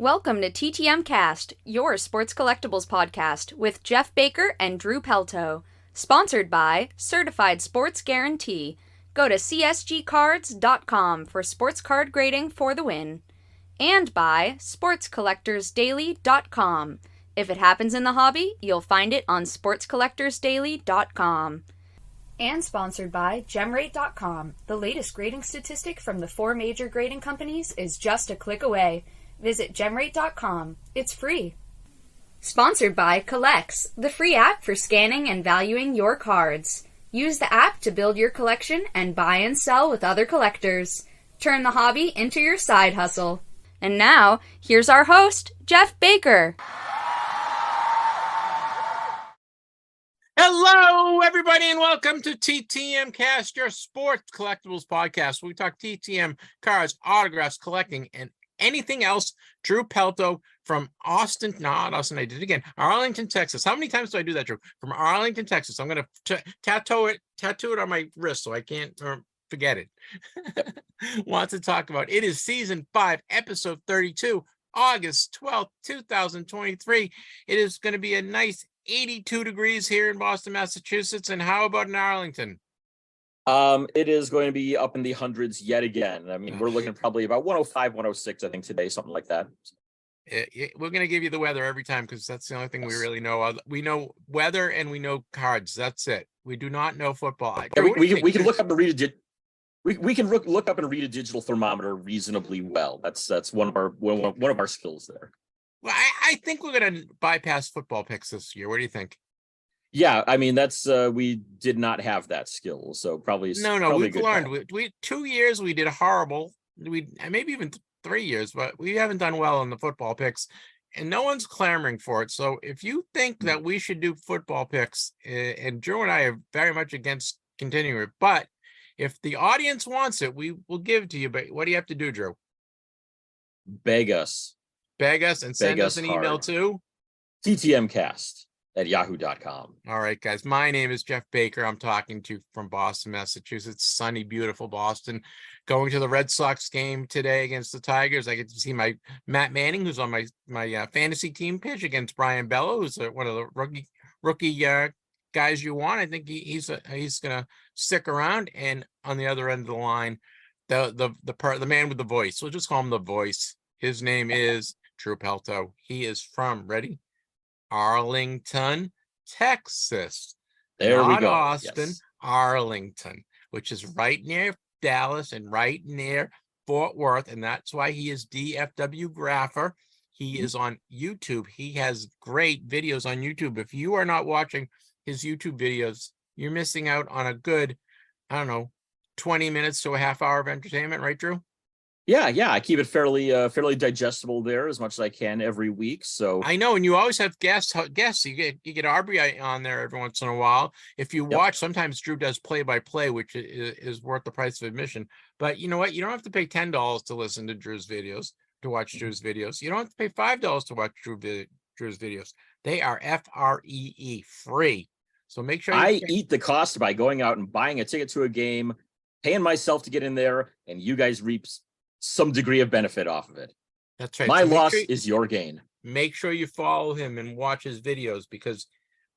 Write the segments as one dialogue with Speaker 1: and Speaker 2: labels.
Speaker 1: Welcome to TTMcast, your sports collectibles podcast with Jeff Baker and Drew Pelto. Sponsored by Certified Sports Guarantee. Go to csgcards.com for sports card grading for the win. And by sportscollectorsdaily.com. If it happens in the hobby, you'll find it on sportscollectorsdaily.com. And sponsored by gemrate.com. The latest grading statistic from the 4 major grading companies is just a click away. Visit gemrate.com. It's free. Sponsored by Collects, the free app for scanning and valuing your cards. Use the app to build your collection and buy and sell with other collectors. Turn the hobby into your side hustle. And now, here's our host, Jeff Baker.
Speaker 2: Hello, everybody, and welcome to TTMcast, your sports collectibles podcast. We talk TTM cards, autographs, collecting, and anything else. Drew Pelto from Arlington, Texas. How many times do I do that, Drew? From Arlington, Texas. I'm going to tattoo it on my wrist so I can't forget it. Want to talk about it is season 5, episode 32, August 12th, 2023. It is going to be a nice 82 degrees here in Boston, Massachusetts. And how about in Arlington?
Speaker 3: It is going to be up in the hundreds yet again. I mean, we're looking at probably about 105, 106, I think today, something like that.
Speaker 2: We're going to give you the weather every time because that's the only thing we really know. We know weather and we know cards. That's it. We do not know football.
Speaker 3: We can look up and read a we can look up and read a digital thermometer reasonably well. That's one of our skills there.
Speaker 2: Well, I think we're going to bypass football picks this year. What do you think?
Speaker 3: Yeah, I mean that's we did not have that skill, so probably
Speaker 2: we've learned. We 2 years we did horrible. We maybe even 3 years, but we haven't done well on the football picks, and no one's clamoring for it. So if you think that we should do football picks, and Drew and I are very much against continuing it, but if the audience wants it, we will give it to you. But what do you have to do, Drew?
Speaker 3: Beg us,
Speaker 2: and send us an email to
Speaker 3: TTMcast@yahoo.com.
Speaker 2: All right, guys. My name is Jeff Baker. I'm talking to you from Boston, Massachusetts. Sunny, beautiful Boston. Going to the Red Sox game today against the Tigers. I get to see my Matt Manning, who's on my fantasy team, pitch against Brian Bello, who's one of the rookie guys you want. I think he's going to stick around. And on the other end of the line, the man with the voice. We'll just call him the voice. His name is Drew Pelto. He is from Arlington, Texas.
Speaker 3: There we go.
Speaker 2: Austin,
Speaker 3: yes.
Speaker 2: Arlington, which is right near Dallas and right near Fort Worth. And that's why he is DFW Grapher. He is on YouTube. He has great videos on YouTube. If you are not watching his YouTube videos, you're missing out on a good, 20 minutes to a half hour of entertainment, right, Drew?
Speaker 3: Yeah. I keep it fairly digestible there as much as I can every week. So
Speaker 2: I know, and you always have guests. You get Aubrey on there every once in a while. If you watch, sometimes Drew does play-by-play, which is worth the price of admission. But you know what? You don't have to pay $10 to listen to Drew's videos, to watch Drew's videos. You don't have to pay $5 to watch Drew's videos. They are free. So make sure
Speaker 3: I eat the cost by going out and buying a ticket to a game, paying myself to get in there, and you guys reap some degree of benefit off of it.
Speaker 2: That's right.
Speaker 3: My loss is your gain.
Speaker 2: Make sure you follow him and watch his videos because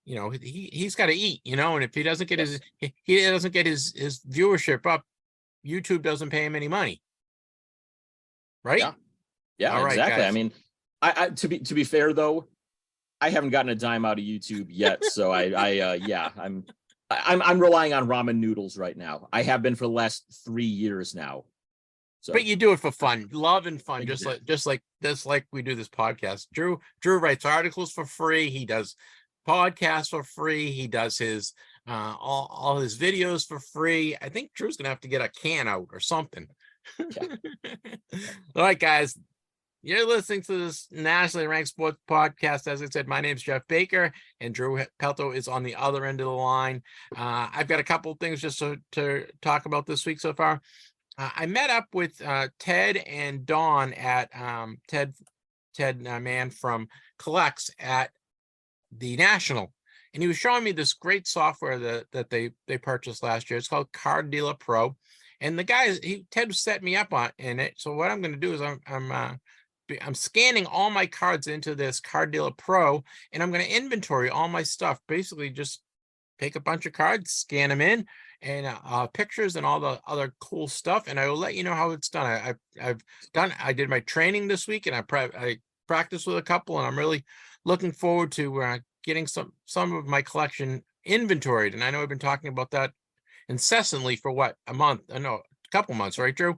Speaker 2: he's got to eat, and if he doesn't get his viewership up, YouTube doesn't pay him any money. Right?
Speaker 3: Yeah,
Speaker 2: all right,
Speaker 3: exactly.
Speaker 2: Guys.
Speaker 3: I mean, I to be fair though, I haven't gotten a dime out of YouTube yet, so I'm relying on ramen noodles right now. I have been for the last 3 years now. So,
Speaker 2: but you do it for fun, love and fun, just like we do this podcast. Drew writes articles for free. He does podcasts for free. He does his all his videos for free. I think Drew's gonna have to get a can out or something.
Speaker 3: Yeah.
Speaker 2: All right, guys. You're listening to this nationally ranked sports podcast. As I said, my name's Jeff Baker, and Drew Pelto is on the other end of the line. I've got a couple of things just to talk about this week so far. I met up with Ted and Dawn at Ted Man from Collects at the National, and he was showing me this great software that they purchased last year. It's called Card Dealer Pro, and the guys Ted set me up in it. So what I'm going to do is I'm I'm scanning all my cards into this Card Dealer Pro, and I'm going to inventory all my stuff. Basically, just take a bunch of cards, scan them in, and pictures and all the other cool stuff, and I will let you know how it's done. I did my training this week, and I practiced with a couple, and I'm really looking forward to getting some of my collection inventoried. And I know I've been talking about that incessantly for what, a month? I know, a couple months, right, Drew?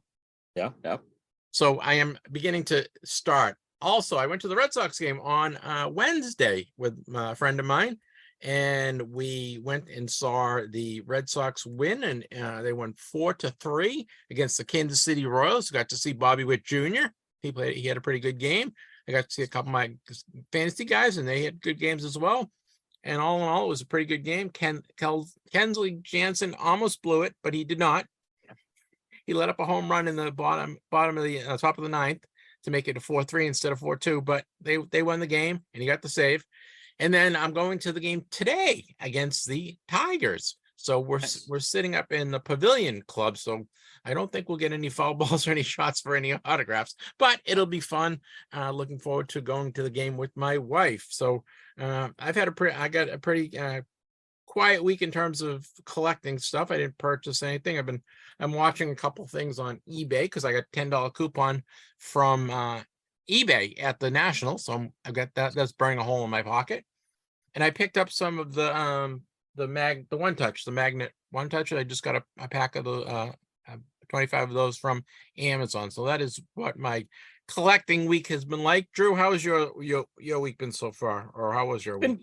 Speaker 3: Yeah.
Speaker 2: So I am beginning to start. Also, I went to the Red Sox game on Wednesday with a friend of mine, and we went and saw the Red Sox win, and they won 4-3 against the Kansas City Royals. Got to see Bobby Witt Jr. He had a pretty good game. I got to see a couple of my fantasy guys, and they had good games as well. And all in all, it was a pretty good game. Kensley Jansen almost blew it, but he did not. He let up a home run in the bottom of the top of the ninth to make it a 4-3 instead of 4-2. But they won the game, and he got the save. And then I'm going to the game today against the Tigers. So we're sitting up in the Pavilion Club. So I don't think we'll get any foul balls or any shots for any autographs, but it'll be fun. Looking forward to going to the game with my wife. So I got a pretty quiet week in terms of collecting stuff. I didn't purchase anything. I'm watching a couple things on eBay because I got $10 coupon from eBay at the National. So I've got that's burning a hole in my pocket. And I picked up some of the magnet one touch. I just got a pack of the 25 of those from Amazon. So that is what my collecting week has been like. Drew, how has your week been so far? Or how was your week?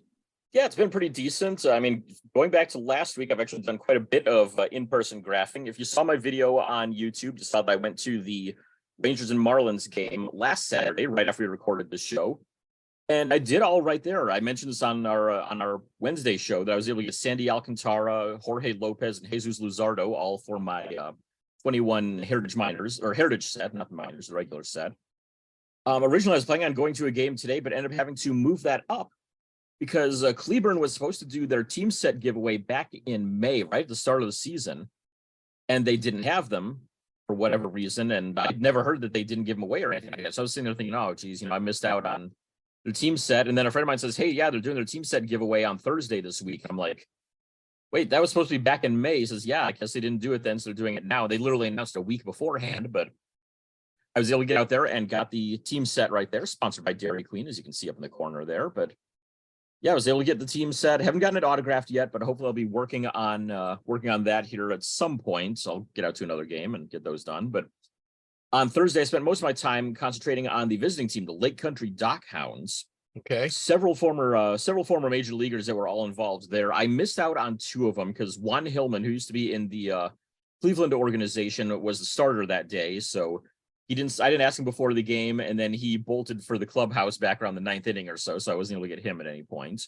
Speaker 3: Yeah, it's been pretty decent. I mean, going back to last week, I've actually done quite a bit of in-person graphing. If you saw my video on YouTube, you saw that I went to the Rangers and Marlins game last Saturday, right after we recorded the show. And I did all right there. I mentioned this on our Wednesday show that I was able to get Sandy Alcantara, Jorge Lopez, and Jesus Luzardo all for my 21 Heritage set, not the minors, the regular set. Originally, I was planning on going to a game today, but ended up having to move that up because Cleburne was supposed to do their team set giveaway back in May, right at the start of the season, and they didn't have them for whatever reason, and I'd never heard that they didn't give them away or anything like that. So I was sitting there thinking, oh, geez, I missed out on their team set. And then a friend of mine says, hey, yeah, they're doing their team set giveaway on Thursday this week. I'm like, wait, that was supposed to be back in May. He says, yeah, I guess they didn't do it then, so they're doing it now. They literally announced a week beforehand, but I was able to get out there and got the team set right there, sponsored by Dairy Queen, as you can see up in the corner there. But yeah, I was able to get the team set. Haven't gotten it autographed yet, but hopefully I'll be working on that here at some point. So I'll get out to another game and get those done. But on Thursday, I spent most of my time concentrating on the visiting team, the Lake Country Dock Hounds.
Speaker 2: Okay.
Speaker 3: Several former major leaguers that were all involved there. I missed out on two of them because Juan Hillman, who used to be in the Cleveland organization, was the starter that day. So I didn't ask him before the game, and then he bolted for the clubhouse back around the ninth inning or so. So I wasn't able to get him at any point.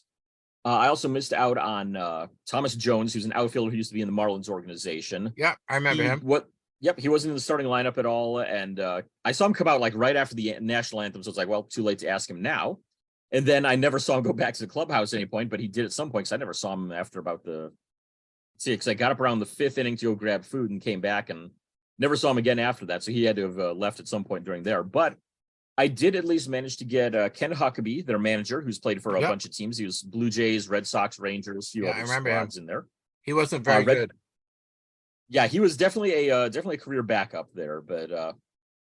Speaker 3: I also missed out on Thomas Jones, who's an outfielder who used to be in the Marlins organization.
Speaker 2: Yeah, I remember him.
Speaker 3: Yep, he wasn't in the starting lineup at all. And I saw him come out like right after the national anthem. So it's like, well, too late to ask him now. And then I never saw him go back to the clubhouse at any point, but he did at some point because I never saw him after about because I got up around the fifth inning to go grab food and came back and never saw him again after that. So he had to have left at some point during there. But I did at least manage to get Ken Huckabee, their manager, who's played for a bunch of teams. He was Blue Jays, Red Sox, Rangers, a few other squads in there.
Speaker 2: He wasn't very good.
Speaker 3: Yeah, he was definitely a career backup there, but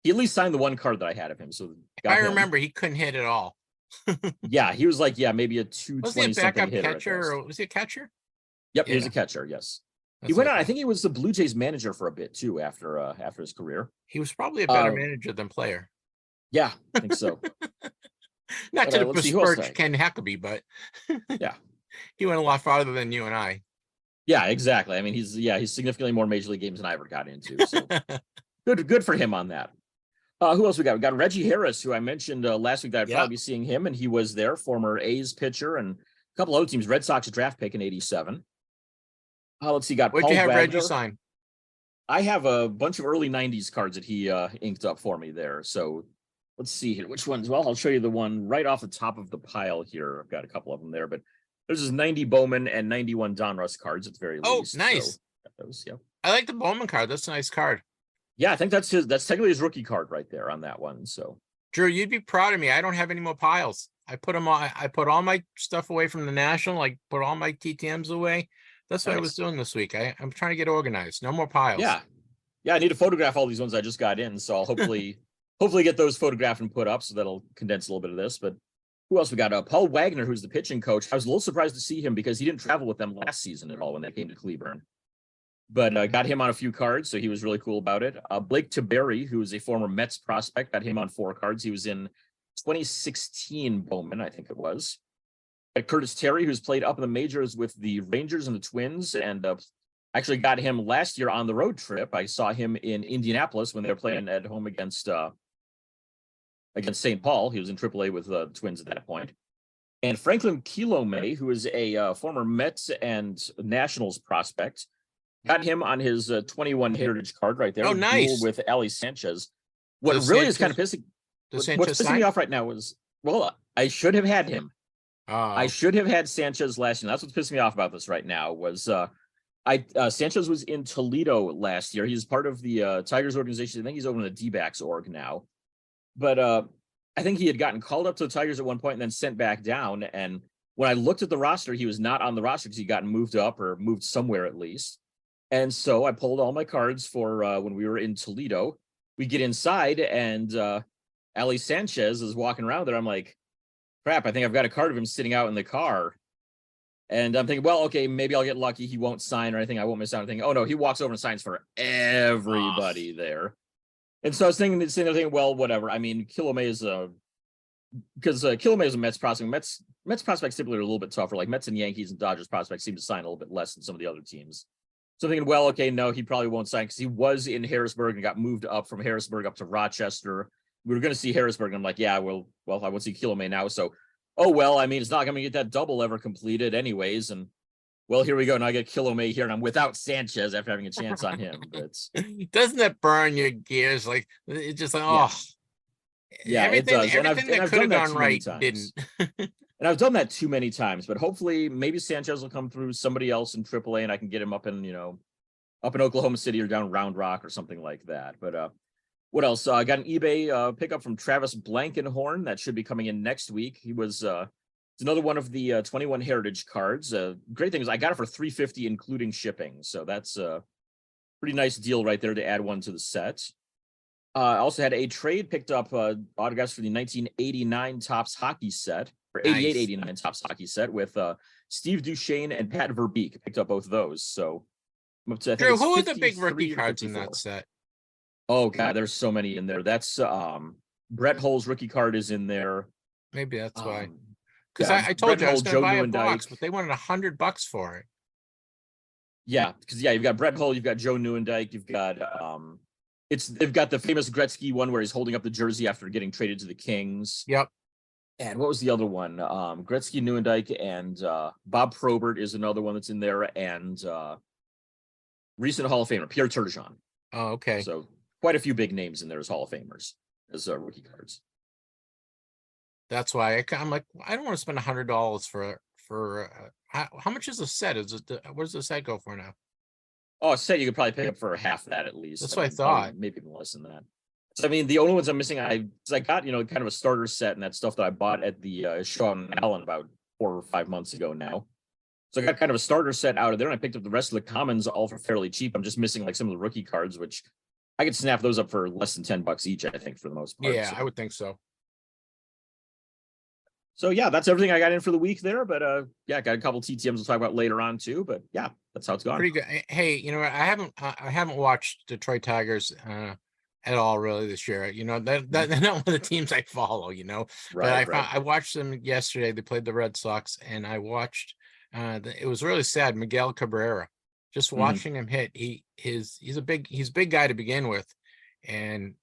Speaker 3: he at least signed the one card that I had of him. So
Speaker 2: I remember he couldn't hit at all.
Speaker 3: Yeah, he was like, maybe a 220
Speaker 2: was he a backup
Speaker 3: hitter,
Speaker 2: catcher? Or was he a catcher?
Speaker 3: Yep, he was a catcher. Yes, he went on. I think he was the Blue Jays manager for a bit too after his career.
Speaker 2: He was probably a better manager than player.
Speaker 3: Yeah, I think so.
Speaker 2: Not to besmirch Ken Huckabee, but
Speaker 3: yeah,
Speaker 2: he went a lot farther than you and I.
Speaker 3: Yeah, exactly. I mean, he's significantly more major league games than I ever got into. So good for him on that. Who else we got? We got Reggie Harris, who I mentioned last week that I'd probably be seeing him, and he was there, former A's pitcher, and a couple other teams. Red Sox draft pick in '87. Let's see, got
Speaker 2: What'd
Speaker 3: Paul
Speaker 2: you have
Speaker 3: Wagner.
Speaker 2: Reggie sign?
Speaker 3: I have a bunch of early '90s cards that he inked up for me there. So let's see here, which ones? Well, I'll show you the one right off the top of the pile here. I've got a couple of them there, but there's his 90 Bowman and 91 Donruss cards at the very least.
Speaker 2: Oh, nice.
Speaker 3: So, those, yeah.
Speaker 2: I like the Bowman card. That's a nice card.
Speaker 3: Yeah, I think that's technically his rookie card right there on that one. So
Speaker 2: Drew, you'd be proud of me. I don't have any more piles. I put them all. I put all my stuff away from the national. Like put all my TTMs away. That's what I was
Speaker 3: Nice.
Speaker 2: doing this week. I'm trying to get organized. No more piles.
Speaker 3: Yeah. I need to photograph all these ones I just got in, so I'll hopefully get those photographed and put up, so that'll condense a little bit of this. But who else we got? Paul Wagner, who's the pitching coach. I was a little surprised to see him because he didn't travel with them last season at all when they came to Cleburne. But got him on a few cards, so he was really cool about it. Blake Tiberry, who is a former Mets prospect, got him on 4 cards. He was in 2016 Bowman, I think it was. Curtis Terry, who's played up in the majors with the Rangers and the Twins, and actually got him last year on the road trip. I saw him in Indianapolis when they were playing at home against St. Paul. He was in AAA with the Twins at that point. And Franklin Kilome, who is a former Mets and Nationals prospect, got him on his 21 heritage card right there.
Speaker 2: Oh, nice.
Speaker 3: With Ali Sanchez. What really is kind of pissing, what's pissing me off right now is, well, I should have had him. I should have had Sanchez last year. That's what's pissing me off about this right now was Sanchez was in Toledo last year. He's part of the Tigers organization. I think he's over in the D-backs org now. But I think he had gotten called up to the Tigers at one point and then sent back down. And when I looked at the roster, he was not on the roster because he gotten moved up or moved somewhere at least. And so I pulled all my cards for when we were in Toledo. We get inside and Ali Sanchez is walking around there. I'm like, crap, I think I've got a card of him sitting out in the car. And I'm thinking, well, okay, maybe I'll get lucky. He won't sign or anything. I won't miss out on anything. Oh, no, he walks over and signs for everybody there. And so I was thinking, well, whatever. I mean, Kilome is because Kilome is a Mets prospect. Mets prospects typically are a little bit tougher. Like Mets and Yankees and Dodgers prospects seem to sign a little bit less than some of the other teams. So I'm thinking, well, okay, no, he probably won't sign because he was in Harrisburg and got moved up from Harrisburg up to Rochester. We were going to see Harrisburg. And I'm like, yeah, well, I won't see Kilome now. So, oh, well, I mean, it's not going to get that double ever completed anyways. And well, here we go. Now I get Kilome here and I'm without Sanchez after having a chance on him. But
Speaker 2: doesn't that burn your gears? Like it's just like, oh,
Speaker 3: yeah,
Speaker 2: everything,
Speaker 3: it does.
Speaker 2: Everything that could have gone right didn't.
Speaker 3: And I've done that too many times, but hopefully maybe Sanchez will come through somebody else in AAA and I can get him up in Oklahoma City or down Round Rock or something like that. But what else? I got an eBay pickup from Travis Blankenhorn that should be coming in next week. He was it's another one of the 21 heritage cards. Great thing is I got it for $350 including shipping. So that's a pretty nice deal right there to add one to the set. I also had a trade picked up autographs for the 1989 Topps hockey set. For 88-89 Topps hockey set with Steve Duchesne and Pat Verbeek. Picked up both of those. So I'm up to,
Speaker 2: Drew, who are the big rookie cards in that set?
Speaker 3: Oh god, there's so many in there. That's Brett Hull's rookie card is in there.
Speaker 2: Maybe that's why. Because I told you I was going to buy a box, but they wanted $100 for it.
Speaker 3: Yeah, because you've got Brett Hull, you've got Joe Newendike, you've got they've got the famous Gretzky one where he's holding up the jersey after getting traded to the Kings.
Speaker 2: Yep.
Speaker 3: And what was the other one? Gretzky, Newendike, and Bob Probert is another one that's in there, and recent Hall of Famer Pierre Turgeon.
Speaker 2: Oh, okay.
Speaker 3: So quite a few big names in there as Hall of Famers as rookie cards.
Speaker 2: That's why I'm like, I don't want to spend $100 for how much is a set? Is it what does the set go for now?
Speaker 3: Oh, a set you could probably pick up for half that at least.
Speaker 2: That's what I thought.
Speaker 3: Maybe even less than that. So, I mean, the only ones I'm missing, I got, kind of a starter set and that stuff that I bought at the Sean Allen about 4 or 5 months ago now. So I got kind of a starter set out of there and I picked up the rest of the commons all for fairly cheap. I'm just missing like some of the rookie cards, which I could snap those up for less than $10 each, I think, for the most part.
Speaker 2: Yeah, so. I would think so.
Speaker 3: So yeah, that's everything I got in for the week there. But got a couple TTMs we'll talk about later on too. But yeah, that's how it's gone.
Speaker 2: Pretty good. Hey, I haven't watched Detroit Tigers at all really this year. They're not one of the teams I follow. Right, but I watched them yesterday. They played the Red Sox, and I watched. It was really sad. Miguel Cabrera. Just watching him hit. He's a big guy to begin with, and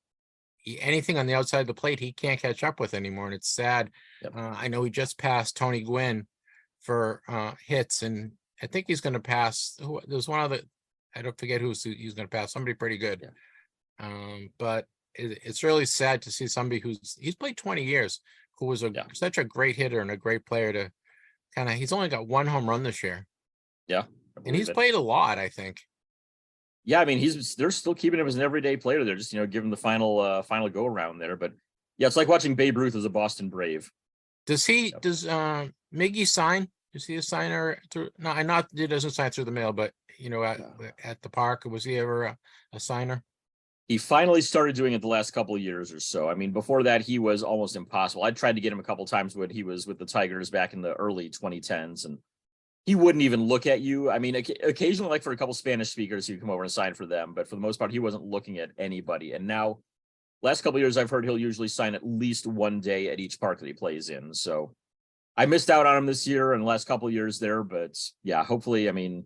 Speaker 2: anything on the outside of the plate he can't catch up with anymore, and it's sad. Yep. I know he just passed Tony Gwynn for hits, and I think he's going to pass. There's one other, I don't forget who he's going to pass. Somebody pretty good. Yeah. But it's really sad to see somebody he's played 20 years, who was such a great hitter and a great player to he's only got 1 home run this year.
Speaker 3: Yeah.
Speaker 2: And he's played a lot, I think.
Speaker 3: Yeah, I mean, they're still keeping him as an everyday player. They're just, give him the final go around there. But Yeah, it's like watching Babe Ruth as a Boston Brave.
Speaker 2: Does Miggy sign? Is he a signer through? No, he doesn't sign through the mail, but at the park, was he ever a signer?
Speaker 3: He finally started doing it the last couple of years or so. I mean, before that, he was almost impossible. I tried to get him a couple of times when he was with the Tigers back in the early 2010s, and he wouldn't even look at you. I mean, occasionally, like for a couple Spanish speakers, he'd come over and sign for them, but for the most part, he wasn't looking at anybody. And now, last couple of years, I've heard he'll usually sign at least one day at each park that he plays in. So I missed out on him this year and the last couple of years there, but yeah, hopefully, I mean,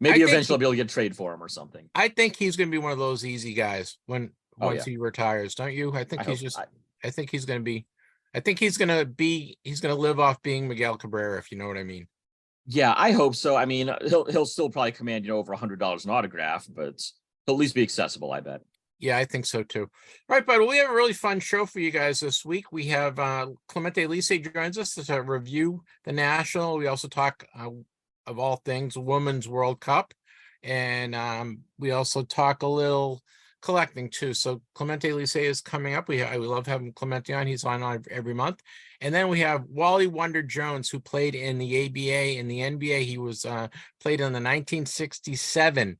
Speaker 3: maybe eventually I'll be able to get trade for him or something.
Speaker 2: I think he's going to be one of those easy guys once he retires, don't you? I think he's going to live off being Miguel Cabrera, if you know what I mean.
Speaker 3: Yeah, I hope so. I mean, he'll still probably command, over $100 an autograph, but he'll at least be accessible, I bet.
Speaker 2: Yeah, I think so too. All right, bud. We have a really fun show for you guys this week. We have Clemente Lisi joins us to review the National. We also talk, of all things, Women's World Cup, and we also talk a little collecting too. So Clemente Lisi is coming up. We love having Clemente on. He's on every month. And then we have Wally Wonder Jones, who played in the ABA and the NBA. He was played in the 1967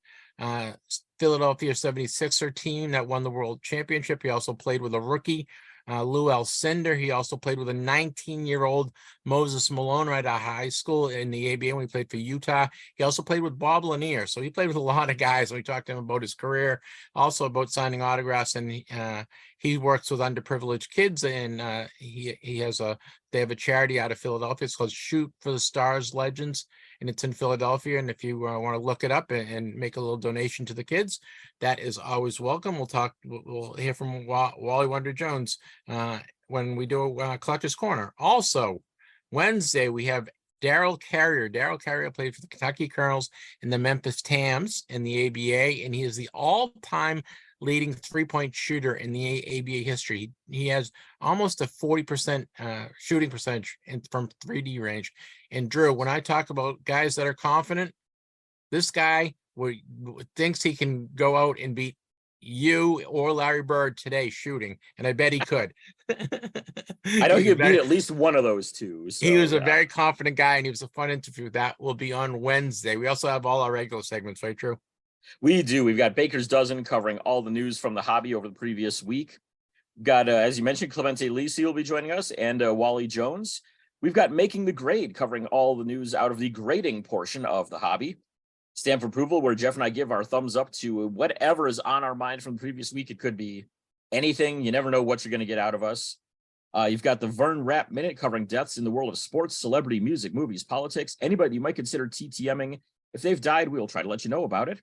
Speaker 2: Philadelphia 76er team that won the world championship. He also played with a rookie, Lou Alcindor. He also played with a 19-year-old Moses Malone right out of high school in the ABA when he played for Utah. He also played with Bob Lanier. So he played with a lot of guys. We talked to him about his career, also about signing autographs. And he works with underprivileged kids. And they have a charity out of Philadelphia. It's called Shoot for the Stars Legends. And it's in Philadelphia. And if you want to look it up and make a little donation to the kids, that is always welcome. We'll hear from Wally Wonder Jones when we do a Collector's Corner. Also, Wednesday, we have Darryl Carrier. Darryl Carrier played for the Kentucky Colonels and the Memphis Tams in the ABA, and he is the all-time leading three-point shooter in the ABA history. He has almost a 40% shooting percentage from 3D range. And Drew, when I talk about guys that are confident, this guy thinks he can go out and beat you or Larry Bird today shooting, and I bet he could.
Speaker 3: I know he could beat at least one of those two. So,
Speaker 2: he was a very confident guy, and he was a fun interview. That will be on Wednesday. We also have all our regular segments, right, Drew?
Speaker 3: We do. We've got Baker's Dozen covering all the news from the hobby over the previous week. We've got, as you mentioned, Clemente Lisi will be joining us, and Wally Jones. We've got Making the Grade covering all the news out of the grading portion of the hobby. Stamp of Approval, where Jeff and I give our thumbs up to whatever is on our mind from the previous week. It could be anything. You never know what you're going to get out of us. You've got the Vern Rapp Minute covering deaths in the world of sports, celebrity, music, movies, politics, anybody you might consider TTMing. If they've died, we'll try to let you know about it.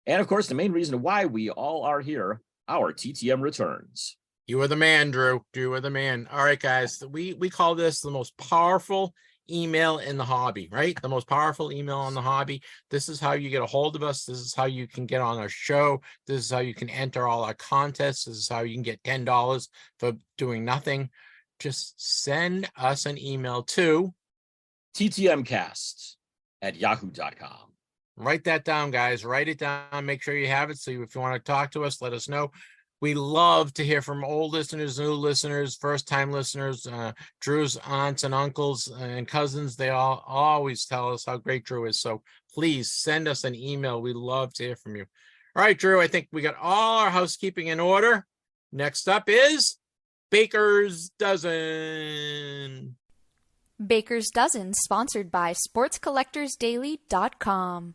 Speaker 3: And of course, the main reason why we all are here, our TTM Returns.
Speaker 2: You are the man, Drew. You are the man. All right, guys. We call this the most powerful email in the hobby, right? The most powerful email in the hobby. This is how you get a hold of us. This is how you can get on our show. This is how you can enter all our contests. This is how you can get $10 for doing nothing. Just send us an email to
Speaker 3: TTMcast@yahoo.com.
Speaker 2: Write that down, guys. Write it down. Make sure you have it. So if you want to talk to us, let us know. We love to hear from old listeners, new listeners, first-time listeners, Drew's aunts and uncles and cousins. They all always tell us how great Drew is. So please send us an email. We love to hear from you. All right, Drew, I think we got all our housekeeping in order. Next up is Baker's Dozen.
Speaker 1: Baker's Dozen, sponsored by SportsCollectorsDaily.com.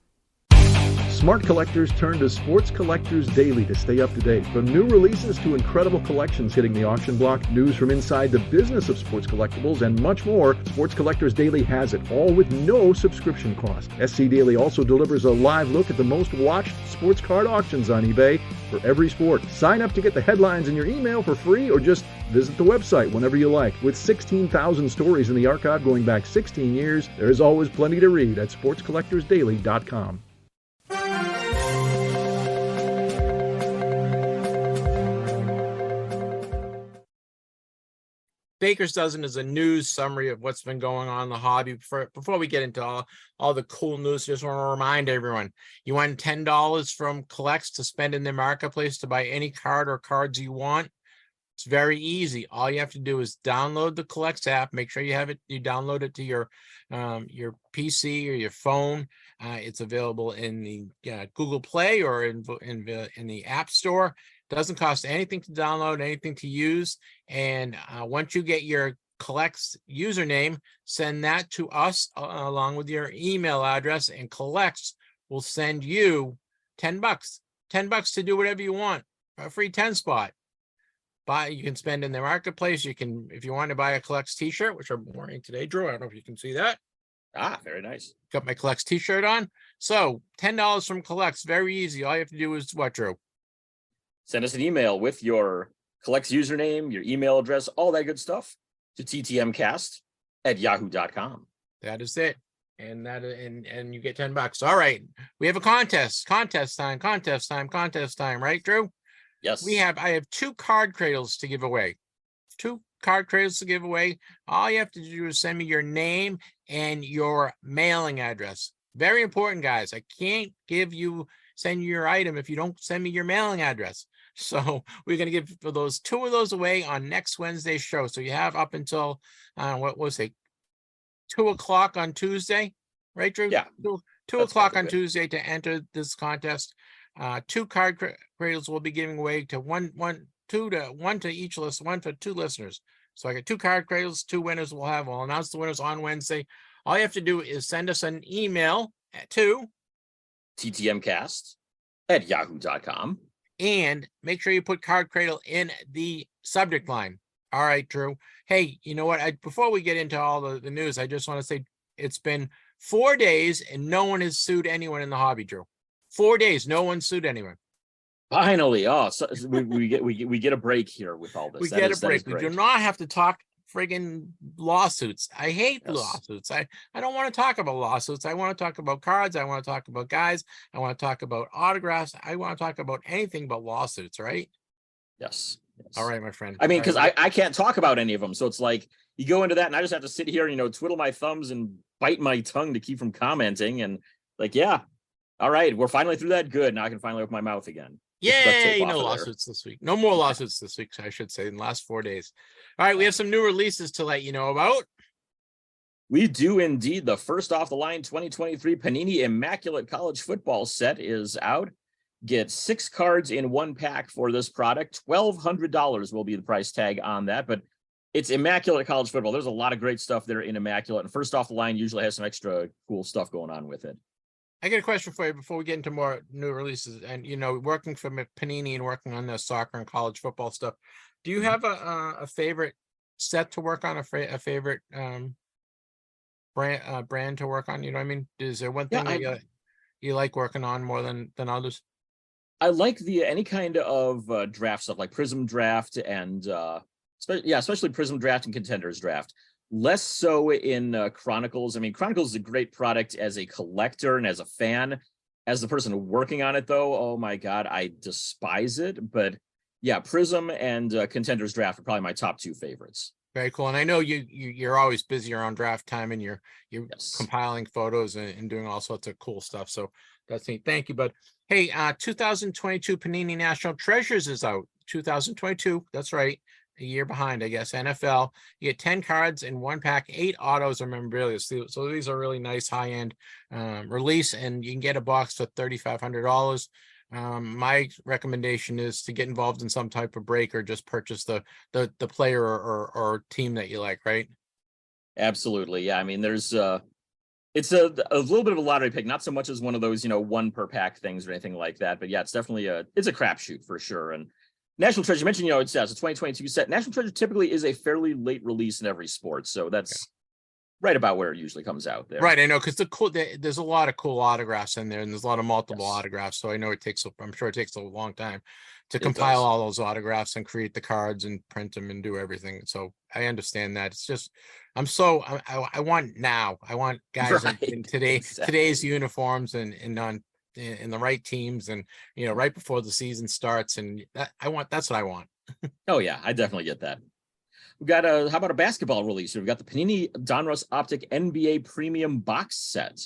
Speaker 4: Smart collectors turn to Sports Collectors Daily to stay up to date. From new releases to incredible collections hitting the auction block, news from inside the business of sports collectibles, and much more, Sports Collectors Daily has it, all with no subscription cost. SC Daily also delivers a live look at the most watched sports card auctions on eBay for every sport. Sign up to get the headlines in your email for free, or just visit the website whenever you like. With 16,000 stories in the archive going back 16 years, there is always plenty to read at SportsCollectorsDaily.com.
Speaker 2: Baker's Dozen is a news summary of what's been going on in the hobby. Before we get into all the cool news, just want to remind everyone, you want $10 from Collects to spend in their marketplace to buy any card or cards you want. It's very easy. All you have to do is download the Collects app. Make sure you have it. You download it to your PC or your phone. It's available in the Google Play or in the App Store. Doesn't cost anything to download, anything to use. And once you get your Collects username, send that to us along with your email address, and Collects will send you $10 to do whatever you want. A free 10 spot. You can spend in the marketplace. You can, if you want to buy a Collects t-shirt, which I'm wearing today, Drew. I don't know if you can see that.
Speaker 3: Very nice.
Speaker 2: Got my Collects t-shirt on. So $10 from Collects, very easy. All you have to do is what, Drew?
Speaker 3: Send us an email with your Collects username, your email address, all that good stuff to ttmcast@yahoo.com.
Speaker 2: That is it. And you get $10. All right. We have a contest time, right, Drew?
Speaker 3: Yes.
Speaker 2: I have 2 card cradles to give away. 2 card cradles to give away. All you have to do is send me your name and your mailing address. Very important, guys. I can't send you your item if you don't send me your mailing address. So we're going to give 2 of those away on next Wednesday's show. So you have up until, 2:00 on Tuesday, right, Drew?
Speaker 3: Yeah.
Speaker 2: 2 o'clock on Tuesday to enter this contest. 2 card cradles will be giving away to one to each list, 1 for 2 listeners. So I got 2 card cradles, 2 winners. We'll announce the winners on Wednesday. All you have to do is send us an email to
Speaker 3: ttmcast@yahoo.com.
Speaker 2: and make sure you put card cradle in the subject line. All right, Drew. Hey, you know what? Before we get into all the news, I just want to say it's been 4 days and no one has sued anyone in the hobby, Drew. 4 days, no one sued anyone.
Speaker 3: Finally, so we get a break here with all this.
Speaker 2: We get a break. We do not have to talk friggin' lawsuits. I hate lawsuits. I don't want to talk about lawsuits. I want to talk about cards. I want to talk about guys. I want to talk about autographs. I want to talk about anything but lawsuits, right?
Speaker 3: Yes.
Speaker 2: All right, my friend.
Speaker 3: I mean, because I can't talk about any of them. So it's like you go into that and I just have to sit here and, twiddle my thumbs and bite my tongue to keep from commenting. And all right, we're finally through that. Good. Now I can finally open my mouth again.
Speaker 2: Yay, no lawsuits this week. No more lawsuits this week, I should say, in the last 4 days. All right, we have some new releases to let you know about.
Speaker 3: We do indeed. The first off the line 2023 Panini Immaculate College Football set is out. Get 6 cards in 1 pack for this product. $1,200 will be the price tag on that, but it's Immaculate College Football. There's a lot of great stuff there in Immaculate, and first off the line usually has some extra cool stuff going on with it.
Speaker 2: I got a question for you before we get into more new releases. And, working for Panini and working on the soccer and college football stuff, do you have a favorite set to work on, a favorite brand to work on? You know what I mean? Is there one thing that you like working on more than others?
Speaker 3: I like any kind of draft stuff like Prism Draft and especially Prism Draft and Contenders Draft. Less so in Chronicles. I mean, Chronicles is a great product as a collector and as a fan. As the person working on it, though, oh my God, I despise it. But yeah, Prism and Contenders Draft are probably my top 2 favorites.
Speaker 2: Very cool. And I know you're always busy around draft time and you're compiling photos and doing all sorts of cool stuff. So that's neat. Thank you, bud. Hey, 2022 Panini National Treasures is out. 2022. That's right. A year behind, I guess. NFL. You get 10 cards in 1 pack, 8 autos or memorabilia. So these are really nice high-end release, and you can get a box for $3,500. My recommendation is to get involved in some type of break or just purchase the player or team that you like, right?
Speaker 3: Absolutely. Yeah. I mean, there's it's a little bit of a lottery pick, not so much as one of those, 1 per pack things or anything like that. But yeah, it's definitely it's a crapshoot for sure. And National Treasure, you mentioned, it's a 2022 set. National Treasure typically is a fairly late release in every sport. So that's right about where it usually comes out there.
Speaker 2: Right. I know, because there's a lot of cool autographs in there, and there's a lot of multiple autographs. So I know I'm sure it takes a long time to compile all those autographs and create the cards and print them and do everything. So I understand that. It's just, I want guys in today's uniforms and in the right teams and right before the season starts, and that's what I want.
Speaker 3: Oh yeah, I definitely get that. We got how about a basketball release? We've got the Panini Donruss Optic NBA Premium Box Set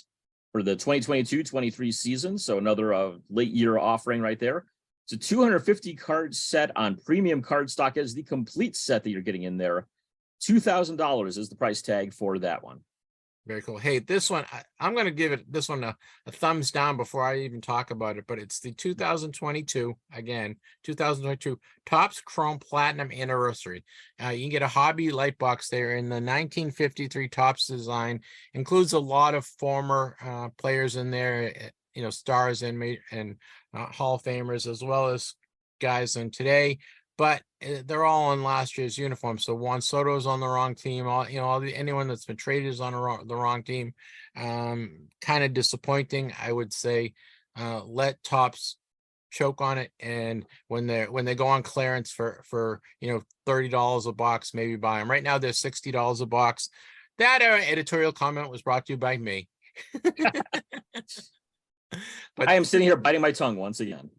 Speaker 3: for the 2022-23 season. So another late year offering right there. It's a 250 card set on premium cardstock. As the complete set that you're getting in there. $2,000 is the price tag for that one.
Speaker 2: Very cool. Hey, this one, I'm going to give it this one a thumbs down before I even talk about it, but it's the 2022 Topps Chrome Platinum Anniversary. You can get a hobby light box there in the 1953 Topps design. Includes a lot of former players in there, stars and Hall of Famers, as well as guys in today. But they're all in last year's uniform. So Juan Soto's on the wrong team. Anyone that's been traded is on the wrong team. Kind of disappointing, I would say. Let Topps choke on it, and when they go on clearance for $30 a box, maybe buy them. Right now they're $60 a box. That editorial comment was brought to you by me.
Speaker 3: But I am sitting here biting my tongue once again.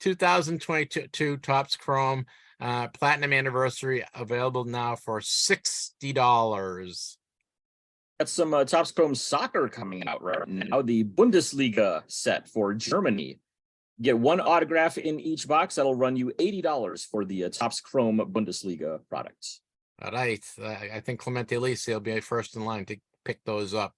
Speaker 2: 2022 Topps Chrome Platinum Anniversary, available now for $60.
Speaker 3: Got some Topps Chrome soccer coming out right now. The Bundesliga set for Germany. Get one autograph in each box. That'll run you $80 for the Topps Chrome Bundesliga products.
Speaker 2: All right. I think Clemente Lisi will be first in line to pick those up.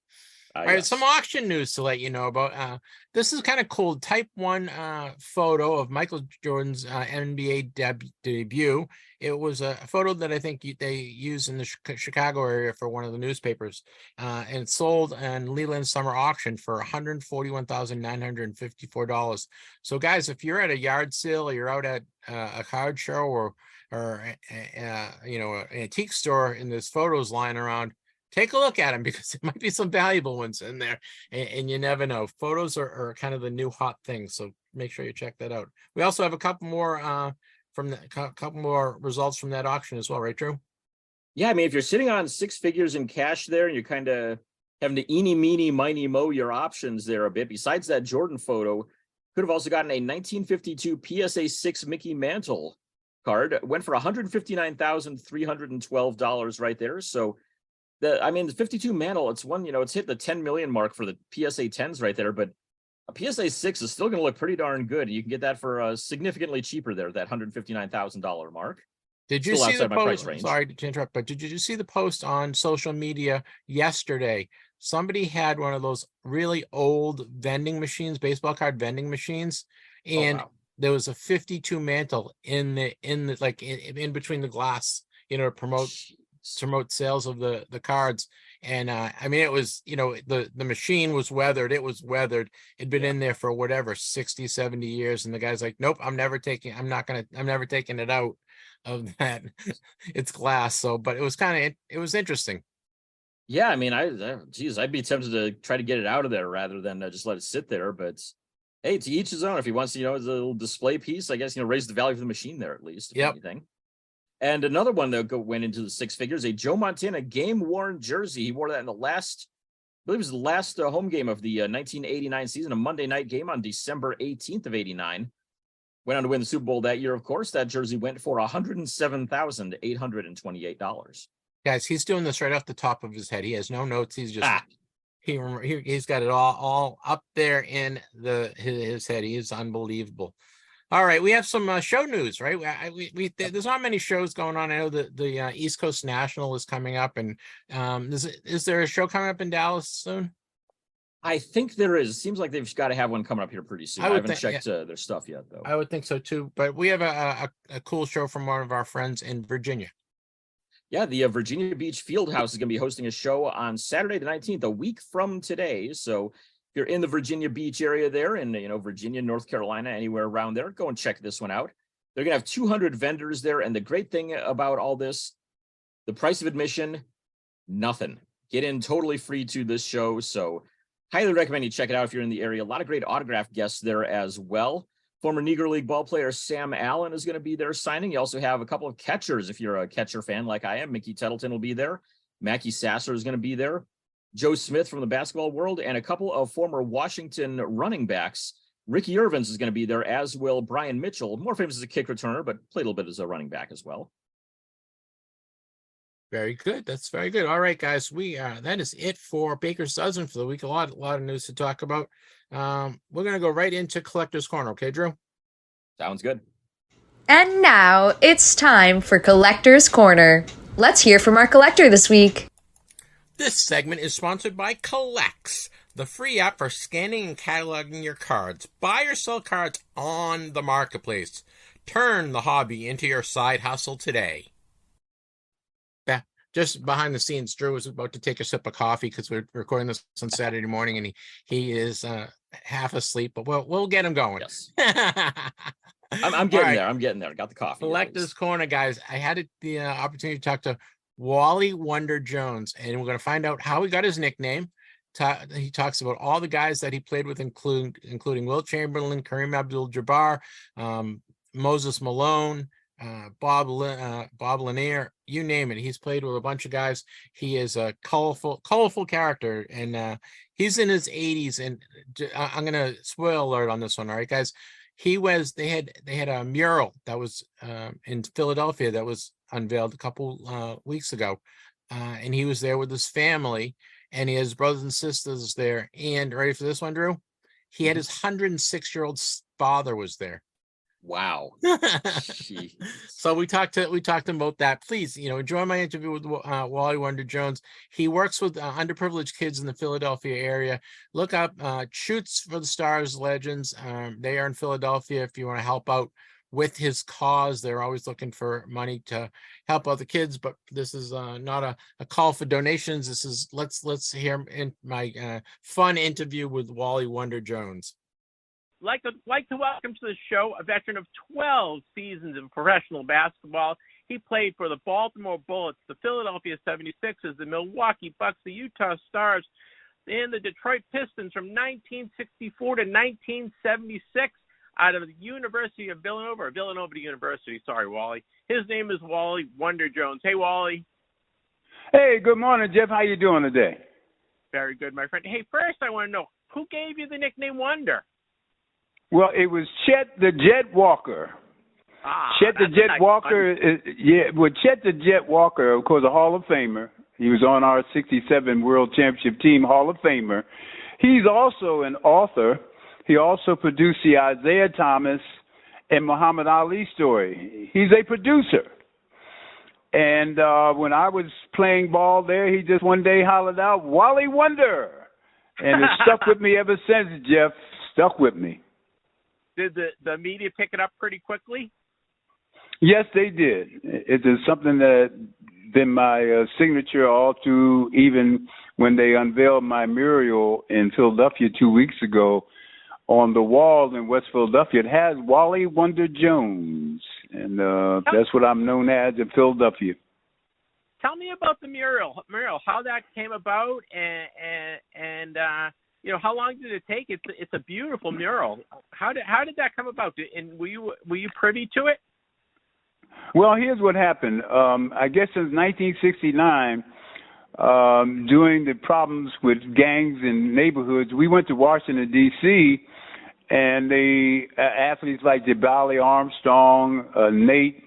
Speaker 2: All right,
Speaker 3: Yes.
Speaker 2: some auction news to let you know about. This is kind of cool. Type 1 photo of Michael Jordan's NBA debut. It was a photo that I think they used in the Chicago area for one of the newspapers, and it sold on Leland Summer Auction for $141,954. So, guys, if you're at a yard sale or you're out at a card show or an antique store and there's photos lying around, take a look at them, because there might be some valuable ones in there, and you never know. Photos are kind of the new hot thing, so make sure you check that out. We also have a couple more couple more results from that auction as well, right, Drew?
Speaker 3: Yeah, I mean, if you're sitting on six figures in cash there, and you're kind of having to eeny, meeny, miny, mo your options there a bit. Besides that Jordan photo, could have also gotten a 1952 PSA 6 Mickey Mantle card. Went for $159,312 right there. So the 52 Mantle, it's one, it's hit the 10 million mark for the PSA 10s right there, but a PSA 6 is still going to look pretty darn good. You can get that for significantly cheaper there, that $159,000 mark.
Speaker 2: Did you
Speaker 3: Still
Speaker 2: see the
Speaker 3: outside my price
Speaker 2: post?
Speaker 3: range.
Speaker 2: Sorry to interrupt, but did you see the post on social media yesterday? Somebody had one of those really old vending machines, baseball card vending machines, and there was a 52 Mantle in between the glass, to promote sales of the cards. And it was, the machine was weathered. It was weathered. It'd been in there for whatever 60, 70 years, and the guy's like, nope, I'm never taking it out of that. It's glass. So, but it was interesting.
Speaker 3: Yeah, I mean, I'd be tempted to try to get it out of there rather than just let it sit there. But hey, to each his own. If he wants to, as a little display piece, I guess, raise the value of the machine there at least. If anything. And another one that went into the six figures, a Joe Montana game-worn jersey. He wore that in the last, I believe it was the last home game of the 1989 season, a Monday night game on December 18th of 89. Went on to win the Super Bowl that year, of course. That jersey went for $107,828.
Speaker 2: Guys, he's doing this right off the top of his head. He has no notes. He's just he's got it all up there in his head. He is unbelievable. All right, we have some show news, right? There's not many shows going on. I know that the East Coast National is coming up, and is there a show coming up in Dallas soon?
Speaker 3: I think there is. It seems like they've got to have one coming up here pretty soon. I haven't checked their stuff yet, though.
Speaker 2: I would think so too. But we have a cool show from one of our friends in Virginia.
Speaker 3: Yeah, the Virginia Beach Fieldhouse is going to be hosting a show on Saturday the 19th, a week from today. So if you're in the Virginia Beach area there, in Virginia, North Carolina, anywhere around there, go and check this one out. They're going to have 200 vendors there, and the great thing about all this, the price of admission, nothing. Get in totally free to this show. So highly recommend you check it out if you're in the area. A lot of great autograph guests there as well. Former Negro League ball player Sam Allen is going to be there signing. You also have a couple of catchers if you're a catcher fan like I am. Mickey Tettleton will be there. Mackie Sasser is going to be there. Joe Smith from the basketball world, and a couple of former Washington running backs. Ricky Irvins is going to be there, as will Brian Mitchell, more famous as a kick returner, but played a little bit as a running back as well.
Speaker 2: Very good. That's very good. All right, guys. That is it for Baker's Dozen for the week. A lot of news to talk about. We're going to go right into Collector's Corner. Okay, Drew?
Speaker 3: Sounds good.
Speaker 1: And now it's time for Collector's Corner. Let's hear from our collector this week.
Speaker 2: This segment is sponsored by Collects, the free app for scanning and cataloging your cards. Buy or sell cards on the marketplace. Turn the hobby into your side hustle today. Just behind the scenes, Drew is about to take a sip of coffee because we're recording this on Saturday morning, and he is half asleep, but we'll get him going.
Speaker 3: Yes. I'm getting
Speaker 2: right.
Speaker 3: there. I'm getting there. I got the coffee.
Speaker 2: Collector's Corner, guys. I had the opportunity to talk to Wali Wonder Jones, and we're going to find out how he got his nickname. He talks about all the guys that he played with, including Wilt Chamberlain, Kareem Abdul-Jabbar, Moses Malone, Bob Lanier, you name it. He's played with a bunch of guys. He is a colorful character, and he's in his 80s. And I'm gonna spoil alert on this one, all right, guys. They had a mural that was in Philadelphia that was unveiled a couple weeks ago, and he was there with his family, and he has brothers and sisters there. And ready for this one, Drew? He had his 106-year-old father was there.
Speaker 3: Wow.
Speaker 2: So we talked to him about that. Please, enjoy my interview with Wali Wonder Jones. He works with underprivileged kids in the Philadelphia area. Look up Shoots for the Stars Legends. They are in Philadelphia. If you want to help out with his cause, they're always looking for money to help other kids. But this is not a call for donations. This is let's hear in my fun interview with Wali Wonder Jones.
Speaker 5: Like to welcome to the show a veteran of 12 seasons of professional basketball. He played for the Baltimore Bullets, the Philadelphia 76ers, the Milwaukee Bucks, the Utah Stars, and the Detroit Pistons from 1964 to 1976 out of the University of Villanova, or Villanova University. Sorry, Wally. His name is Wali Wonder Jones. Hey, Wally.
Speaker 6: Hey, good morning, Jeff. How you doing today?
Speaker 5: Very good, my friend. Hey, first I want to know, who gave you the nickname Wonder?
Speaker 6: Well, it was Chet the Jet Walker. Chet the Jet Walker, Chet the Jet Walker, of course, a Hall of Famer. He was on our 67 World Championship Team, Hall of Famer. He's also an author. He also produced the Isaiah Thomas and Muhammad Ali story. He's a producer. And when I was playing ball there, he just one day hollered out, Wali Wonder. And it stuck with me ever since, Jeff. Stuck with me.
Speaker 5: Did the media pick it up pretty quickly?
Speaker 6: Yes, they did. It is something that been my signature all through, even when they unveiled my mural in Philadelphia 2 weeks ago. On the wall in West Philadelphia, it has Wali Wonder Jones, and that's what I'm known as in Philadelphia.
Speaker 5: Tell me about the mural, how that came about, and how long did it take? It's a beautiful mural. How did that come about? And were you privy to it?
Speaker 6: Well, here's what happened. I guess since 1969, during the problems with gangs in neighborhoods, we went to Washington, D.C., and the athletes like Jabali Armstrong, Nate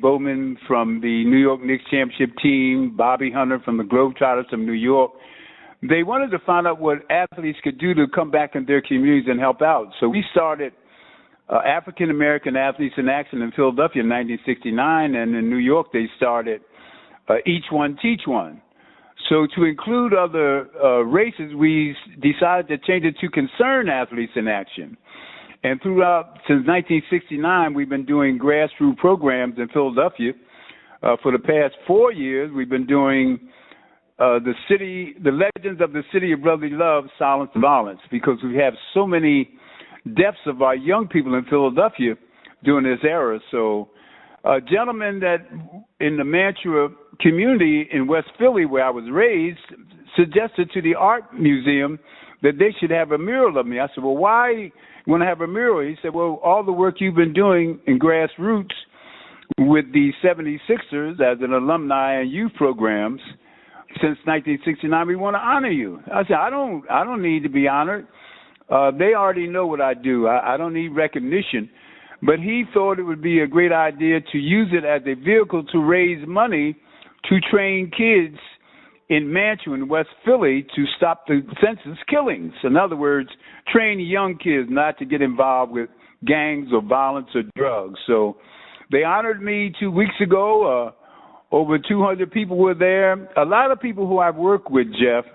Speaker 6: Bowman from the New York Knicks championship team, Bobby Hunter from the Globetrotters from New York, they wanted to find out what athletes could do to come back in their communities and help out. So we started African American Athletes in Action in Philadelphia in 1969, and in New York they started Each One Teach One. So to include other races, we decided to change it to Concerned Athletes in Action. And since 1969, we've been doing grassroots programs in Philadelphia. For the past 4 years, we've been doing the Legends of the City of Brotherly Love, Silence and Violence, because we have so many deaths of our young people in Philadelphia during this era. So a gentleman that in the Mantua community in West Philly, where I was raised, suggested to the art museum that they should have a mural of me. I said, well, why you want to have a mural? He said, well, all the work you've been doing in grassroots with the 76ers as an alumni and youth programs since 1969, we want to honor you. I said, I don't need to be honored. They already know what I do. I don't need recognition. But he thought it would be a great idea to use it as a vehicle to raise money to train kids in Mantua in West Philly to stop the senseless killings. In other words, train young kids not to get involved with gangs or violence or drugs. So they honored me 2 weeks ago. Over 200 people were there. A lot of people who I've worked with, Jeff,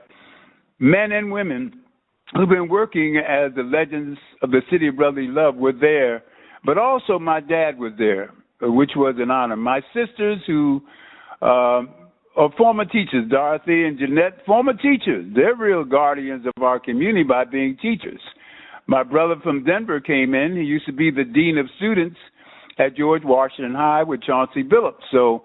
Speaker 6: men and women who've been working as the legends of the city of brotherly love were there. But also my dad was there, which was an honor. My sisters who are former teachers, Dorothy and Jeanette, former teachers. They're real guardians of our community by being teachers. My brother from Denver came in. He used to be the dean of students at George Washington High with Chauncey Billups. So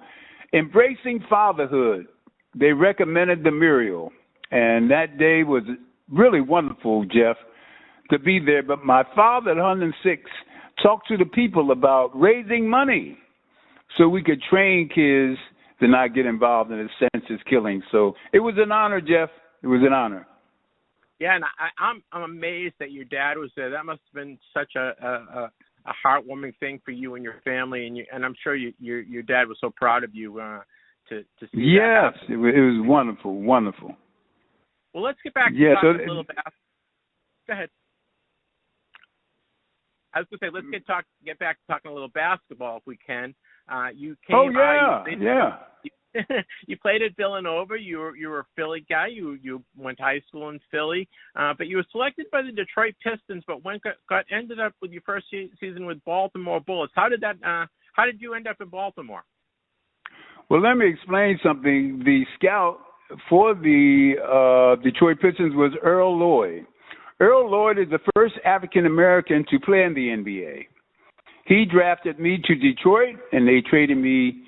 Speaker 6: embracing fatherhood, they recommended the Muriel. And that day was really wonderful, Jeff, to be there. But my father at 106 talked to the people about raising money so we could train kids to not get involved in a senseless killing. So it was an honor, Jeff. It was an honor.
Speaker 5: Yeah, and I'm amazed that your dad was there. That must have been such a heartwarming thing for you and your family, and I'm sure your dad was so proud of you to see that.
Speaker 6: Yes, it was wonderful, wonderful.
Speaker 5: Well, let's get back to talking a little bit. Go ahead. I was going to say, let's get back to talking a little basketball if we can. You came. You played at Villanova. You were a Philly guy. You went to high school in Philly, but you were selected by the Detroit Pistons. But ended up with your first season with Baltimore Bullets. How did you end up in Baltimore?
Speaker 6: Well, let me explain something. The scout for the Detroit Pistons was Earl Lloyd. Earl Lloyd is the first African American to play in the NBA. He drafted me to Detroit, and they traded me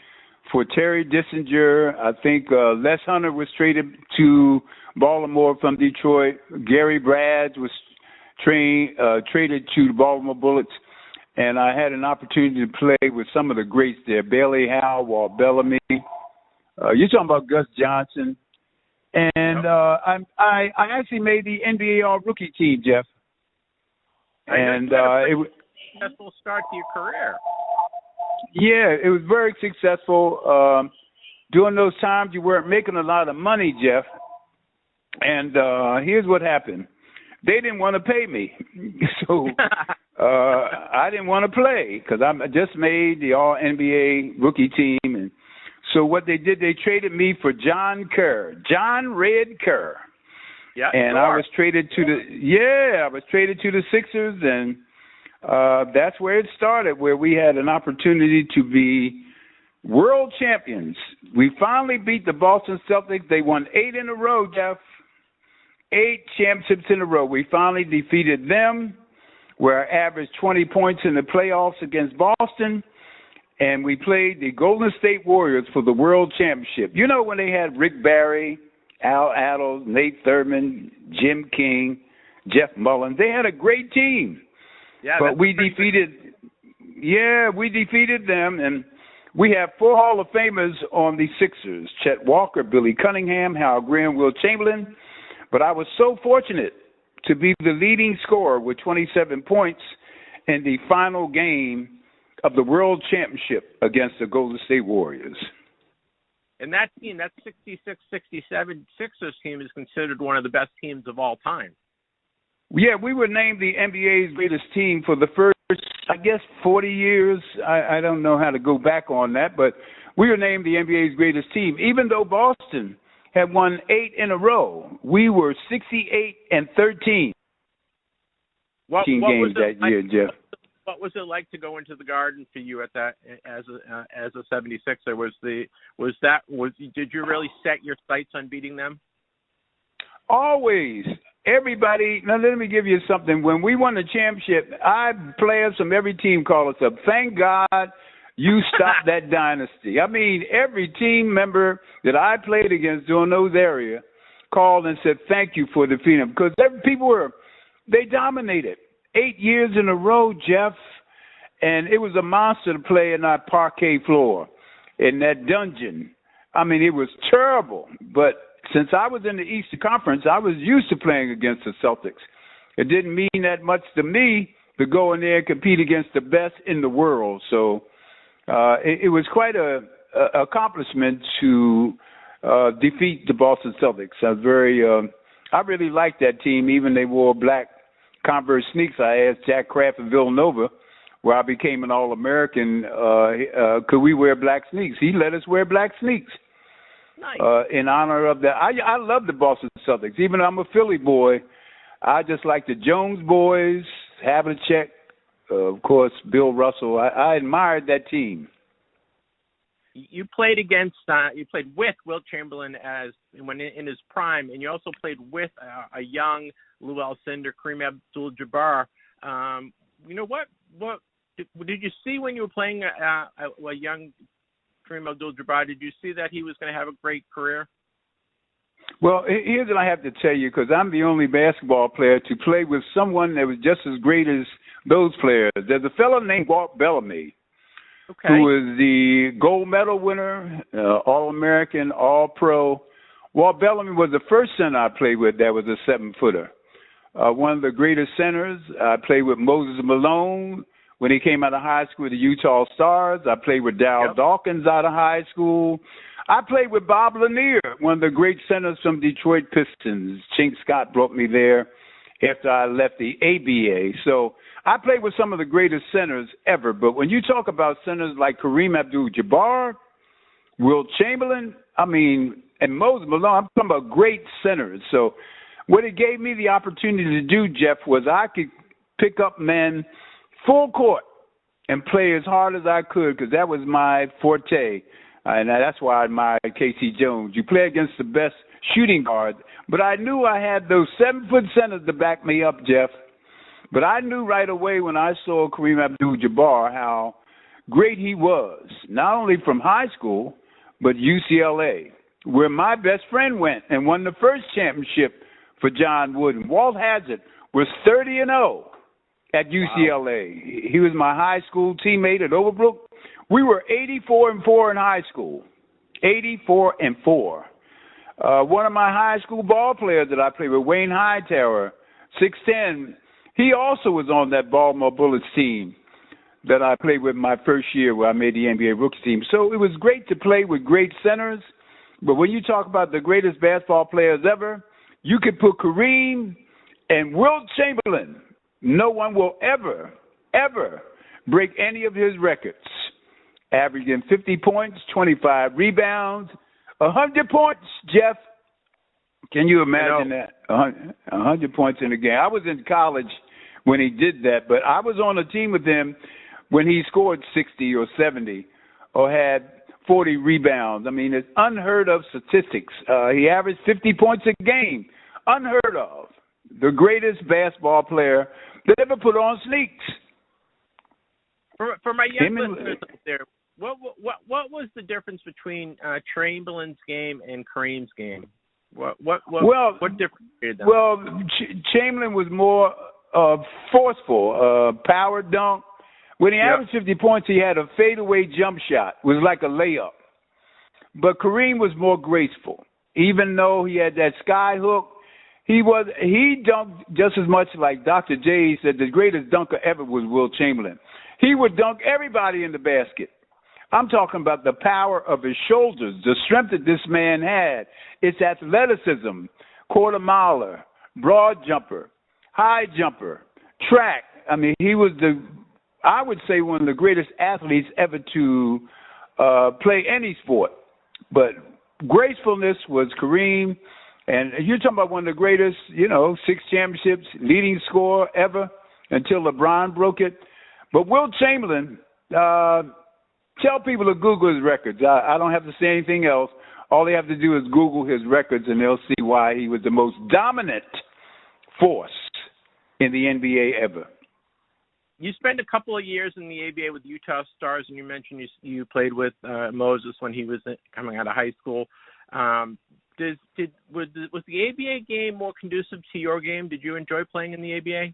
Speaker 6: for Terry Dissinger. I think Les Hunter was traded to Baltimore from Detroit. Gary Bradds was traded to the Baltimore Bullets. And I had an opportunity to play with some of the greats there, Bailey Howell, Walt Bellamy. You're talking about Gus Johnson. And I actually made the NBA All-Rookie team, Jeff. And it was a
Speaker 5: successful start to your career.
Speaker 6: Yeah, it was very successful. During those times, you weren't making a lot of money, Jeff. And here's what happened. They didn't want to pay me. So I didn't want to play because I just made the All-NBA rookie team. And so what they did, they traded me for John Red Kerr.
Speaker 5: Yeah,
Speaker 6: and I was traded to the Sixers, and that's where it started, where we had an opportunity to be world champions. We finally beat the Boston Celtics. They won 8 in a row, Jeff. 8 championships in a row. We finally defeated them, where I averaged 20 points in the playoffs against Boston, and we played the Golden State Warriors for the world championship. You know, when they had Rick Barry, Al Attles, Nate Thurman, Jim King, Jeff Mullins, they had a great team.
Speaker 5: Yeah,
Speaker 6: but we defeated them, and we have 4 Hall of Famers on the Sixers: Chet Walker, Billy Cunningham, Hal Graham, Will Chamberlain. But I was so fortunate to be the leading scorer with 27 points in the final game of the World Championship against the Golden State Warriors.
Speaker 5: And that team, that 66-67 Sixers team, is considered one of the best teams of all time.
Speaker 6: Yeah, we were named the NBA's greatest team for the first, 40 years. I don't know how to go back on that, but we were named the NBA's greatest team. Even though Boston had won 8 in a row, we were 68-13.
Speaker 5: What
Speaker 6: games that year, Jeff.
Speaker 5: What was it like to go into the Garden for you at that as a 76er? Did you really set your sights on beating them?
Speaker 6: Always. Everybody, now let me give you something. When we won the championship, players from every team called us up. Thank God you stopped that dynasty. I mean, every team member that I played against during those areas called and said thank you for defeating them, because they dominated 8 years in a row, Jeff, and it was a monster to play in that parquet floor, in that dungeon. I mean, it was terrible, but since I was in the Eastern Conference, I was used to playing against the Celtics. It didn't mean that much to me to go in there and compete against the best in the world. So it was quite a accomplishment to defeat the Boston Celtics. I really liked that team. Even they wore black Converse sneaks. I asked Jack Kraft of Villanova where I became an All-American, could we wear black sneaks? He let us wear black sneaks.
Speaker 5: Nice.
Speaker 6: In honor of that. I love the Boston Celtics. Even though I'm a Philly boy, I just like the Jones boys, Havlicek, of course, Bill Russell. I admired that team.
Speaker 5: You played with Wilt Chamberlain when in his prime, and you also played with a young Lou Alcindor, Kareem Abdul-Jabbar. What did you see when you were playing a young Kareem Abdul-Jabbar? Did you see that he was going to have a great career?
Speaker 6: Well, here's what I have to tell you, because I'm the only basketball player to play with someone that was just as great as those players. There's a fellow named Walt Bellamy, who was the gold medal winner, All-American, All-Pro. Walt Bellamy was the first center I played with that was a 7-footer. One of the greatest centers, I played with Moses Malone when he came out of high school, the Utah Stars. I played with Darryl Dawkins out of high school. I played with Bob Lanier, one of the great centers from Detroit Pistons. Chink Scott brought me there after I left the ABA. So I played with some of the greatest centers ever. But when you talk about centers like Kareem Abdul-Jabbar, Wilt Chamberlain, and Moses Malone, I'm talking about great centers. So what it gave me the opportunity to do, Jeff, was I could pick up men full court and play as hard as I could, because that was my forte. And that's why I admired Casey Jones. You play against the best shooting guard. But I knew I had those 7-foot centers to back me up, Jeff. But I knew right away when I saw Kareem Abdul-Jabbar how great he was, not only from high school, but UCLA, where my best friend went and won the first championship for John Wooden. Walt Hazzard was 30-0 at UCLA. Wow. He was my high school teammate at Overbrook. We were 84-4 in high school, 84-4. One of my high school ball players that I played with, Wayne Hightower, 6'10", he also was on that Baltimore Bullets team that I played with my first year where I made the NBA Rookie team. So it was great to play with great centers. But when you talk about the greatest basketball players ever, you could put Kareem and Wilt Chamberlain. No one will ever break any of his records. Averaging 50 points, 25 rebounds, 100 points, Jeff. Can you imagine that? 100 points in a game. I was in college when he did that, but I was on a team with him when he scored 60 or 70 or had 40 rebounds. It's unheard of statistics. He averaged 50 points a game. Unheard of. The greatest basketball player that ever put on sneaks.
Speaker 5: For my young listeners out there, what was the difference between Chamberlain's game and Kareem's game? What difference did that?
Speaker 6: Well, Chamberlain was more forceful, power dunk. When he averaged 50 points, he had a fadeaway jump shot. It was like a layup. But Kareem was more graceful. Even though he had that sky hook, he dunked just as much like Dr. J said the greatest dunker ever was Wilt Chamberlain. He would dunk everybody in the basket. I'm talking about the power of his shoulders, the strength that this man had, its athleticism, quarter miler, broad jumper, high jumper, track. He was I would say one of the greatest athletes ever to play any sport. But gracefulness was Kareem. And you're talking about one of the greatest, 6 championships, leading scorer ever until LeBron broke it. But Wilt Chamberlain, tell people to Google his records. I don't have to say anything else. All they have to do is Google his records, and they'll see why he was the most dominant force in the NBA ever.
Speaker 5: You spent a couple of years in the ABA with Utah Stars, and you mentioned you played with Moses when he was coming out of high school. Was the ABA game more conducive to your game? Did you enjoy playing in the ABA?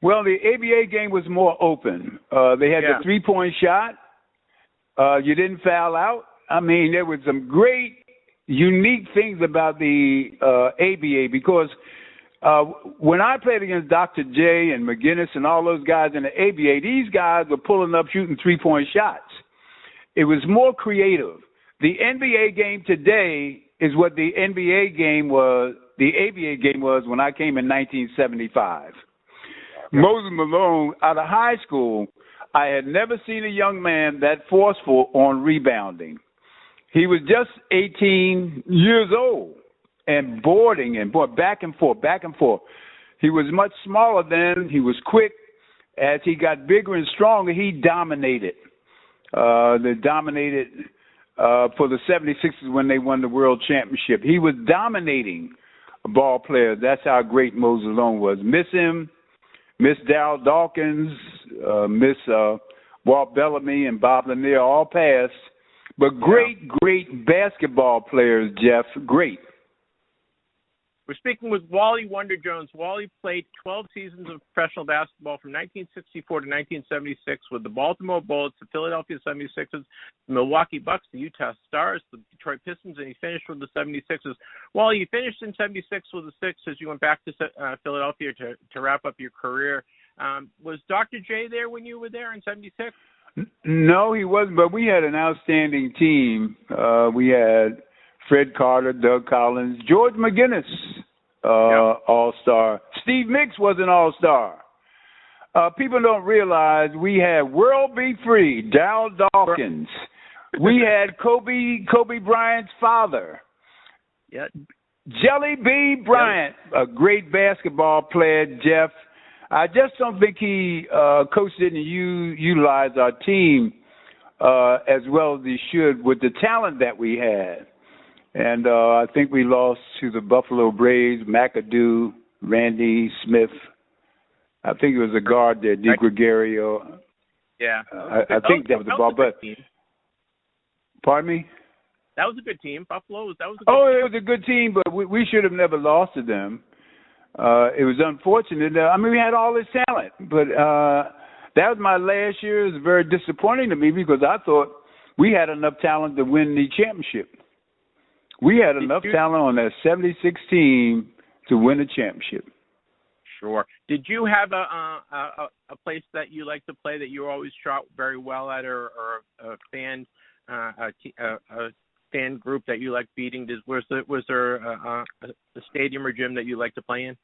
Speaker 6: Well, the ABA game was more open. They had the three-point shot. You didn't foul out. There was some great, unique things about the ABA because when I played against Dr. J and McGinnis and all those guys in the ABA, these guys were pulling up shooting three-point shots. It was more creative. The NBA game today is what the NBA game was, the ABA game was when I came in 1975. Moses Malone, out of high school, I had never seen a young man that forceful on rebounding. He was just 18 years old and boarding back and forth, back and forth. He was much smaller then. He was quick. As he got bigger and stronger, he dominated. They dominated for the 76ers when they won the world championship. He was dominating ball players. That's how great Moses Malone was. Miss him, miss Darryl Dawkins, miss Walt Bellamy and Bob Lanier, all passed. But great, great basketball players, Jeff. Great.
Speaker 5: We're speaking with Wally Wonder Jones. Wally played 12 seasons of professional basketball from 1964 to 1976 with the Baltimore Bullets, the Philadelphia 76ers, the Milwaukee Bucks, the Utah Stars, the Detroit Pistons, and he finished with the 76ers. Wally, you finished in 76 with the Sixers. You went back to Philadelphia to wrap up your career. Was Dr. J there when you were there in 76?
Speaker 6: No, he wasn't, but we had an outstanding team. We had Fred Carter, Doug Collins, George McGinnis, All-Star. Steve Mix was an All-Star. People don't realize we had World B. Free, Darryl Dawkins. We had Kobe Bryant's father.
Speaker 5: Yeah.
Speaker 6: Jelly B. Bryant, a great basketball player, Jeff. I just don't think he coach didn't utilize our team as well as he should with the talent that we had. And I think we lost to the Buffalo Braves, McAdoo, Randy Smith. I think it was a guard there, DiGregorio.
Speaker 5: Yeah.
Speaker 6: I think that was the ball. But pardon me?
Speaker 5: That was a good team. Buffalo, that was a good
Speaker 6: team. It was a good team, but we should have never lost to them. It was unfortunate. I mean, we had all this talent, but that was my last year. It was very disappointing to me because I thought we had enough talent to win the championship. We had enough talent on that 76 team to win a championship.
Speaker 5: Sure. Did you have a place that you like to play that you always shot very well at, or a fan fan group that you like beating? Was there a stadium or gym that you like to play in?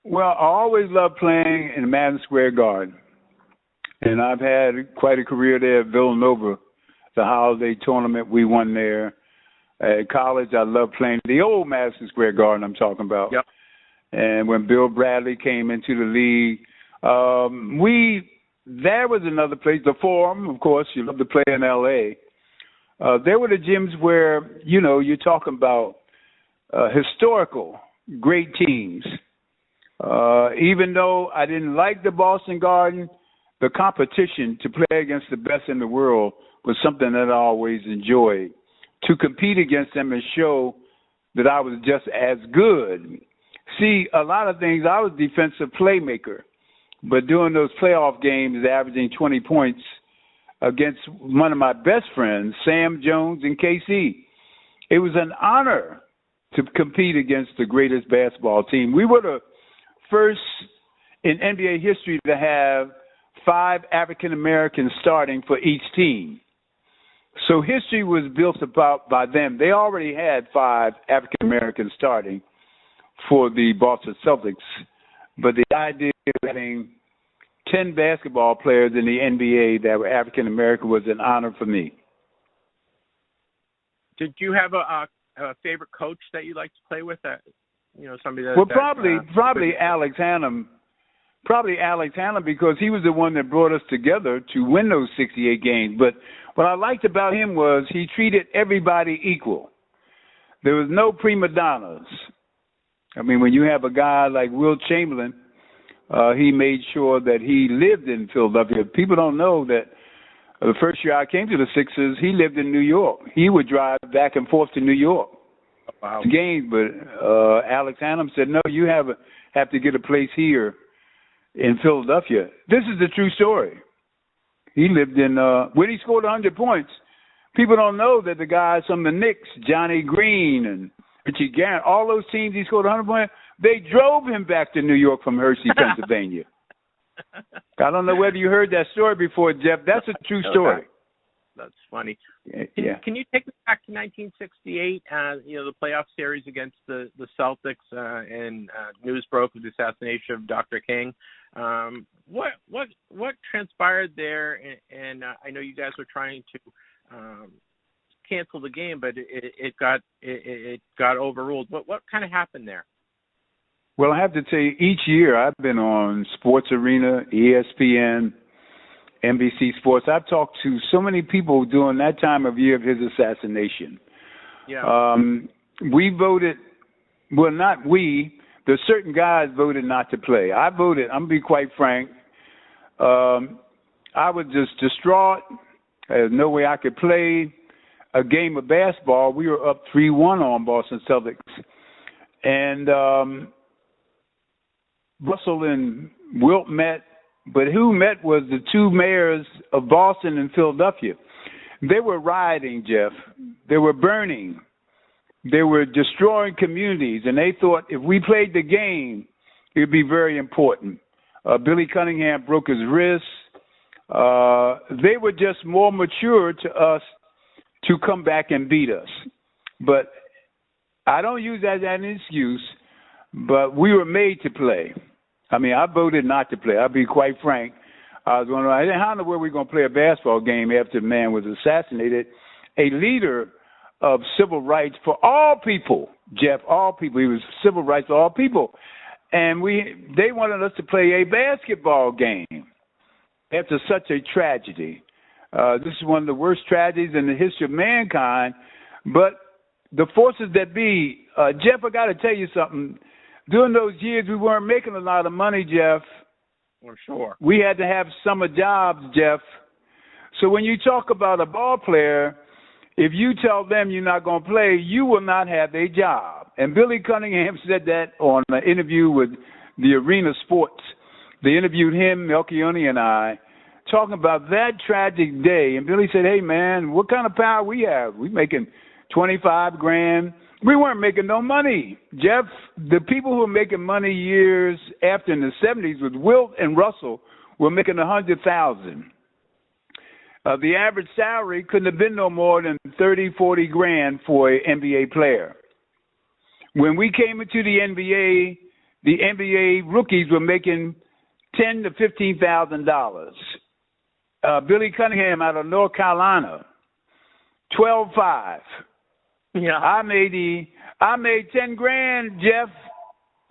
Speaker 6: Well, I always loved playing in Madison Square Garden, and I've had quite a career there at Villanova. The holiday tournament we won there. At college, I loved playing the old Madison Square Garden I'm talking about.
Speaker 5: Yep. And
Speaker 6: when Bill Bradley came into the league, there was another place, the Forum, of course. You love to play in L.A. There were the gyms where, you're talking about historical, great teams. Even though I didn't like the Boston Garden, the competition to play against the best in the world was something that I always enjoyed. To compete against them and show that I was just as good. See, a lot of things, I was defensive playmaker, but during those playoff games, averaging 20 points against one of my best friends, Sam Jones and KC, it was an honor to compete against the greatest basketball team. We were the first in NBA history to have 5 African Americans starting for each team. So history was built about by them. They already had 5 African Americans starting for the Boston Celtics, but the idea of having 10 basketball players in the NBA that were African American was an honor for me.
Speaker 5: Did you have a favorite coach that you like to play with? Somebody that.
Speaker 6: Well, probably Alex Hannum. Probably Alex Hannum, because he was the one that brought us together to win those 68 games. But what I liked about him was he treated everybody equal. There was no prima donnas. I mean, when you have a guy like Will Chamberlain, he made sure that he lived in Philadelphia. People don't know that the first year I came to the Sixers, he lived in New York. He would drive back and forth to New York to games. But Alex Hannum said, no, you have to get a place here in Philadelphia. This is the true story. He lived in, when he scored 100 points, people don't know that the guys from the Knicks, Johnny Green and Richie Garrett, all those teams he scored 100 points, they drove him back to New York from Hershey, Pennsylvania. I don't know whether you heard that story before, Jeff. That's a true story.
Speaker 5: That's funny.
Speaker 6: Yeah.
Speaker 5: Can you take me back to 1968? The playoff series against the Celtics, and news broke of the assassination of Dr. King. What transpired there? And I know you guys were trying to cancel the game, but it got overruled. What kind of happened there?
Speaker 6: Well, I have to tell you, each year I've been on Sports Arena, ESPN, NBC Sports. I've talked to so many people during that time of year of his assassination.
Speaker 5: Yeah.
Speaker 6: We voted, well, not we, there's certain guys voted not to play. I voted, I'm going to be quite frank, I was just distraught. There's no way I could play a game of basketball. We were up 3-1 on Boston Celtics. And Russell and Wilt met, but who met was the two mayors of Boston and Philadelphia. They were rioting, Jeff. They were burning. They were destroying communities, and they thought if we played the game, it would be very important. Billy Cunningham broke his wrist. They were just more mature to us to come back and beat us. But I don't use that as an excuse, but we were made to play. I mean, I voted not to play. I'll be quite frank. I was wondering, how in the world are we going to play a basketball game after the man was assassinated? A leader of civil rights for all people, Jeff, all people. He was civil rights for all people. And they wanted us to play a basketball game after such a tragedy. This is one of the worst tragedies in the history of mankind. But the forces that be, Jeff, I got to tell you something. During those years, we weren't making a lot of money, Jeff.
Speaker 5: For sure.
Speaker 6: We had to have summer jobs, Jeff. So when you talk about a ball player, if you tell them you're not going to play, you will not have a job. And Billy Cunningham said that on an interview with the Arena Sports. They interviewed him, Melchione, and I, talking about that tragic day. And Billy said, hey, man, what kind of power we have? We making $25,000. We weren't making no money. Jeff, the people who were making money years after in the 70s with Wilt and Russell were making $100,000. The average salary couldn't have been no more than $30,000-$40,000 for an NBA player. When we came into the NBA rookies were making $10,000 to $15,000. Billy Cunningham out of North Carolina, $12,500.
Speaker 5: Yeah,
Speaker 6: I made $10,000, Jeff.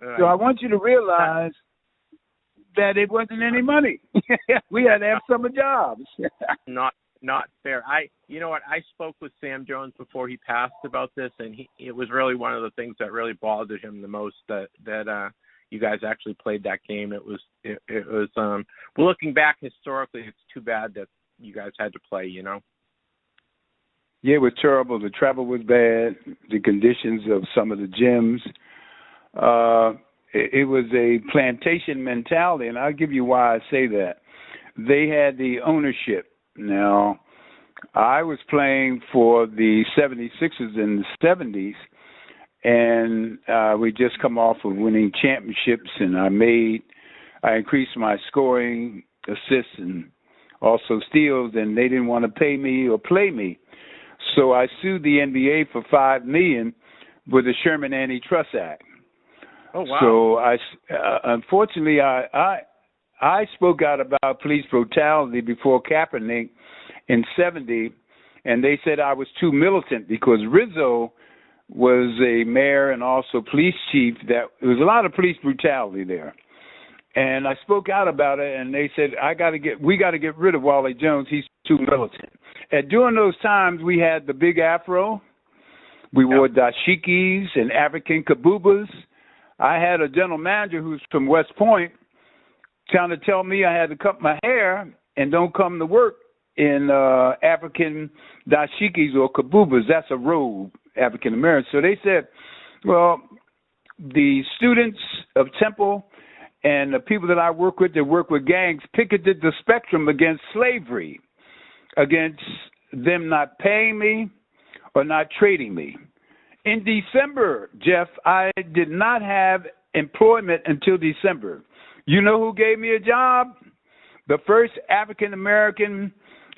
Speaker 5: Right.
Speaker 6: So I want you to realize that it wasn't any money. We had to have summer jobs.
Speaker 5: Not fair. You know what? I spoke with Sam Jones before he passed about this, and it was really one of the things that really bothered him the most that you guys actually played that game. It was well, looking back historically, it's too bad that you guys had to play. You know.
Speaker 6: Yeah, it was terrible. The travel was bad. The conditions of some of the gyms. It was a plantation mentality, and I'll give you why I say that. They had the ownership. Now, I was playing for the 76ers in the 70s, and we just come off of winning championships, and I increased my scoring, assists, and also steals, and they didn't want to pay me or play me. So I sued the NBA for $5 million with the Sherman Antitrust Act.
Speaker 5: Oh wow!
Speaker 6: So unfortunately, I spoke out about police brutality before Kaepernick in '70, and they said I was too militant because Rizzo was a mayor and also police chief. That there was a lot of police brutality there, and I spoke out about it, and they said we got to get rid of Wally Jones. He's too militant. And during those times, we had the big afro. We wore dashikis and African kabubas. I had a general manager who's from West Point trying to tell me I had to cut my hair and don't come to work in African dashikis or kabubas. That's a robe, African American. So they said, well, the students of Temple and the people that I work with that work with gangs picketed the spectrum against slavery, against them not paying me or not trading me. In December, Jeff, I did not have employment until December. You know who gave me a job? The first African-American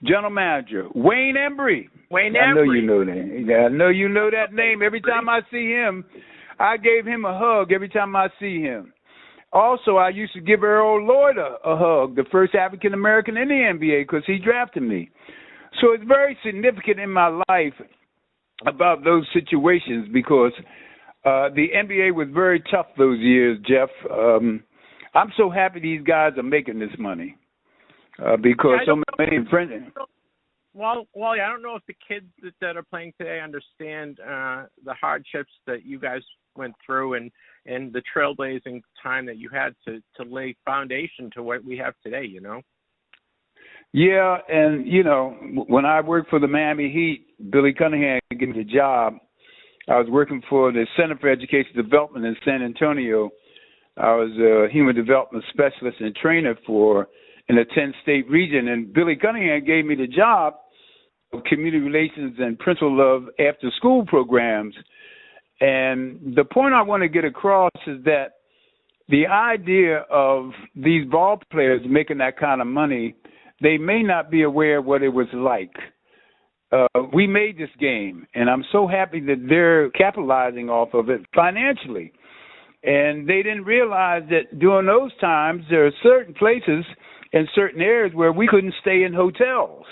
Speaker 6: general manager, Wayne Embry. I know you know that. Yeah, I know you know that name. Every time I see him, I gave him a hug every time I see him. Also, I used to give Earl Lloyd a hug, the first African American in the NBA, because he drafted me. So it's very significant in my life about those situations because the NBA was very tough those years, Jeff. I'm so happy these guys are making this money because so many friends.
Speaker 5: Wally, I don't know if the kids that are playing today understand the hardships that you guys went through and the trailblazing time that you had to lay foundation to what we have today, you know?
Speaker 6: Yeah, and, you know, when I worked for the Miami Heat, Billy Cunningham gave me the job. I was working for the Center for Education Development in San Antonio. I was a human development specialist and trainer in a 10-state region, and Billy Cunningham gave me the job of community relations and principal of after-school programs. And the point I want to get across is that the idea of these ball players making that kind of money, they may not be aware of what it was like. We made this game, and I'm so happy that they're capitalizing off of it financially. And they didn't realize that during those times, there are certain places in certain areas where we couldn't stay in hotels.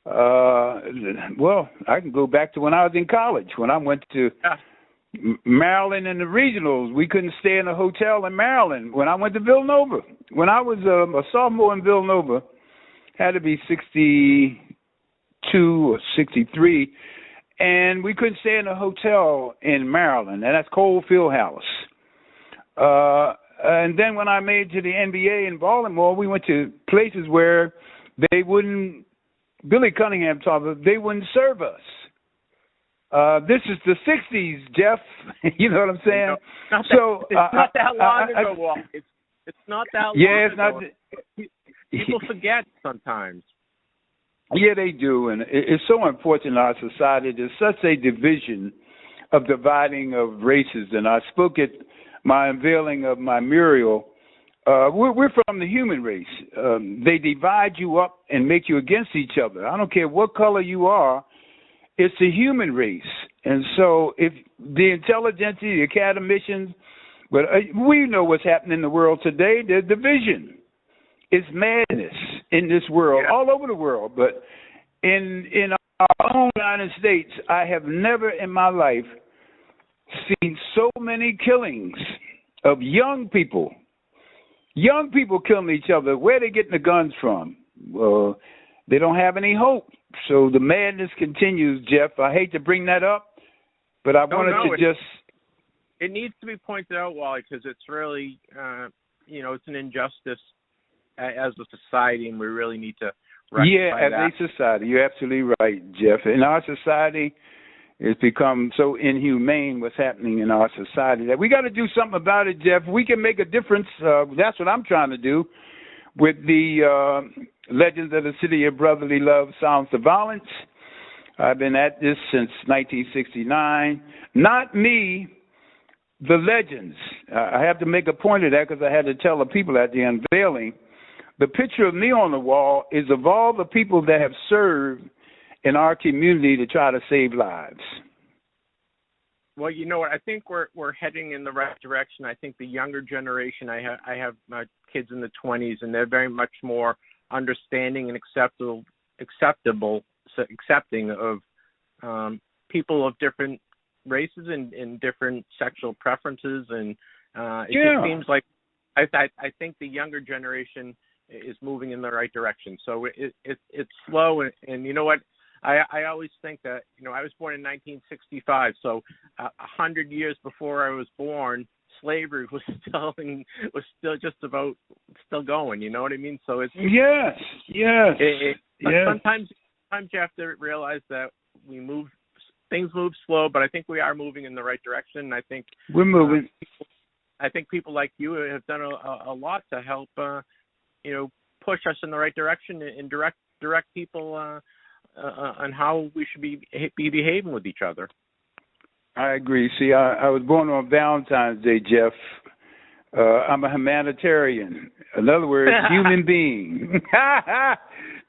Speaker 6: Well, I can go back to when I was in college. When I went to Maryland in the regionals, we couldn't stay in a hotel in Maryland. When I went to Villanova, when I was a sophomore in Villanova, had to be 62 or 63, and we couldn't stay in a hotel in Maryland, and that's Cole Fieldhouse. And then when I made it to the NBA in Baltimore, we went to places where they wouldn't. Billy Cunningham taught us they wouldn't serve us. This is the 60s, Jeff. You know what I'm saying?
Speaker 5: It's not that long ago, Walt. It's not that long ago. People forget sometimes.
Speaker 6: Yeah, they do. And it's so unfortunate in our society. There's such a division of dividing of races. And I spoke at my unveiling of my mural. We're from the human race. They divide you up and make you against each other. I don't care what color you are. It's the human race. And so if the intelligentsia, the academicians, but we know what's happening in the world today. There's division. It's madness in this world, all over the world. But in our own United States, I have never in my life seen so many killings of young people. Young people killing each other. Where are they getting the guns from? They don't have any hope. So the madness continues, Jeff. I hate to bring that up, but I wanted to just...
Speaker 5: It needs to be pointed out, Wally, because it's really, it's an injustice as a society, and we really need to rectify that.
Speaker 6: As a society. You're absolutely right, Jeff. In our society, it's become so inhumane what's happening in our society that we got to do something about it, Jeff. We can make a difference. That's what I'm trying to do with the Legends of the City of Brotherly Love, Silence of Violence. I've been at this since 1969. Not me, the legends. I have to make a point of that because I had to tell the people at the unveiling. The picture of me on the wall is of all the people that have served in our community to try to save lives.
Speaker 5: Well, you know what? I think we're heading in the right direction. I think the younger generation, I have my kids in the 20s, and they're very much more understanding and accepting of people of different races and different sexual preferences. And it just seems like I think the younger generation is moving in the right direction. So it's slow, and you know what? I always think that, I was born in 1965, so 100 years before I was born, slavery was still just about still going. You know what I mean? So it's Sometimes you have to realize that things move slow, but I think we are moving in the right direction. I think
Speaker 6: we're moving.
Speaker 5: I think people like you have done a lot to help, push us in the right direction and direct people on how we should be behaving with each other.
Speaker 6: I agree. See, I was born on Valentine's Day, Jeff. I'm a humanitarian. In other words, human being.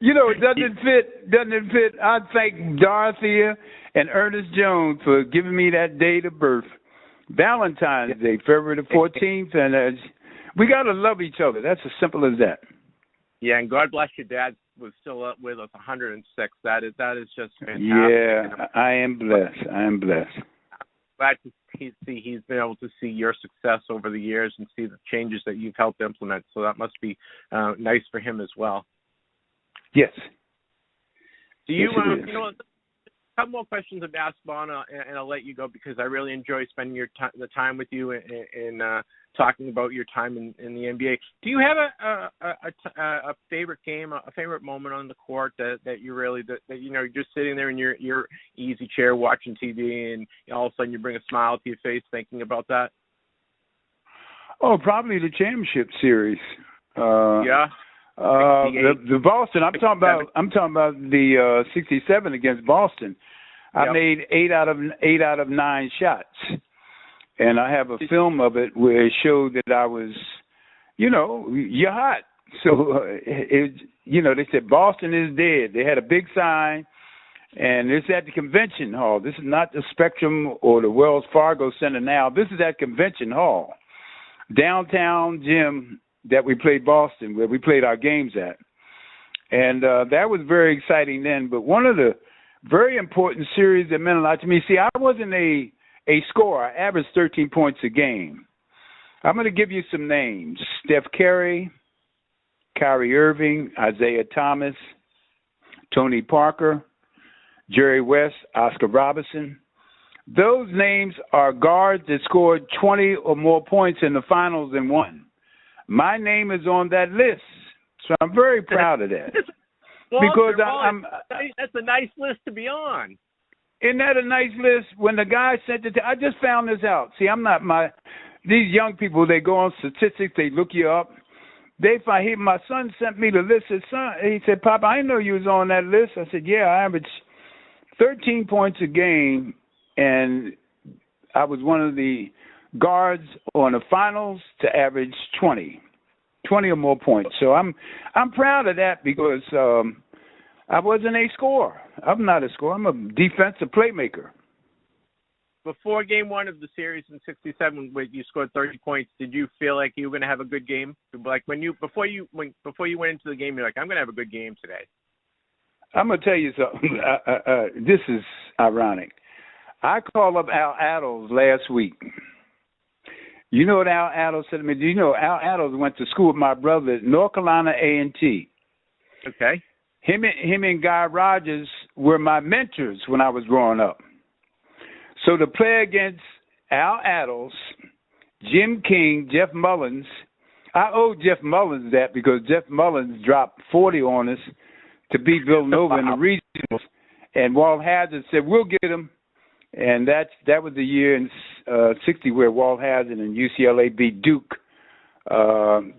Speaker 6: Doesn't it fit? I thank Dorothea and Ernest Jones for giving me that date of birth. Valentine's Day, February the 14th, and we got to love each other. That's as simple as that.
Speaker 5: Yeah, and God bless your dad was still up with us, 106. That is just fantastic.
Speaker 6: Yeah, I am blessed.
Speaker 5: Glad to see he's been able to see your success over the years and see the changes that you've helped implement. So that must be nice for him as well.
Speaker 6: Yes.
Speaker 5: Do you,
Speaker 6: yes,
Speaker 5: you know, a couple more questions of basketball, and I'll let you go because I really enjoy spending the time with you and talking about your time in the NBA. Do you have a favorite game, a favorite moment on the court that you really that you know, you're just sitting there in your easy chair watching TV, and all of a sudden you bring a smile to your face thinking about that?
Speaker 6: Oh, probably the championship series.
Speaker 5: Yeah.
Speaker 6: The Boston. I'm talking about the 67 against Boston. I made 8 out of 9 shots, and I have a film of it where it showed that I was, you know, you're hot. So they said Boston is dead. They had a big sign, and it's at the convention hall. This is not the Spectrum or the Wells Fargo Center now. This is at Convention Hall, downtown gym that we played Boston, where we played our games at. And that was very exciting then. But one of the very important series that meant a lot to me, see, I wasn't a scorer. I averaged 13 points a game. I'm going to give you some names. Steph Curry, Kyrie Irving, Isaiah Thomas, Tony Parker, Jerry West, Oscar Robertson. Those names are guards that scored 20 or more points in the finals and won. My name is on that list, so I'm very proud of that. Because
Speaker 5: that's a nice list to be on.
Speaker 6: Isn't that a nice list? When the guy sent it, I just found this out. See, these young people, they go on statistics, they look you up. My son sent me the list. He said, Papa, I didn't know you was on that list. I said, yeah, I averaged 13 points a game, and I was one of the guards on the finals to average 20 or more points. So I'm proud of that because I wasn't a scorer. I'm not a scorer. I'm a defensive playmaker.
Speaker 5: Before game one of the series in 67, when you scored 30 points, did you feel like you were going to have a good game? Like before you went into the game, you're like, I'm going to have a good game today.
Speaker 6: I'm going to tell you something. This is ironic. I called up Al Adels last week. You know what Al Adels said to me? Do you know Al Adels went to school with my brother at North Carolina A&T?
Speaker 5: Okay.
Speaker 6: Him and Guy Rogers were my mentors when I was growing up. So to play against Al Adels, Jim King, Jeff Mullins, I owe Jeff Mullins that because Jeff Mullins dropped 40 on us to beat Villanova in the regionals, and Walt Hazzard said, we'll get him. And that was the year in 60 where Walt Hazzard and UCLA beat Duke.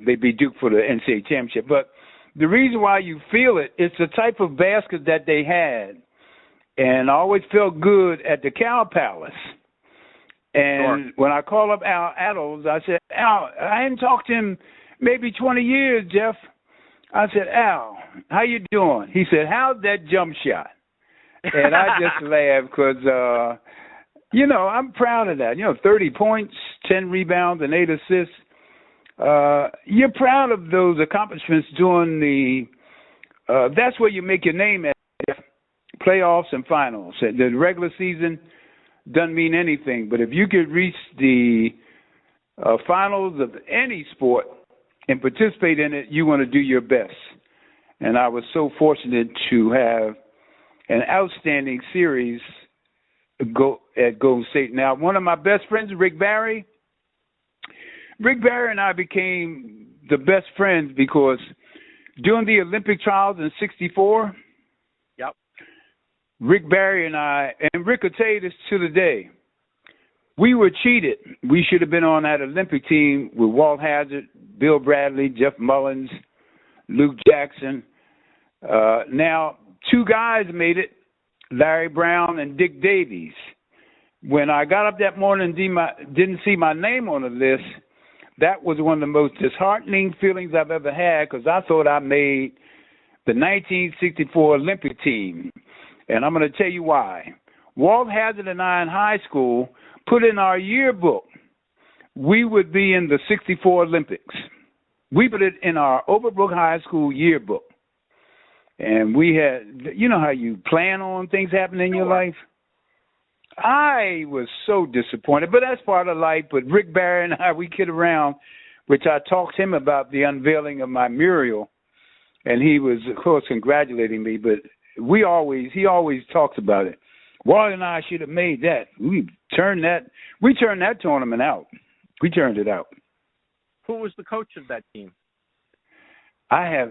Speaker 6: They beat Duke for the NCAA championship. But the reason why you feel it's the type of basket that they had. And I always felt good at the Cow Palace. And when I called up Al Adels, I said, Al, I hadn't talked to him maybe 20 years, Jeff. I said, Al, how you doing? He said, how's that jump shot? And I just laughed because, I'm proud of that. 30 points, 10 rebounds, and 8 assists. You're proud of those accomplishments during that's where you make your name at, playoffs and finals. The regular season doesn't mean anything, but if you could reach the finals of any sport and participate in it, you want to do your best. And I was so fortunate to have an outstanding series at Golden State. Now, one of my best friends, Rick Barry and I became the best friends because during the Olympic trials in 64, Rick Barry and Rick will tell you this to the day, we were cheated. We should have been on that Olympic team with Walt Hazzard, Bill Bradley, Jeff Mullins, Luke Jackson. Now, 2 guys made it, Larry Brown and Dick Davies. When I got up that morning and didn't see my name on the list, that was one of the most disheartening feelings I've ever had because I thought I made the 1964 Olympic team. And I'm going to tell you why. Walt Hazzard and I in high school, put in our yearbook, we would be in the 64 Olympics. We put it in our Overbrook High School yearbook. And we had, you know how you plan on things happening in your life? I was so disappointed, but that's part of life. But Rick Barry and I, we kid around, which I talked to him about the unveiling of my mural. And he was, of course, congratulating me, but he always talks about it. Wally and I should have made that. We turned that tournament out. We turned it out.
Speaker 5: Who was the coach of that team?
Speaker 6: I have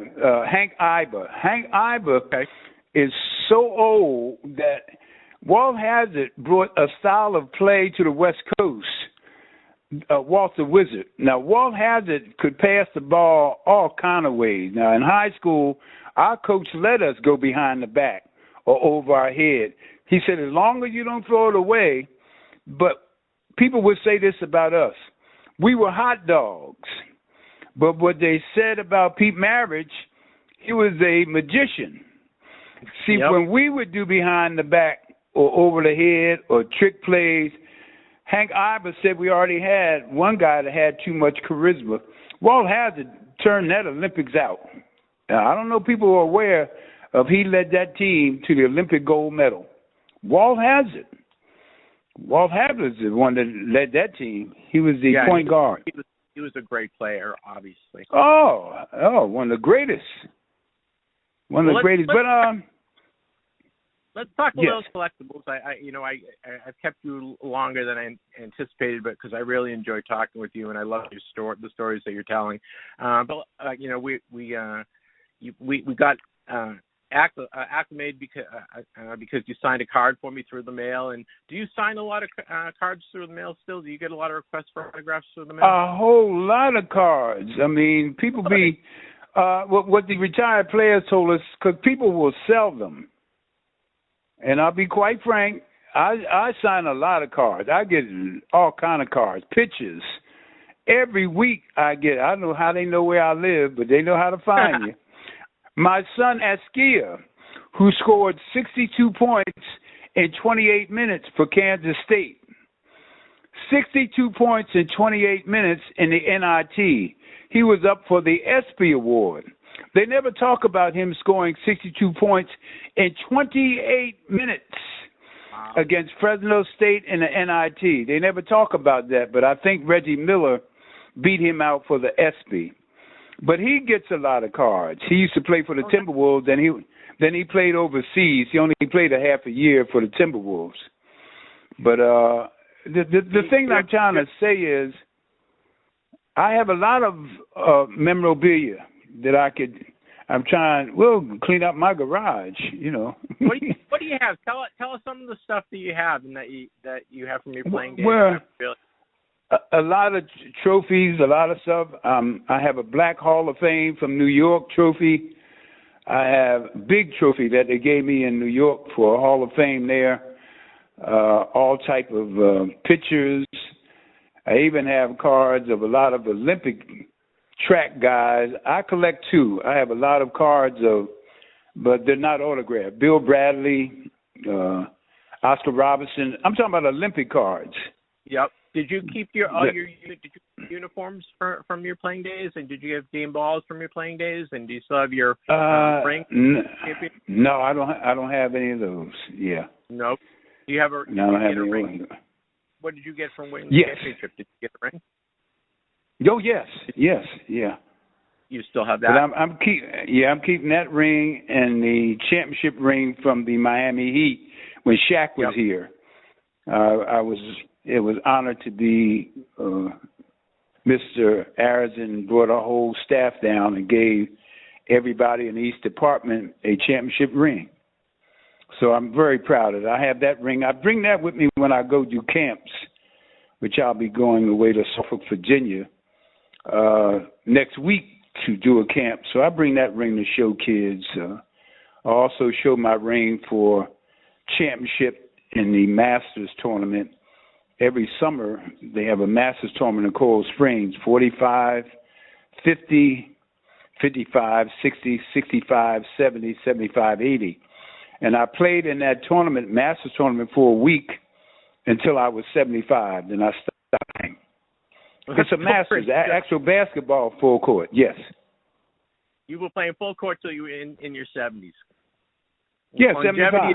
Speaker 6: Hank Iber. Hank Iber is so old that Walt Hazzard brought a style of play to the West Coast, Walt the Wizard. Now, Walt Hazzard could pass the ball all kind of ways. Now, in high school, our coach let us go behind the back or over our head. He said, as long as you don't throw it away, but people would say this about us. We were hot dogs. But what they said about Pete Maravich, he was a magician. See, when we would do behind the back or over the head or trick plays, Hank Iber said we already had one guy that had too much charisma. Walt Hazzard turned that Olympics out. Now, I don't know if people are aware of he led that team to the Olympic gold medal. Walt Hazzard. Walt Hazzard is the one that led that team. He was the point guard.
Speaker 5: He was a great player, obviously.
Speaker 6: Oh, one of the greatest. One of the greatest.
Speaker 5: Let's talk a little collectibles. I've kept you longer than I anticipated, but because I really enjoy talking with you, and I love the stories that you're telling. We got acclimated because you signed a card for me through the mail. And do you sign a lot of cards through the mail still? Do you get a lot of requests for autographs through the mail?
Speaker 6: A whole lot of cards. I mean, people what the retired players told us, because people will sell them. And I'll be quite frank, I sign a lot of cards. I get all kind of cards, pictures. Every week I don't know how they know where I live, but they know how to find you. My son Askia, who scored 62 points in 28 minutes for Kansas State. 62 points in 28 minutes in the NIT. He was up for the ESPY Award. They never talk about him scoring 62 points in 28 minutes against Fresno State in the NIT. They never talk about that, but I think Reggie Miller beat him out for the ESPY. But he gets a lot of cards. He used to play for the Timberwolves, and then he played overseas. He only played a half a year for the Timberwolves. But the thing I'm trying to say is I have a lot of memorabilia that we'll clean up my garage, you know.
Speaker 5: What do you have? Tell us some of the stuff that you have and that you have from your playing days.
Speaker 6: Well, a lot of trophies, a lot of stuff. I have a Black Hall of Fame from New York trophy. I have a big trophy that they gave me in New York for a Hall of Fame there. All type of pictures. I even have cards of a lot of Olympic track guys. I collect too. I have a lot of cards but they're not autographed. Bill Bradley, Oscar Robertson. I'm talking about Olympic cards.
Speaker 5: Yep. Did you keep your uniforms from your playing days, and did you have game balls from your playing days, and do you still have your ring?
Speaker 6: No, I don't have any of those. Yeah.
Speaker 5: Nope. Do you have a?
Speaker 6: No, I don't have any
Speaker 5: ring. What did you get from winning the championship? Did you get a ring?
Speaker 6: Oh yes, yeah.
Speaker 5: You still have that?
Speaker 6: But I'm keeping that ring and the championship ring from the Miami Heat when Shaq was here. It was honored to be Mr. Arizin brought our whole staff down and gave everybody in the East Department a championship ring. So I'm very proud of it. I have that ring. I bring that with me when I go do camps, which I'll be going away to Suffolk, Virginia next week to do a camp. So I bring that ring to show kids. I also show my ring for championship in the Masters tournament. Every summer, they have a Masters tournament in Coral Springs, 45, 50, 55, 60, 65, 70, 75, 80. And I played in that tournament, Masters tournament, for a week until I was 75. Then I stopped playing. It's a Masters, actual basketball full court. Yes.
Speaker 5: You were playing full court till you were in your 70s.
Speaker 6: Yeah, 75.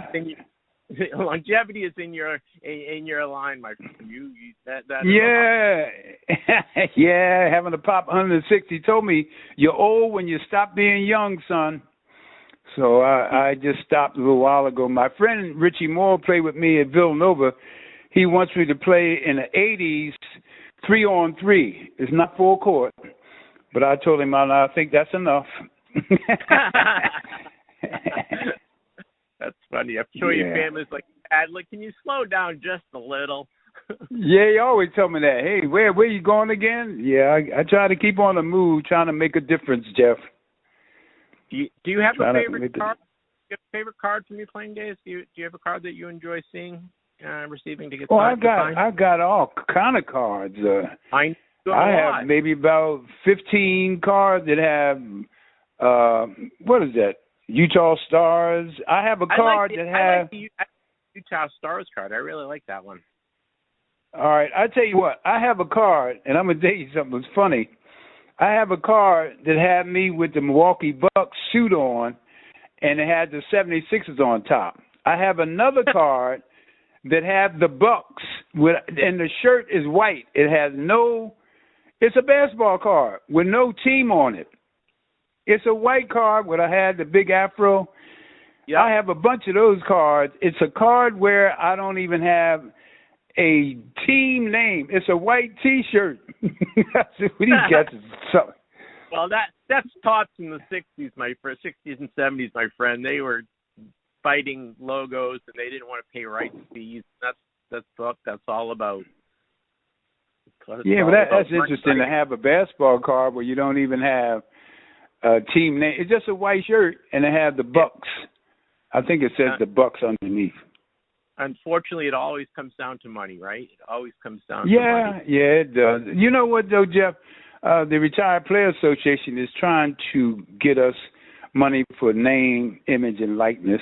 Speaker 5: Longevity is in your line, my friend.
Speaker 6: Yeah, having a pop 160. He told me you're old when you stop being young, son. So I just stopped a little while ago. My friend Richie Moore played with me at Villanova. He wants me to play in the 80s, 3-on-3. It's not full court, but I told him I think that's enough.
Speaker 5: That's funny. I'm sure your family's like, Dad, can you slow down just a little?
Speaker 6: Yeah, he always tell me that. Hey, where you going again? Yeah, I try to keep on the move, trying to make a difference, Jeff.
Speaker 5: Do you have a favorite card? Do you have a favorite card from your playing days? Do you have a card that you enjoy seeing, receiving to get?
Speaker 6: Oh, I've got all kind of cards. I have maybe about 15 cards that have what is that? Utah Stars. I have a card that has. I like the
Speaker 5: Utah Stars card. I really like that one.
Speaker 6: All right, I tell you what. I have a card, and I'm gonna tell you something that's funny. I have a card that had me with the Milwaukee Bucks suit on, and it had the 76ers on top. I have another card that had the Bucks and the shirt is white. It has it's a basketball card with no team on it. It's a white card where I had the big afro. Yep. I have a bunch of those cards. It's a card where I don't even have a team name. It's a white T-shirt.
Speaker 5: Well, that's Tots in the 60s, 60s and 70s, my friend. They were fighting logos and they didn't want to pay rights fees. That's what that's all about. That's interesting to have a basketball card where you don't even have a team name. It's just a white shirt and it had the Bucks. I think it says the Bucks underneath. Unfortunately, it always comes down to money, right? It always comes down to money.
Speaker 6: Yeah, it does. You know what, though, Jeff? The Retired Player Association is trying to get us money for name, image, and likeness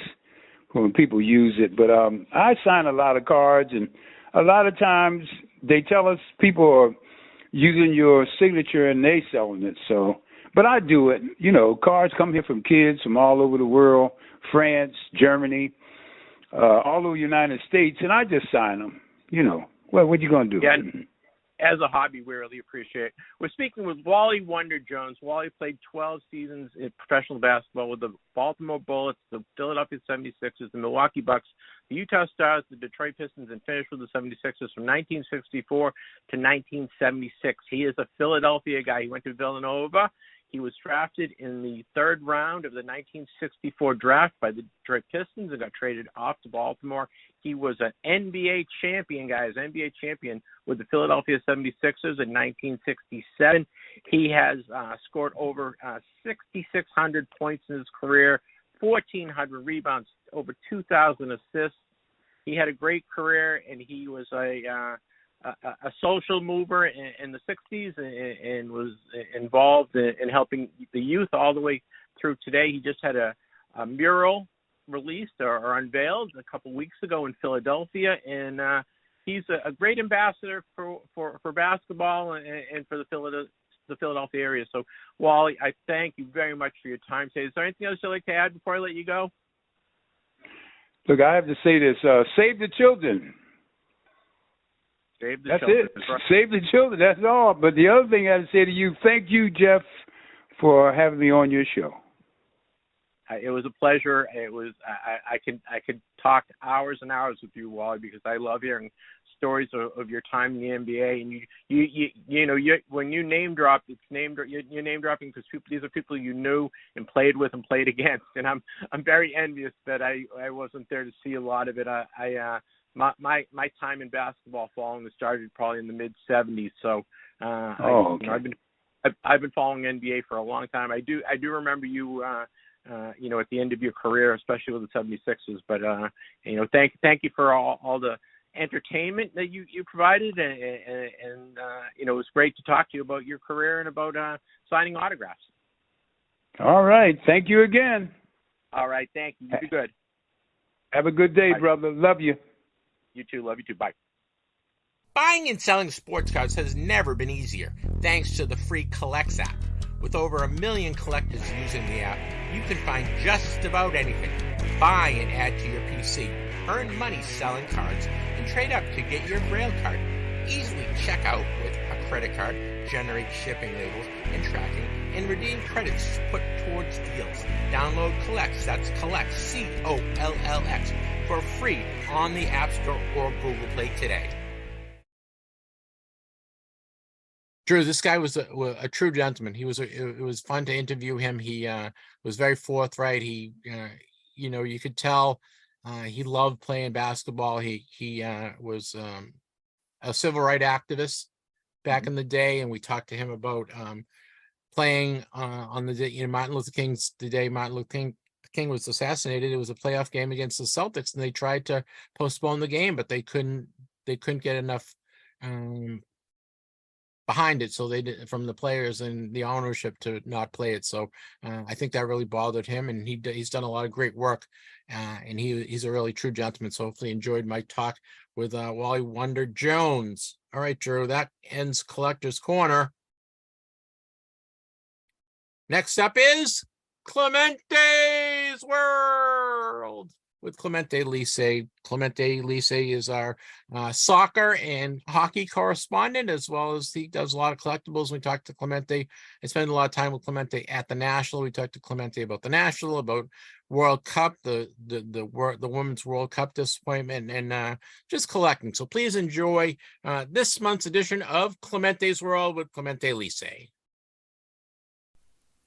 Speaker 6: when people use it. But I sign a lot of cards, and a lot of times they tell us people are using your signature and they selling it. So, but I do it. You know, cards come here from kids from all over the world, France, Germany, all over the United States, and I just sign them. You know, well, what you going to do?
Speaker 5: Yeah, as a hobby, we really appreciate it. We're speaking with Wally Wonder Jones. Wally played 12 seasons in professional basketball with the Baltimore Bullets, the Philadelphia 76ers, the Milwaukee Bucks, the Utah Stars, the Detroit Pistons, and finished with the 76ers from 1964 to 1976. He is a Philadelphia guy. He went to Villanova. He was drafted in the third round of the 1964 draft by the Detroit Pistons and got traded off to Baltimore. He was an NBA champion, guys, NBA champion with the Philadelphia 76ers in 1967. He has scored over 6,600 points in his career, 1,400 rebounds, over 2,000 assists. He had a great career, and he was a social mover in the 60s and was involved in helping the youth all the way through today. He just had a mural released or unveiled a couple weeks ago in Philadelphia, and he's a great ambassador for basketball and for the Philadelphia area. So, Wally, I thank you very much for your time today. Is there anything else you'd like to add before I let you go?
Speaker 6: Look, I have to say this. Save the children. That's it. Right. Save the children. That's all. But the other thing I have to say to you, thank you, Jeff, for having me on your show.
Speaker 5: It was a pleasure. It was. I could talk hours and hours with you, Wally, because I love hearing stories of your time in the NBA. And you know when you name drop, you're name dropping because these are people you knew and played with and played against. And I'm very envious that I wasn't there to see a lot of it. My time in basketball following started probably in the mid '70s. So
Speaker 6: okay.
Speaker 5: I've been following NBA for a long time. I do remember you. At the end of your career, especially with the 76ers. But, thank you for all the entertainment that you provided. And it was great to talk to you about your career and about signing autographs.
Speaker 6: All right. Thank you again.
Speaker 5: All right. Thank you. You be good.
Speaker 6: Have a good day,
Speaker 5: Bye.
Speaker 6: brother. Love you.
Speaker 5: You too. Love you too. Bye.
Speaker 2: Buying and selling sports cards has never been easier, thanks to the free Collects app. With over 1 million collectors using the app, you can find just about anything. Buy and add to your PC, earn money selling cards, and trade up to get your Grail card. Easily check out with a credit card, generate shipping labels and tracking, and redeem credits put towards deals. Download Collects, that's Collects, C-O-L-L-X, for free on the App Store or Google Play today. Drew, this guy was a true gentleman. It was fun to interview him. He was very forthright. He, you could tell he loved playing basketball. He was a civil rights activist back in the day, and we talked to him about playing on the day, the day Martin Luther King was assassinated. It was a playoff game against the Celtics, and they tried to postpone the game, but they couldn't get enough behind it, so they did from the players and the ownership to not play it. So I think that really bothered him, and he's done a lot of great work, and he's a really true gentleman. So hopefully you enjoyed my talk with Wally Wonder Jones. All right, Drew, that ends Collector's Corner. Next up is Clemente's World with Clemente Lisi. Clemente Lisi is our soccer and hockey correspondent, as well as he does a lot of collectibles. We talked to Clemente. I spent a lot of time with Clemente at the National. We talked to Clemente about the National, about World Cup, the Women's World Cup disappointment, and just collecting. So please enjoy this month's edition of Clemente's World with Clemente Lisi.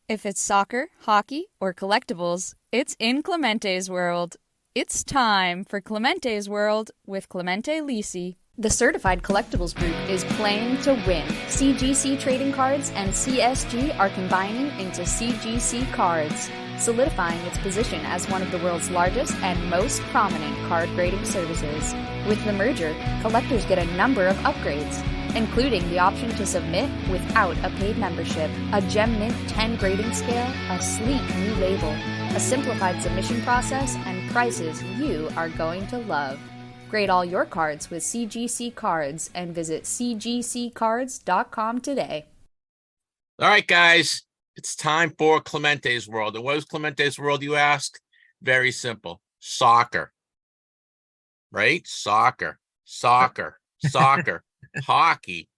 Speaker 1: If it's soccer, hockey, or collectibles, it's in Clemente's World. It's time for Clemente's World with Clemente Lisi. The Certified Collectibles Group is playing to win. CGC Trading Cards and CSG are combining into CGC Cards, solidifying its position as one of the world's largest and most prominent card grading services. With the merger, collectors get a number of upgrades, including the option to submit without a paid membership, a Gem Mint 10 grading scale, a sleek new label, a simplified submission process, and prices you are going to love. Grade all your cards with CGC Cards and visit cgccards.com today.
Speaker 2: All right, guys, it's time for Clemente's World. And what is Clemente's World, you ask? Very simple. Soccer. Right? Soccer. Hockey.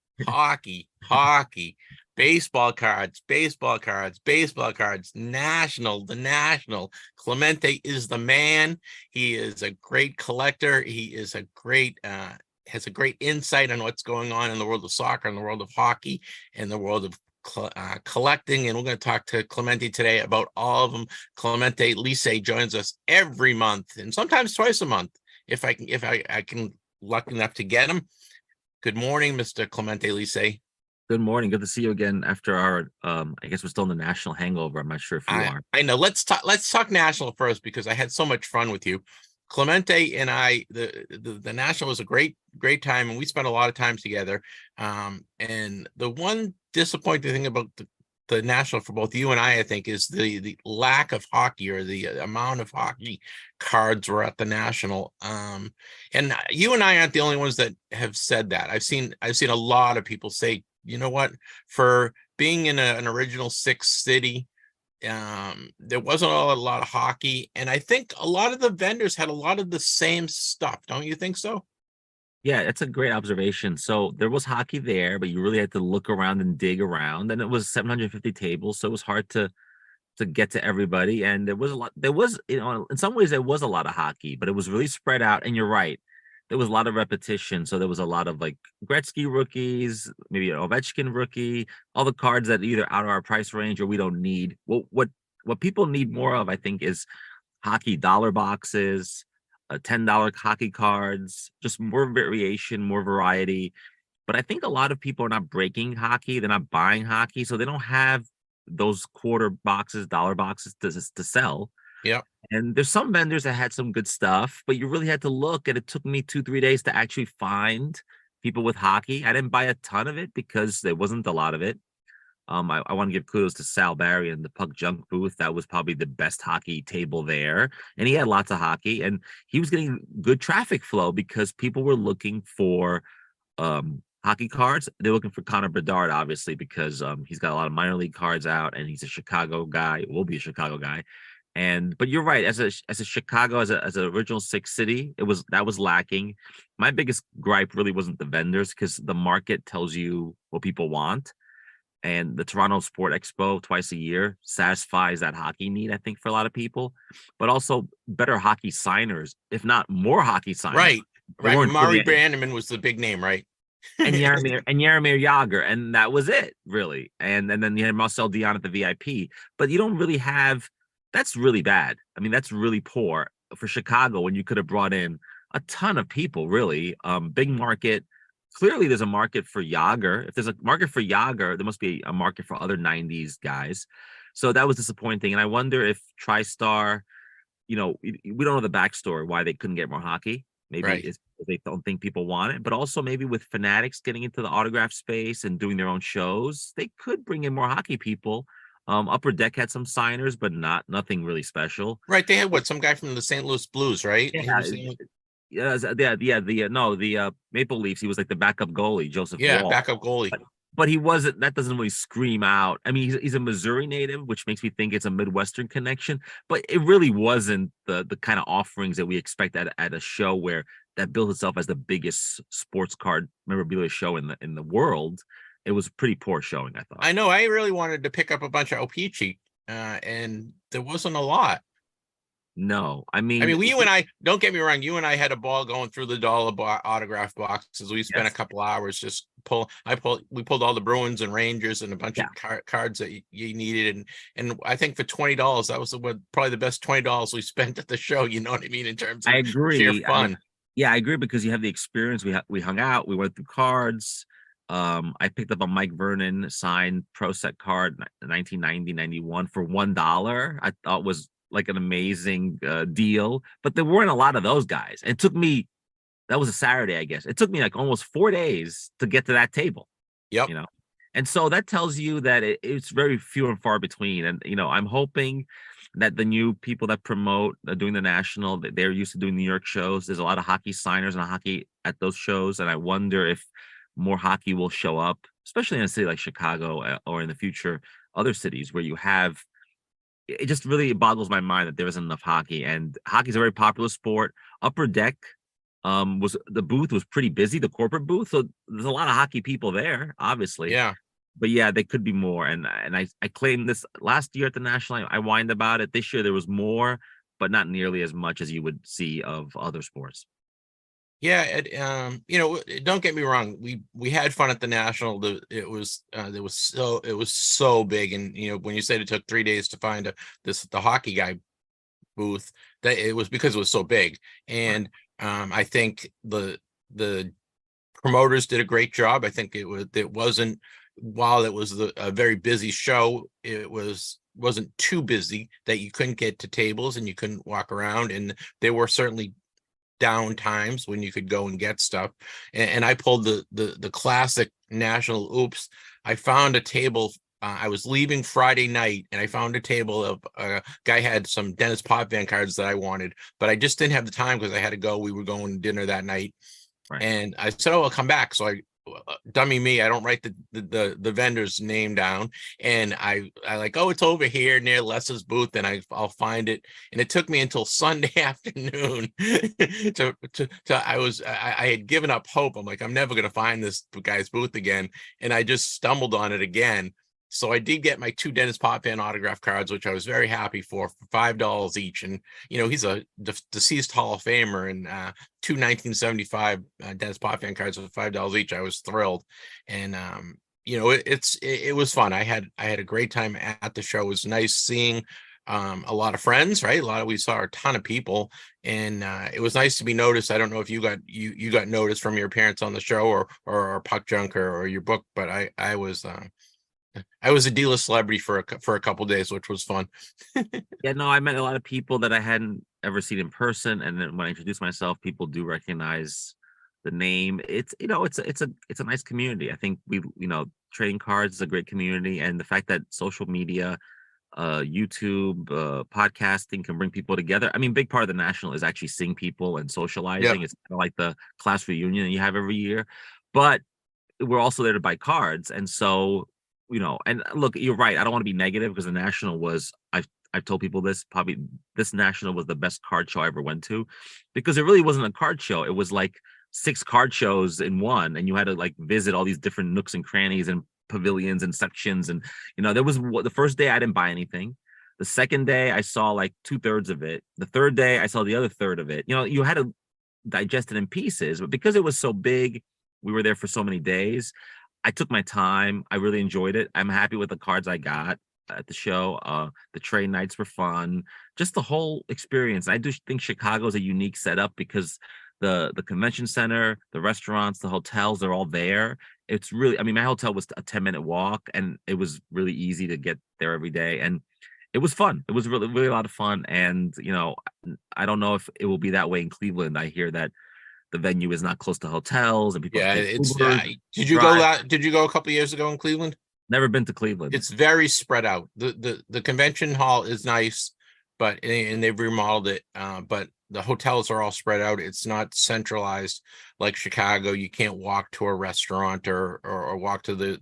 Speaker 2: Baseball cards, the National. Clemente is the man. He is a great collector. He is a great, has a great insight on what's going on in the world of soccer, in the world of hockey, and the world of collecting. And we're going to talk to Clemente today about all of them. Clemente Lisi joins us every month, and sometimes twice a month, if I can lucky enough to get him. Good morning, Mr. Clemente Lisi.
Speaker 7: Good morning. Good to see you again after our I guess we're still in the national hangover. I'm not sure if you are.
Speaker 2: I know. Let's talk national first, because I had so much fun with you. Clemente and I, the national was a great time, and we spent a lot of time together. And the one disappointing thing about the national for both you and I think, is the lack of hockey, or the amount of hockey cards were at the national. And you and I aren't the only ones that have said that. I've seen a lot of people say, you know what, for being in an original six city, there wasn't a lot of hockey, and I think a lot of the vendors had a lot of the same stuff. Don't you think so?
Speaker 7: Yeah, it's a great observation. So there was hockey there, but you really had to look around and dig around, and it was 750 tables, so it was hard to get to everybody. And there was in some ways there was a lot of hockey, but it was really spread out. And you're right, there was a lot of repetition. So there was a lot of like Gretzky rookies, maybe an Ovechkin rookie, all the cards that either out of our price range or we don't need. What people need more of, I think, is hockey dollar boxes, $10 hockey cards, just more variation, more variety. But I think a lot of people are not breaking hockey. They're not buying hockey. So they don't have those quarter boxes, dollar boxes to sell.
Speaker 2: Yeah.
Speaker 7: And there's some vendors that had some good stuff, but you really had to look, and it took me 2-3 days to actually find people with hockey. I didn't buy a ton of it because there wasn't a lot of it. I want to give kudos to Sal Barry and the Puck Junk booth. That was probably the best hockey table there. And he had lots of hockey, and he was getting good traffic flow because people were looking for hockey cards. They're looking for Connor Bedard, obviously, because he's got a lot of minor league cards out, and he's a Chicago guy. Will be a Chicago guy. But you're right. As a Chicago, as an original Six City, that was lacking. My biggest gripe really wasn't the vendors, because the market tells you what people want, and the Toronto Sport Expo twice a year satisfies that hockey need, I think, for a lot of people. But also better hockey signers, if not more hockey signers.
Speaker 2: Right.
Speaker 7: They
Speaker 2: Right.
Speaker 7: weren't
Speaker 2: Murray
Speaker 7: really-
Speaker 2: Brannaman was the big name, right?
Speaker 7: and Jaromir Jagr, and that was it, really. And then you had Marcel Dion at the VIP, but you don't really have. That's really bad. I mean, that's really poor for Chicago when you could have brought in a ton of people, really. Big market. Clearly, there's a market for Jagr. If there's a market for Jagr, there must be a market for other 90s guys. So that was disappointing. And I wonder if TriStar, we don't know the backstory why they couldn't get more hockey. Maybe
Speaker 2: Right.
Speaker 7: it's they don't think people want it, but also maybe with Fanatics getting into the autograph space and doing their own shows, they could bring in more hockey people. Upper Deck had some signers, but nothing really special.
Speaker 2: Right. They had some guy from the St. Louis Blues, right? He was the-
Speaker 7: The Maple Leafs. He was like the backup goalie, Joseph
Speaker 2: yeah,
Speaker 7: Wall.
Speaker 2: backup goalie.
Speaker 7: But he wasn't. That doesn't really scream out. I mean, he's a Missouri native, which makes me think it's a Midwestern connection. But it really wasn't the kind of offerings that we expect at a show where that built itself as the biggest sports card memorabilia show in the world. It was a pretty poor showing, I thought.
Speaker 2: I know. I really wanted to pick up a bunch of O-Pee-Chee, and there wasn't a lot.
Speaker 7: No, I mean,
Speaker 2: you and I, don't get me wrong, you and I had a ball going through the dollar autograph boxes. We spent
Speaker 7: Yes.
Speaker 2: a couple hours just we pulled all the Bruins and Rangers and a bunch of cards that you needed. And I think for $20, that was probably the best $20 we spent at the show. You know what I mean? In terms of
Speaker 7: I agree.
Speaker 2: sheer fun.
Speaker 7: I agree, because you have the experience. We hung out, we went through cards. I picked up a Mike Vernon signed Pro Set card, 1990-91 for $1. I thought was like an amazing deal, but there weren't a lot of those guys. It took me, that was a Saturday, I guess. It took me like almost 4 days to get to that table.
Speaker 2: Yep.
Speaker 7: And so that tells you that it's very few and far between. And, I'm hoping that the new people that promote doing the national, they're used to doing New York shows. There's a lot of hockey signers and hockey at those shows. And I wonder if more hockey will show up, especially in a city like Chicago or in the future, other cities where you have, it just really boggles my mind that there isn't enough hockey. And hockey is a very popular sport. Upper Deck the booth was pretty busy, the corporate booth. So there's a lot of hockey people there, obviously.
Speaker 2: Yeah.
Speaker 7: But yeah, they could be more. And I claimed this last year at the National. I whined about it. This year there was more, but not nearly as much as you would see of other sports.
Speaker 2: Yeah, don't get me wrong. We had fun at the National. It was so big, and when you said it took 3 days to find the hockey guy booth, that it was because it was so big. And I think the promoters did a great job. I think it wasn't, while it was a very busy show, it wasn't too busy that you couldn't get to tables and you couldn't walk around, and there were certainly down times when you could go and get stuff. And I pulled the classic National oops. I found a table. I was leaving Friday night, and I found a table of a guy had some Dennis Potvin cards that I wanted, but I just didn't have the time because I had to go. We were going to dinner that night. Right. And I said, "Oh, I'll come back." So dummy me, I don't write the vendor's name down, and I like, "Oh, it's over here near Les's booth," and I'll find it. And it took me until Sunday afternoon I had given up hope. I'm like, I'm never gonna find this guy's booth again, and I just stumbled on it again. So I did get my 2 Dennis Potvin autograph cards, which I was very happy for $5 each. And, he's a deceased Hall of Famer, and 2 1975 Dennis Potvin cards with $5 each. I was thrilled. And, it was fun. I had a great time at the show. It was nice seeing a lot of friends, right? We saw a ton of people, and it was nice to be noticed. I don't know if you got noticed from your appearance on the show or Puck Junker or your book, but I was a D-list celebrity for a couple days, which was fun.
Speaker 7: Yeah, no, I met a lot of people that I hadn't ever seen in person, and then when I introduced myself, people do recognize the name. It's a nice community. I think trading cards is a great community, and the fact that social media, YouTube, podcasting can bring people together. I mean, big part of the National is actually seeing people and socializing. Yep. It's kind of like the class reunion that you have every year. but we're also there to buy cards. And so, and look, you're right. I don't want to be negative because the National was, I've told people this, probably this National was the best card show I ever went to, because it really wasn't a card show. It was like 6 card shows in one, and you had to like visit all these different nooks and crannies and pavilions and sections. And, there was the first day I didn't buy anything. The second day I saw like 2/3 of it. The third day I saw the other third of it. You had to digest it in pieces, but because it was so big, we were there for so many days. I took my time. I really enjoyed it. I'm happy with the cards I got at the show. The trade nights were fun. Just the whole experience. I do think Chicago is a unique setup because the convention center, the restaurants, the hotels, they're all there. It's really, my hotel was a 10-minute walk, and it was really easy to get there every day. And it was fun. It was really, really a lot of fun. And, I don't know if it will be that way in Cleveland. I hear that the venue is not close to hotels and people.
Speaker 2: Yeah, it's. Did you go? Did you go a couple of years ago in Cleveland?
Speaker 7: Never been to Cleveland.
Speaker 2: It's very spread out. The convention hall is nice, and they've remodeled it. But the hotels are all spread out. It's not centralized like Chicago. You can't walk to a restaurant or walk to the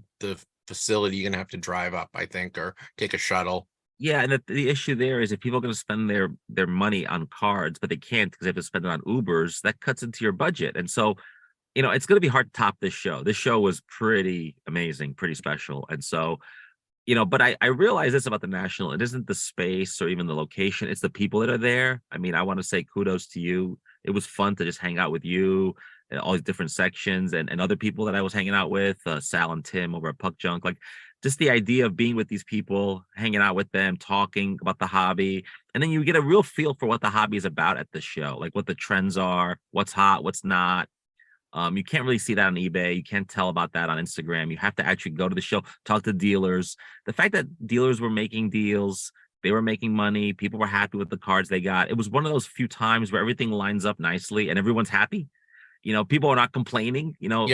Speaker 2: facility. You're gonna have to drive up, I think, or take a shuttle.
Speaker 7: Yeah, and the issue there is if people are going to spend their money on cards, but they can't because they have to spend it on Ubers, that cuts into your budget. And so, it's going to be hard to top this show. This show was pretty amazing, pretty special. And so, but I realize this about the National. It isn't the space or even the location. It's the people that are there. I want to say kudos to you. It was fun to just hang out with you and all these different sections and other people that I was hanging out with, Sal and Tim over at Puck Junk. Like, just the idea of being with these people, hanging out with them, talking about the hobby. And then you get a real feel for what the hobby is about at the show, like what the trends are, what's hot, what's not. You can't really see that on eBay. You can't tell about that on Instagram. You have to actually go to the show, talk to dealers. The fact that dealers were making deals, they were making money, people were happy with the cards they got. It was one of those few times where everything lines up nicely and everyone's happy. People are not complaining. Yep.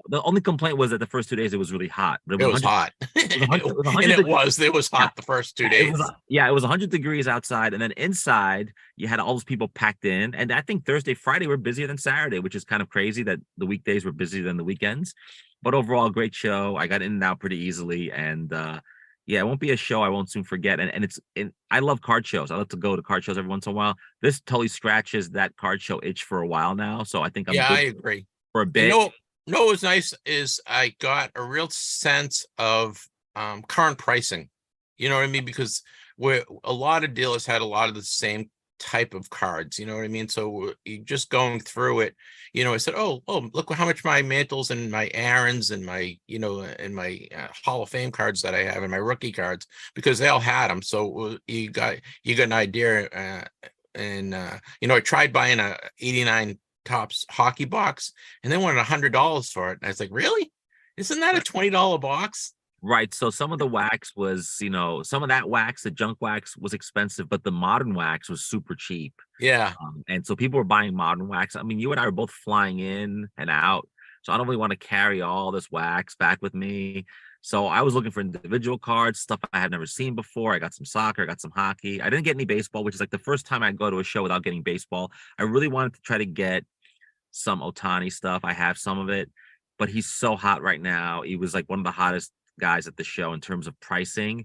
Speaker 7: The only complaint was that the first 2 days it was really hot.
Speaker 2: But it was hot. It was hot the first 2 days.
Speaker 7: It was 100 degrees outside, and then inside you had all those people packed in. And I think Thursday, Friday were busier than Saturday, which is kind of crazy that the weekdays were busier than the weekends. But overall, great show. I got in and out pretty easily, and it won't be a show I won't soon forget. And I love card shows. I love to go to card shows every once in a while. This totally scratches that card show itch for a while now. So I think
Speaker 2: I agree.
Speaker 7: For a bit.
Speaker 2: What was nice is I got a real sense of current pricing. You know what I mean? Because a lot of dealers had a lot of the same type of cards, you know what I mean? So you just going through it, I said, oh, look how much my Mantles and my Aarons and my, and my Hall of Fame cards that I have and my rookie cards, because they all had them. So you got an idea. I tried buying a 89 Topps hockey box and they wanted $100 for it. And I was like, really? Isn't that a $20 box?
Speaker 7: Right. So some of the wax was, some of that wax, the junk wax was expensive, but the modern wax was super cheap.
Speaker 2: Yeah.
Speaker 7: And so people were buying modern wax. You and I were both flying in and out. So I don't really want to carry all this wax back with me. So I was looking for individual cards, stuff I had never seen before. I got some soccer, I got some hockey. I didn't get any baseball, which is like the first time I go to a show without getting baseball. I really wanted to try to get some Ohtani stuff. I have some of it, but he's so hot right now. He was like one of the hottest guys at the show in terms of pricing.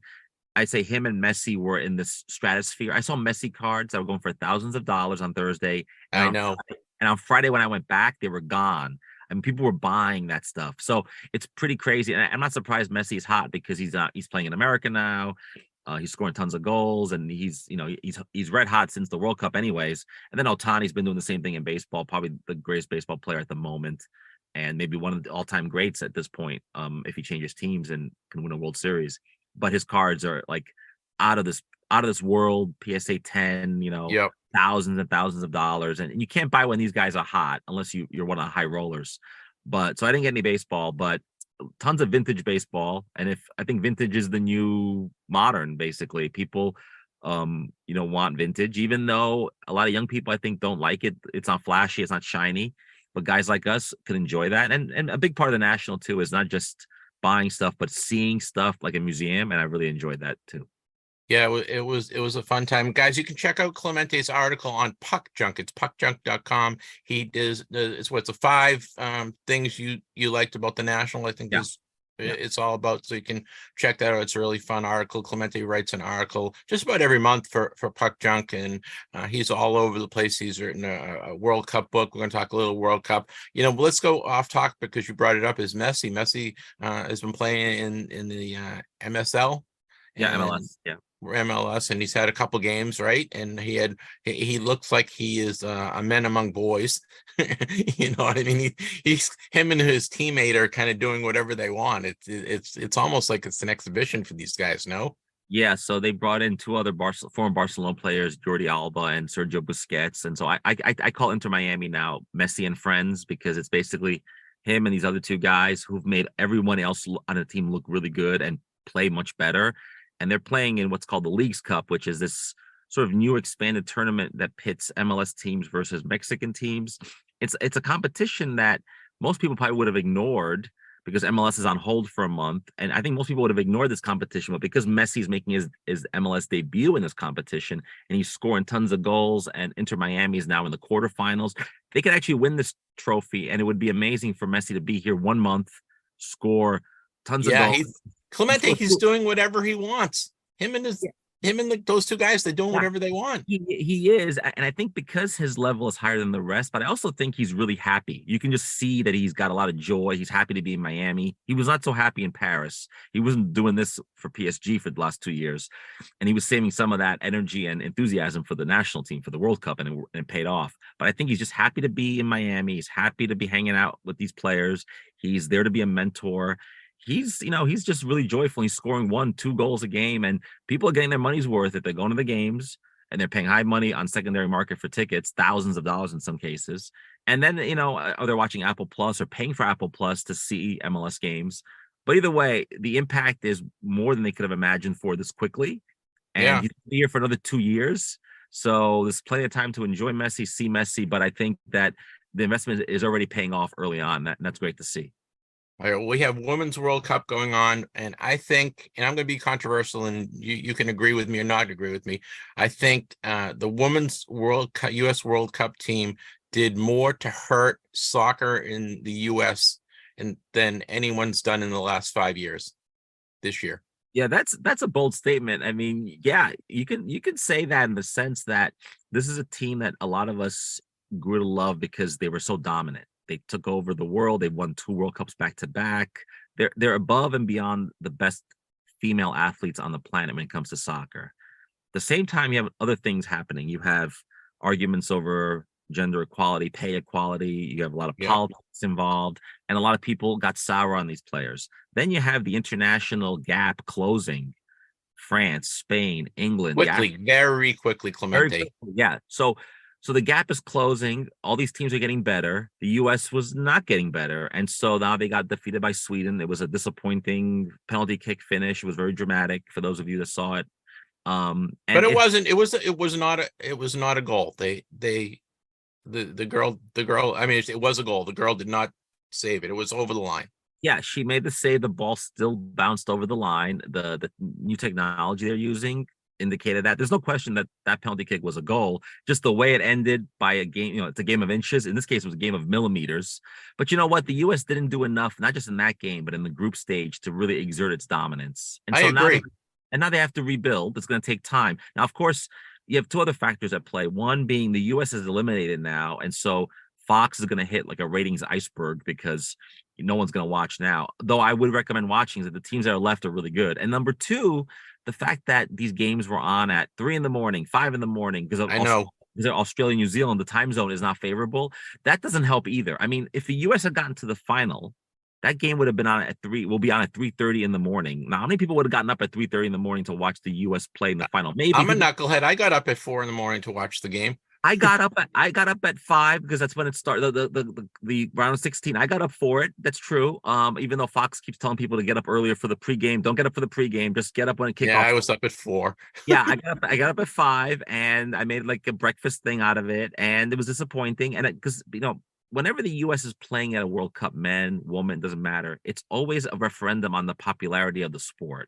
Speaker 7: I'd say him and Messi were in this stratosphere. I saw Messi cards that were going for thousands of dollars on Thursday.
Speaker 2: I know.
Speaker 7: And on Friday when I went back, they were gone. People were buying that stuff. So it's pretty crazy. And I'm not surprised Messi is hot because he's playing in America now. He's scoring tons of goals and he's red hot since the World Cup anyways. And then Ohtani's been doing the same thing in baseball, probably the greatest baseball player at the moment. And maybe one of the all-time greats at this point, if he changes teams and can win a World Series. But his cards are like out of this world, PSA 10,
Speaker 2: Yep.
Speaker 7: thousands and thousands of dollars. And you can't buy when these guys are hot unless you're one of the high rollers. But so I didn't get any baseball, but tons of vintage baseball. And I think vintage is the new modern, basically. People want vintage, even though a lot of young people I think don't like it. It's not flashy, it's not shiny. But guys like us can enjoy that. And a big part of the National, too, is not just buying stuff, but seeing stuff like a museum. And I really enjoyed that, too.
Speaker 2: Yeah, it was a fun time, guys. You can check out Clemente's article on Puck Junk. It's puckjunk.com. He does it's the five things you liked about the National. I think
Speaker 7: Yeah.
Speaker 2: it's all about. So you can check that out. It's a really fun article. Clemente writes an article just about every month for Puck Junk, and he's all over the place. He's written a World Cup book. We're going to talk a little World Cup. Let's go off topic because you brought it up. Is Messi? Messi has been playing in the MSL.
Speaker 7: Yeah, MLS. Yeah.
Speaker 2: MLS, and he's had a couple games, right? And he looks like he is a man among boys. You know what I mean? He's him and his teammate are kind of doing whatever they want. It's almost like it's an exhibition for these guys, no?
Speaker 7: Yeah, so they brought in two other former Barcelona players, Jordi Alba and Sergio Busquets, and so I call Inter Miami now Messi and friends, because it's basically him and these other two guys who've made everyone else on the team look really good and play much better. And they're playing in what's called the Leagues Cup, which is this sort of new expanded tournament that pits MLS teams versus Mexican teams. It's a competition that most people probably would have ignored because MLS is on hold for a month. And I think most people would have ignored this competition, but because Messi's making his MLS debut in this competition and he's scoring tons of goals, and Inter Miami is now in the quarterfinals, they could actually win this trophy. And it would be amazing for Messi to be here 1 month, score tons of goals.
Speaker 2: Clemente, he's doing whatever he wants. Him and those two guys, they're doing whatever they want.
Speaker 7: He is. And I think because his level is higher than the rest, but I also think he's really happy. You can just see that he's got a lot of joy. He's happy to be in Miami. He was not so happy in Paris. He wasn't doing this for PSG for the last 2 years. And he was saving some of that energy and enthusiasm for the national team, for the World Cup, and it paid off. But I think he's just happy to be in Miami. He's happy to be hanging out with these players. He's there to be a mentor. He's just really joyful. He's scoring 1-2 goals a game, and people are getting their money's worth if they're going to the games, and they're paying high money on secondary market for tickets, thousands of dollars in some cases. And then, or they're watching Apple Plus or paying for Apple Plus to see MLS games. But either way, the impact is more than they could have imagined for this quickly. And he's here for another 2 years. So there's plenty of time to enjoy Messi, see Messi. But I think that the investment is already paying off early on. That's great to see.
Speaker 2: We have Women's World Cup going on, and I think, and I'm going to be controversial, and you can agree with me or not agree with me. I think the Women's World Cup, U.S. World Cup team did more to hurt soccer in the U.S. than anyone's done in the last 5 years. This year.
Speaker 7: Yeah, that's a bold statement. I mean, yeah, you can say that in the sense that this is a team that a lot of us grew to love because they were so dominant. They took over the world. They won 2 World Cups back to back. They're above and beyond the best female athletes on the planet when it comes to soccer. At the same time, you have other things happening. You have arguments over gender equality, pay equality. You have a lot of politics involved, and a lot of people got sour on these players. Then you have the international gap closing. France, Spain, England.
Speaker 2: Very quickly, Clemente.
Speaker 7: Very quickly, yeah. So the gap is closing. All these teams are getting better. The U.S. was not getting better. And so now they got defeated by Sweden. It was a disappointing penalty kick finish. It was very dramatic for those of you that saw it. But
Speaker 2: it was not a goal. The girl, I mean, it was a goal. The girl did not save it. It was over the line.
Speaker 7: Yeah, she made the save. The ball still bounced over the line. The new technology they're using indicated that. There's no question that penalty kick was a goal. Just the way it ended by a game, it's a game of inches. In this case, it was a game of millimeters. But you know what? The U.S. didn't do enough, not just in that game, but in the group stage to really exert its dominance. And
Speaker 2: I agree.
Speaker 7: Now they have to rebuild. It's going to take time. Now, of course, you have 2 other factors at play. One being the U.S. is eliminated now, and so Fox is going to hit like a ratings iceberg because no one's going to watch now. Though I would recommend watching that the teams that are left are really good. And number 2, the fact that these games were on at 3 a.m, 5 a.m, because of Australia, New Zealand, the time zone is not favorable. That doesn't help either. I mean, if the U.S. had gotten to the final, that game would have been on at 3. Will be on at 3:30 in the morning. Now, how many people would have gotten up at 3:30 in the morning to watch the U.S. play in the final? Maybe.
Speaker 2: I'm a knucklehead. I got up at 4 a.m. to watch the game.
Speaker 7: I got up at 5 because that's when it started. The round of 16. I got up for it. That's true. Even though Fox keeps telling people to get up earlier for the pregame, don't get up for the pregame. Just get up when it kicks off.
Speaker 2: Yeah, I was up at 4.
Speaker 7: Yeah, I got up at 5, and I made like a breakfast thing out of it, and it was disappointing. And because whenever the U.S. is playing at a World Cup, men, woman, doesn't matter. It's always a referendum on the popularity of the sport.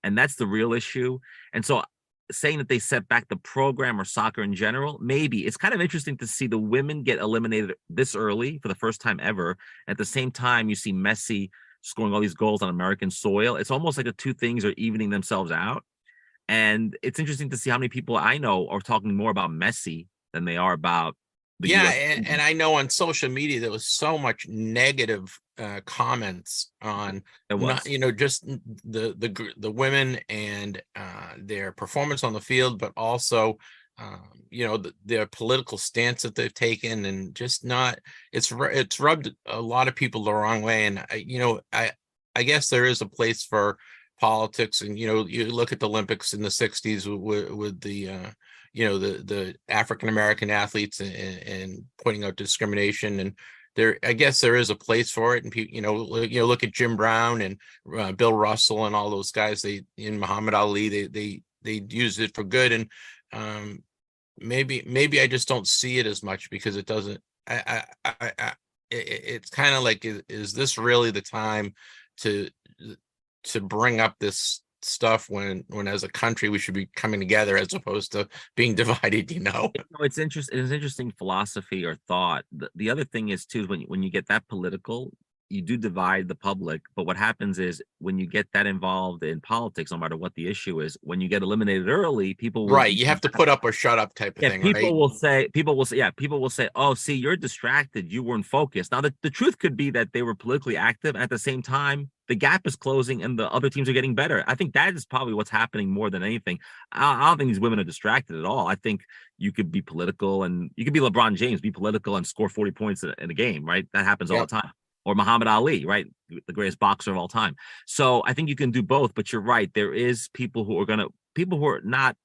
Speaker 7: And that's the real issue. And so saying that they set back the program or soccer in general, maybe. It's kind of interesting to see the women get eliminated this early for the first time ever. At the same time, you see Messi scoring all these goals on American soil. It's almost like the two things are evening themselves out. And it's interesting to see how many people I know are talking more about Messi than they are about the
Speaker 2: Yeah,
Speaker 7: US.
Speaker 2: and I know on social media there was so much negative comments on
Speaker 7: It was.
Speaker 2: just the women and their performance on the field, but also their political stance that they've taken, and just not it's rubbed a lot of people the wrong way. And I guess there is a place for politics, and you look at the Olympics in the 60s with the African American athletes, and pointing out discrimination, and I guess there is a place for it. And look at Jim Brown and Bill Russell and all those guys. In Muhammad Ali, they used it for good. And maybe I just don't see it as much because it doesn't. It's kind of like, is this really the time to bring up this stuff when as a country we should be coming together as opposed to being divided?
Speaker 7: It's interesting. It's an interesting philosophy or thought. The other thing is too, when you get that political, you do divide the public. But what happens is when you get that involved in politics, no matter what the issue is, when you get eliminated early, people will
Speaker 2: you have to put up or shut up type of thing.
Speaker 7: People will say, oh, see, you're distracted, you weren't focused. Now the truth could be that they were politically active, at the same time the gap is closing and the other teams are getting better. I think that is probably what's happening more than anything. I don't think these women are distracted at all. I think you could be political, and you could be LeBron James, be political and score 40 points in a game, right? That happens all the time. Or Muhammad Ali, right? The greatest boxer of all time. So I think you can do both, but you're right. There is people who are not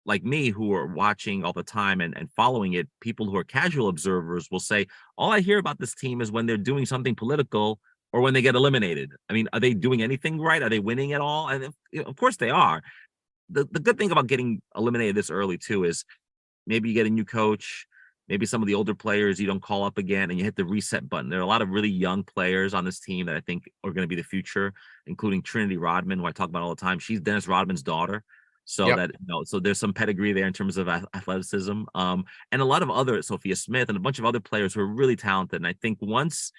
Speaker 7: like me, who are watching all the time and following it. People who are casual observers will say, all I hear about this team is when they're doing something political or when they get eliminated. I mean, are they doing anything right? Are they winning at all? And of course they are. The good thing about getting eliminated this early too is maybe you get a new coach. Maybe some of the older players you don't call up again, and you hit the reset button. There are a lot of really young players on this team that I think are going to be the future, including Trinity Rodman, who I talk about all the time. She's Dennis Rodman's daughter. So so there's some pedigree there in terms of athleticism. And a lot of other, Sophia Smith and a bunch of other players who are really talented. And I think once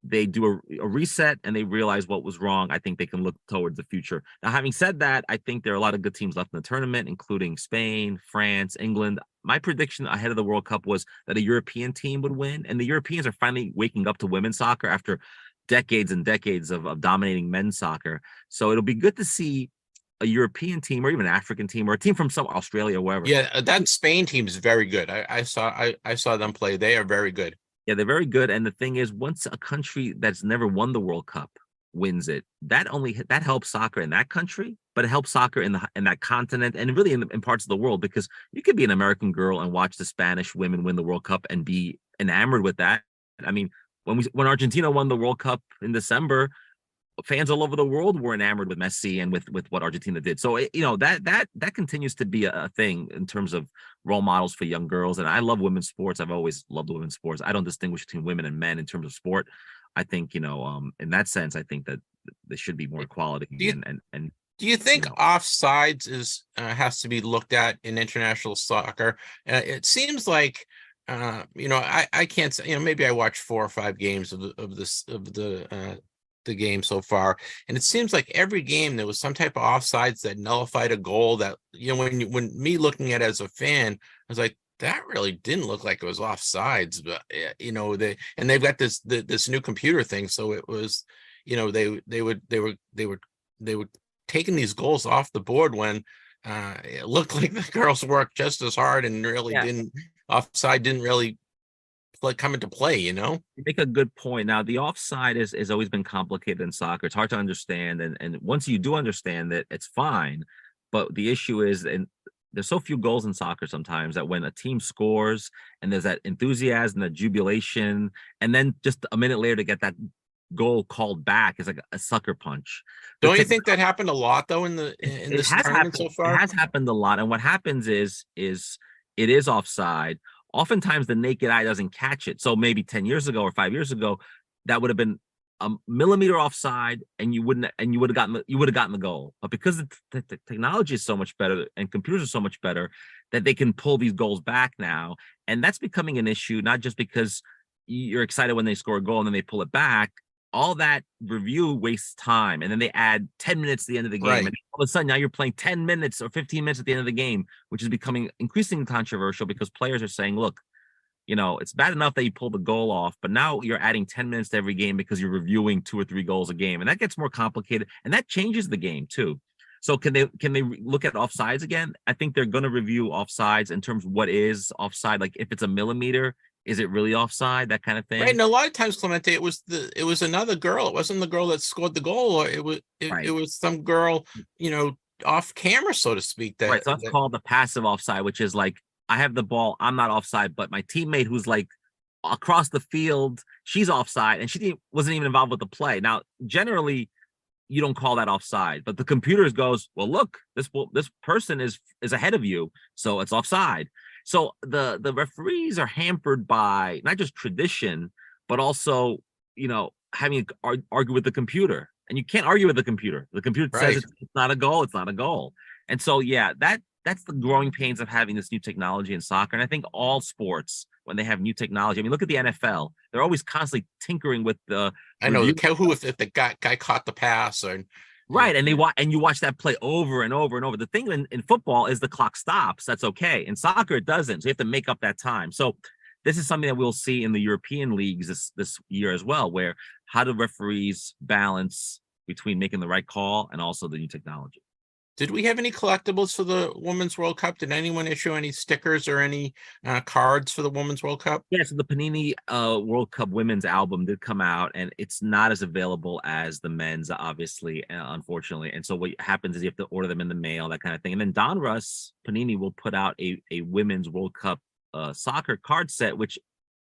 Speaker 7: they do a reset and they realize what was wrong, I think they can look towards the future. Now, having said that, I think there are a lot of good teams left in the tournament, including Spain, France, England. My prediction ahead of the World Cup was that a European team would win, and the Europeans are finally waking up to women's soccer after decades and decades of dominating men's soccer. So it'll be good to see a European team, or even an African team, or a team from some Australia, wherever.
Speaker 2: Yeah, that Spain team is very good. I saw them play. They are very good.
Speaker 7: Yeah, they're very good. And the thing is, once a country that's never won the World Cup wins it, that helps soccer in that country, but it helps soccer in that continent, and really in parts of the world, because you could be an American girl and watch the Spanish women win the World Cup and be enamored with that. I mean, when Argentina won the World Cup in December, fans all over the world were enamored with Messi and with what Argentina did. So that continues to be a thing in terms of role models for young girls. And I love women's sports. I've always loved women's sports. I don't distinguish between women and men in terms of sport. I think in that sense, I think that there should be more equality.
Speaker 2: Do you think offsides has to be looked at in international soccer? It seems like I can't say, maybe I watched 4 or 5 games of the game so far, and it seems like every game there was some type of offsides that nullified a goal that, when me looking at it as a fan, I was like, that really didn't look like it was offsides. But they've got this new computer thing, so it was, they were taking these goals off the board when it looked like the girls worked just as hard and really didn't really come into play. You
Speaker 7: make a good point. Now, the offside is always been complicated in soccer. It's hard to understand, and once you do understand it, it's fine. But the issue is, and there's so few goals in soccer sometimes, that when a team scores and there's that enthusiasm, that jubilation, and then just a minute later to get that goal called back is like a sucker punch.
Speaker 2: Don't you think that happened a lot though in this tournament so far?
Speaker 7: It has happened a lot, and what happens is it is offside. Oftentimes the naked eye doesn't catch it. So maybe 10 years ago or 5 years ago, that would have been a millimeter offside, and you would have gotten the goal. But because the technology is so much better and computers are so much better, that they can pull these goals back now, and that's becoming an issue. Not just because you're excited when they score a goal and then they pull it back. All that review wastes time, and then they add 10 minutes at the end of the game,
Speaker 2: Right.
Speaker 7: and all of a sudden now you're playing 10 minutes or 15 minutes at the end of the game, which is becoming increasingly controversial because players are saying, look, it's bad enough that you pull the goal off, but now you're adding 10 minutes to every game because you're reviewing 2 or 3 goals a game, and that gets more complicated, and that changes the game too. So can they look at offsides again? I think they're going to review offsides in terms of what is offside. Like if it's a millimeter, is it really offside? That kind of thing.
Speaker 2: Right, and a lot of times, Clemente, it was another girl. It wasn't the girl that scored the goal. Or it was some girl, off camera, so to speak.
Speaker 7: Right. So that's called the passive offside, which is like, I have the ball, I'm not offside, but my teammate who's like across the field, she's offside, and she wasn't even involved with the play. Now, generally, you don't call that offside, but the computer goes, well, look, this person is ahead of you, so it's offside. So the referees are hampered by not just tradition, but also, having to argue with the computer. And you can't argue with the computer. The computer says it's not a goal, it's not a goal. And so, yeah, that's the growing pains of having this new technology in soccer. And I think all sports, when they have new technology, I mean, look at the NFL. They're always constantly tinkering with the.
Speaker 2: I know if the guy caught the pass or.
Speaker 7: Right, and you watch that play over and over and over. The thing in football is the clock stops. That's okay. In soccer, it doesn't. So you have to make up that time. So this is something that we'll see in the European leagues this year as well, where how do referees balance between making the right call and also the new technology.
Speaker 2: Did we have any collectibles for the Women's World Cup? Did anyone issue any stickers or any cards for the Women's World Cup?
Speaker 7: Yeah, so the Panini World Cup Women's album did come out, and it's not as available as the men's, obviously, unfortunately. And so what happens is you have to order them in the mail, that kind of thing. And then Donruss Panini will put out a Women's World Cup soccer card set, which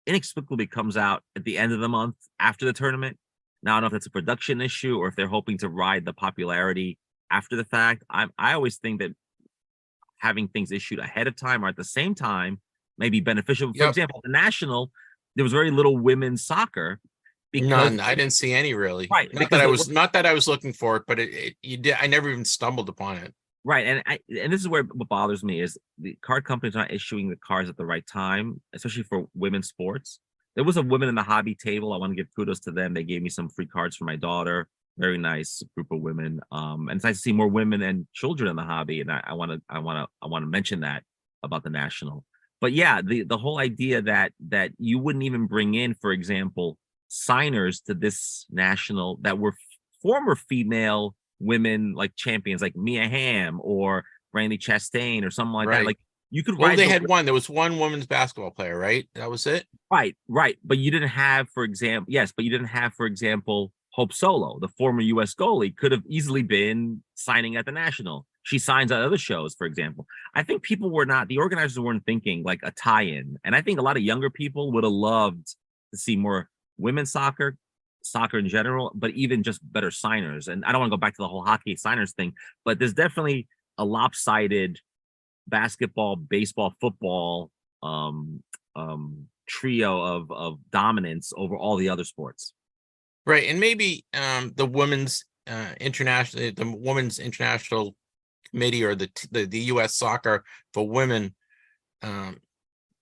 Speaker 7: inexplicably comes out at the end of the month after the tournament. Now, I don't know if that's a production issue or if they're hoping to ride the popularity after the fact. I always think that having things issued ahead of time or at the same time may be beneficial. For example, the National, there was very little women's soccer.
Speaker 2: None. I didn't see any really.
Speaker 7: Right.
Speaker 2: Not that I was looking for it, but I never even stumbled upon it.
Speaker 7: Right. And this is where what bothers me is the card companies not issuing the cards at the right time, especially for women's sports. There was a Women in the Hobby table. I want to give kudos to them. They gave me some free cards for my daughter. Very nice group of women. And it's nice to see more women and children in the hobby. And I want to mention that about the National. But yeah, the whole idea that you wouldn't even bring in, for example, signers to this National that were former female women like champions, like Mia Hamm or Brandy Chastain or something like that. Like you could.
Speaker 2: Well, they had one. There was one women's basketball player, right? That was it.
Speaker 7: Right. But you didn't have, for example, Hope Solo, the former U.S. goalie, could have easily been signing at the National. She signs at other shows, for example. I think the organizers weren't thinking like a tie-in. And I think a lot of younger people would have loved to see more women's soccer in general, but even just better signers. And I don't want to go back to the whole hockey signers thing, but there's definitely a lopsided basketball, baseball, football trio of dominance over all the other sports.
Speaker 2: Right, and maybe the women's international committee or the U.S. soccer for women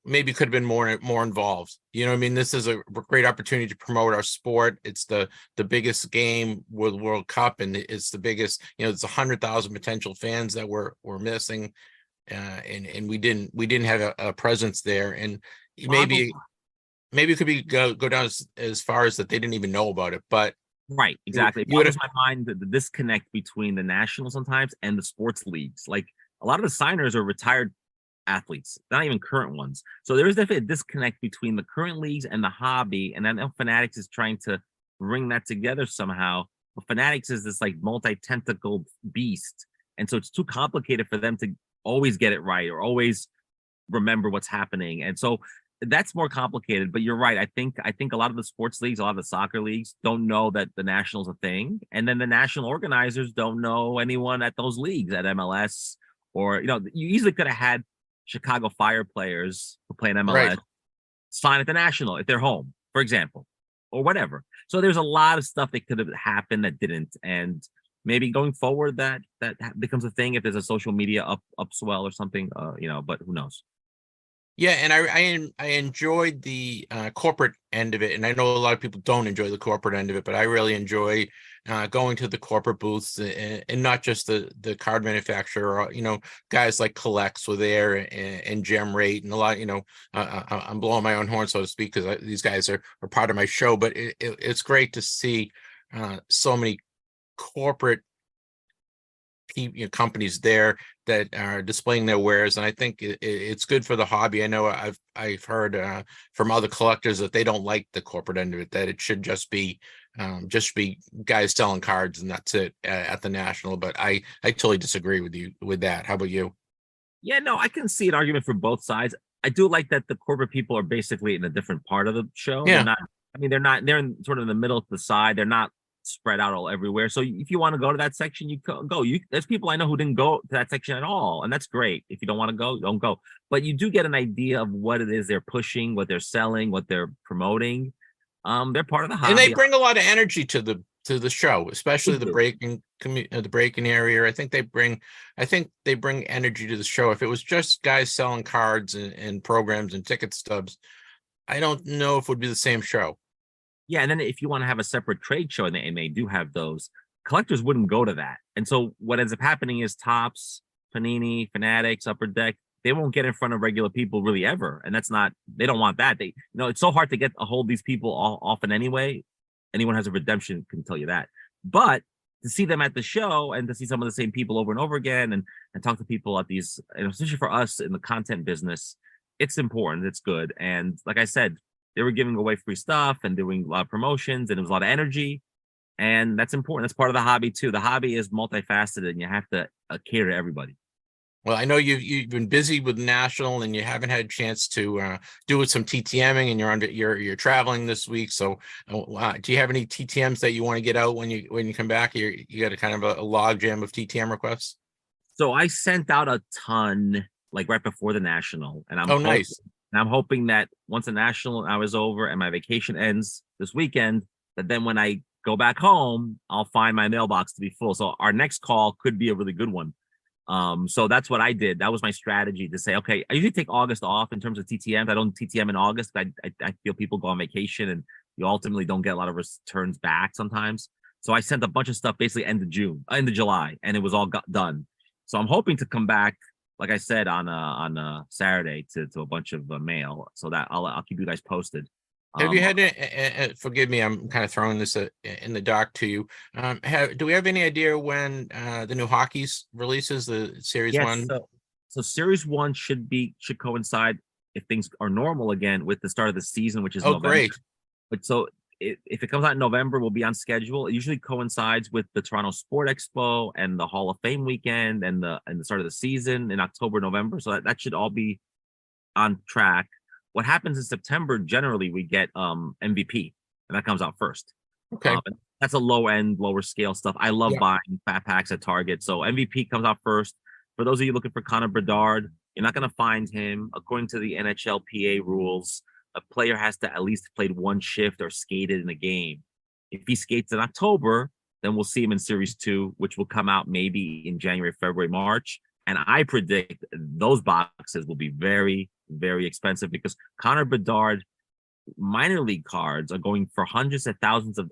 Speaker 2: maybe could have been more involved. You know what I mean? This is a great opportunity to promote our sport. It's the biggest game with the World Cup, and it's the biggest. It's 100,000 potential fans that we're missing, and we didn't have a presence there, and maybe it could go down as far as that they didn't even know about it. But
Speaker 7: right, exactly. It blows my mind the disconnect between the National sometimes and the sports leagues. Like a lot of the signers are retired athletes, not even current ones. So there is definitely a disconnect between the current leagues and the hobby. And I know Fanatics is trying to bring that together somehow. But Fanatics is this like multi-tentacled beast. And so it's too complicated for them to always get it right or always remember what's happening. And so that's more complicated, but you're right. I think a lot of the sports leagues, a lot of the soccer leagues don't know that the National's a thing. And then the national organizers don't know anyone at those leagues, at MLS, or, you easily could have had Chicago Fire players who play in MLS sign at the National if they're home, for example. or whatever. So there's a lot of stuff that could have happened that didn't, and maybe going forward that becomes a thing if there's a social media upswell or something, but who knows.
Speaker 2: Yeah, and I enjoyed the corporate end of it, and I know a lot of people don't enjoy the corporate end of it, but I really enjoy going to the corporate booths, and not just the card manufacturer. Guys like Collects were there, and Gem Rate, and a lot. I'm blowing my own horn, so to speak, because these guys are part of my show. But it's great to see so many corporate companies there that are displaying their wares, and I think it's good for the hobby. I know I've heard from other collectors that they don't like the corporate end of it, that it should just be guys selling cards and that's it at the National. But I totally disagree with you with that. How about you?
Speaker 7: Yeah, no, I can see an argument for both sides. I do like that the corporate people are basically in a different part of the show.
Speaker 2: Yeah.
Speaker 7: They're in sort of in the middle to the side. They're not spread out all everywhere. So if you want to go to that section, you go. There's people I know who didn't go to that section at all, and that's great. If you don't want to go, don't go. But you do get an idea of what it is they're pushing, what they're selling, what they're promoting. They're part of the hobby,
Speaker 2: and they bring a lot of energy to the show, especially
Speaker 7: They
Speaker 2: the
Speaker 7: do.
Speaker 2: breaking area. I think they bring energy to the show. If it was just guys selling cards and programs and ticket stubs, I don't know if it would be the same show.
Speaker 7: Yeah, and then if you want to have a separate trade show, and they do have those, collectors wouldn't go to that. And so what ends up happening is Topps, Panini, Fanatics, Upper Deck, they won't get in front of regular people really ever. And they don't want that. It's so hard to get a hold of these people often anyway. Anyone has a redemption can tell you that. But to see them at the show and to see some of the same people over and over again and talk to people at these, especially for us in the content business, it's important. It's good. And like I said, they were giving away free stuff and doing a lot of promotions, and it was a lot of energy. And that's important. That's part of the hobby too. The hobby is multifaceted, and you have to cater to everybody.
Speaker 2: Well, I know you've been busy with National, and you haven't had a chance to do some TTMing, and you're traveling this week. So, do you have any TTMs that you want to get out when you come back? You got a kind of a log jam of TTM requests.
Speaker 7: So I sent out a ton like right before the National, and
Speaker 2: nice.
Speaker 7: And I'm hoping that once the National hour is over and my vacation ends this weekend, that then when I go back home, I'll find my mailbox to be full. So our next call could be a really good one. So that's what I did. That was my strategy to say, okay, I usually take August off in terms of TTMs. I don't TTM in August. I feel people go on vacation and you ultimately don't get a lot of returns back sometimes. So I sent a bunch of stuff basically end of July, and it was all done. So I'm hoping to come back, like I said, on a Saturday to a bunch of mail, so that I'll keep you guys posted.
Speaker 2: Have you had? Forgive me, I'm kind of throwing this in the dark to you. Do we have any idea when the new hockey's releases, the Series 1?
Speaker 7: So Series 1 should coincide, if things are normal again, with the start of the season, which is November.
Speaker 2: Great.
Speaker 7: But so if it comes out in November, we'll be on schedule. It usually coincides with the Toronto Sport Expo and the Hall of Fame weekend and the start of the season in October, November. So that should all be on track. What happens in September, generally, we get MVP, and that comes out first.
Speaker 2: Okay.
Speaker 7: That's a lower scale stuff. I love buying fat packs at Target. So MVP comes out first. For those of you looking for Connor Bedard, you're not going to find him. According to the NHLPA rules, a player has to at least played one shift or skated in a game. If he skates in October, then we'll see him in Series 2, which will come out maybe in January, February, March. And I predict those boxes will be very, very expensive because Connor Bedard minor league cards are going for hundreds or thousands of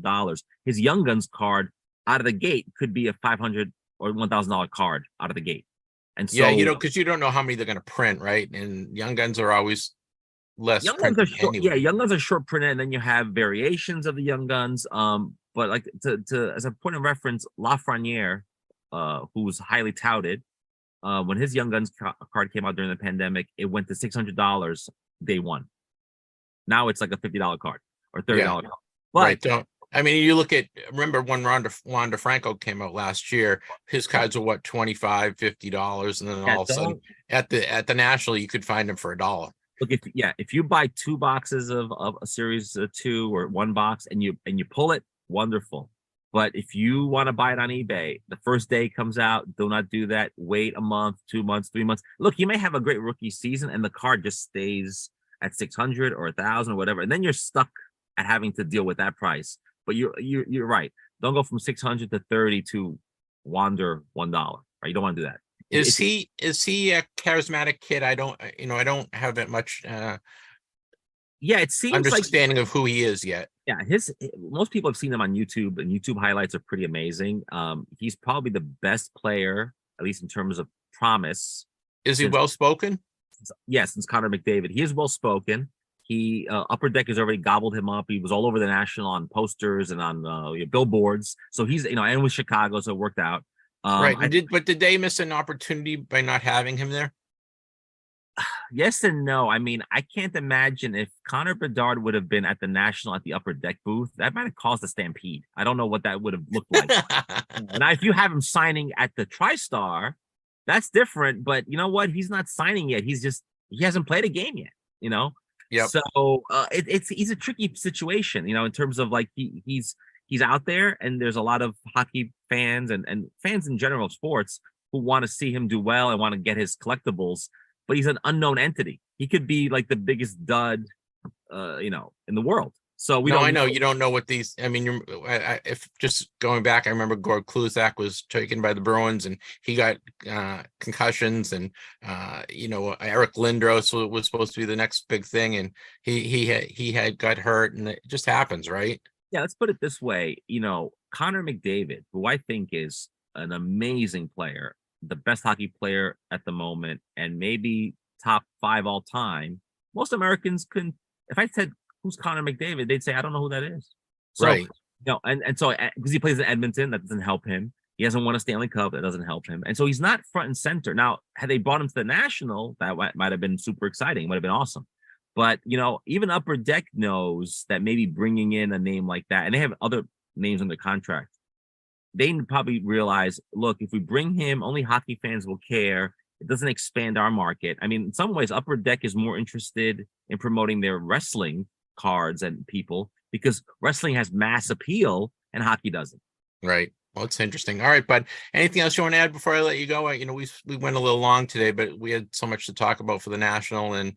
Speaker 7: dollars. His Young Guns card out of the gate could be a $500 or $1,000 card out of the gate. And so,
Speaker 2: because you don't know how many they're going to print, right? And Young Guns are always less.
Speaker 7: Young Guns are short, anyway. Yeah, Young Guns are short printed, and then you have variations of the Young Guns. But like to as a point of reference, Lafreniere, who was highly touted, when his Young Guns card came out during the pandemic, it went to $600 day one. Now it's like a $50 card or $30 card. But
Speaker 2: you remember when Wander Franco came out last year, his cards were what, $25, $50, and then all of a sudden at the National you could find them for $1.
Speaker 7: Look, if you buy 2 boxes of a Series 2 or 1 box and you pull it, wonderful. But if you want to buy it on eBay, the first day comes out, do not do that. Wait a month, 2 months, 3 months. Look, you may have a great rookie season and the card just stays at 600 or 1,000 or whatever, and then you're stuck at having to deal with that price. But you're right. Don't go from 600 to 30 to wander $1. Right? You don't want to do that.
Speaker 2: Is he a charismatic kid? I don't have that much
Speaker 7: it seems
Speaker 2: understanding of who he is yet.
Speaker 7: Yeah, most people have seen him on YouTube, and YouTube highlights are pretty amazing. He's probably the best player, at least in terms of promise.
Speaker 2: Is he well spoken?
Speaker 7: Yes, since Connor McDavid. He is well spoken. He Upper Deck has already gobbled him up. He was all over the National on posters and on billboards. So he's and with Chicago, so it worked out.
Speaker 2: Right. Did they miss an opportunity by not having him there?
Speaker 7: Yes and no. I mean, I can't imagine if Connor Bedard would have been at the National at the Upper Deck booth, that might have caused a stampede. I don't know what that would have looked like. And if you have him signing at the TriStar, that's different. But you know what? He's not signing yet. He hasn't played a game yet.
Speaker 2: Yeah.
Speaker 7: So he's a tricky situation. In terms of like he's out there, and there's a lot of hockey fans and fans in general of sports who want to see him do well and want to get his collectibles. But he's an unknown entity. He could be like the biggest dud, in the world. So I know
Speaker 2: you don't know what these. I mean, if just going back, I remember Gord Kluzak was taken by the Bruins, and he got concussions, and Eric Lindros was supposed to be the next big thing, and he had got hurt, and it just happens, right?
Speaker 7: Yeah, let's put it this way. Connor McDavid, who I think is an amazing player, the best hockey player at the moment, and maybe top 5 all time. Most Americans couldn't. If I said who's Connor McDavid, they'd say I don't know who that is. So,
Speaker 2: right.
Speaker 7: And so because he plays in Edmonton, that doesn't help him. He hasn't won a Stanley Cup, that doesn't help him. And so he's not front and center. Now, had they brought him to the National, that might have been super exciting. It might have been awesome. But even Upper Deck knows that maybe bringing in a name like that, and they have other names under contract, they probably realize, look, if we bring him, only hockey fans will care. It doesn't expand our market. I mean, in some ways, Upper Deck is more interested in promoting their wrestling cards and people, because wrestling has mass appeal and hockey doesn't.
Speaker 2: Right. Well, it's interesting. All right, bud. Anything else you want to add before I let you go? We went a little long today, but we had so much to talk about for the National and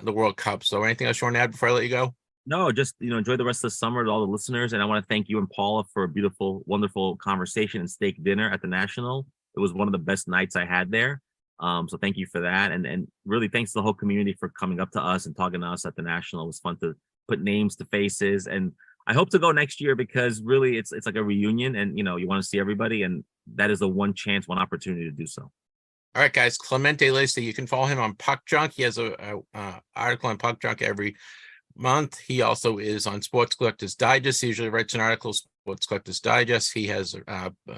Speaker 2: the World Cup. So anything else you want to add before I let you go?
Speaker 7: No, just enjoy the rest of the summer to all the listeners, and I want to thank you and Paula for a beautiful, wonderful conversation and steak dinner at the National. It was one of the best nights I had there. So thank you for that, and really thanks to the whole community for coming up to us and talking to us at the National. It was fun to put names to faces, and I hope to go next year, because really it's like a reunion, and you want to see everybody, and that is the one chance, one opportunity to do so.
Speaker 2: All right, guys. Clemente Lisi, you can follow him on Puck Junk. He has a article on Puck Junk every month. He also is on Sports Collectors Digest. He usually writes an article, Sports Collectors Digest. He has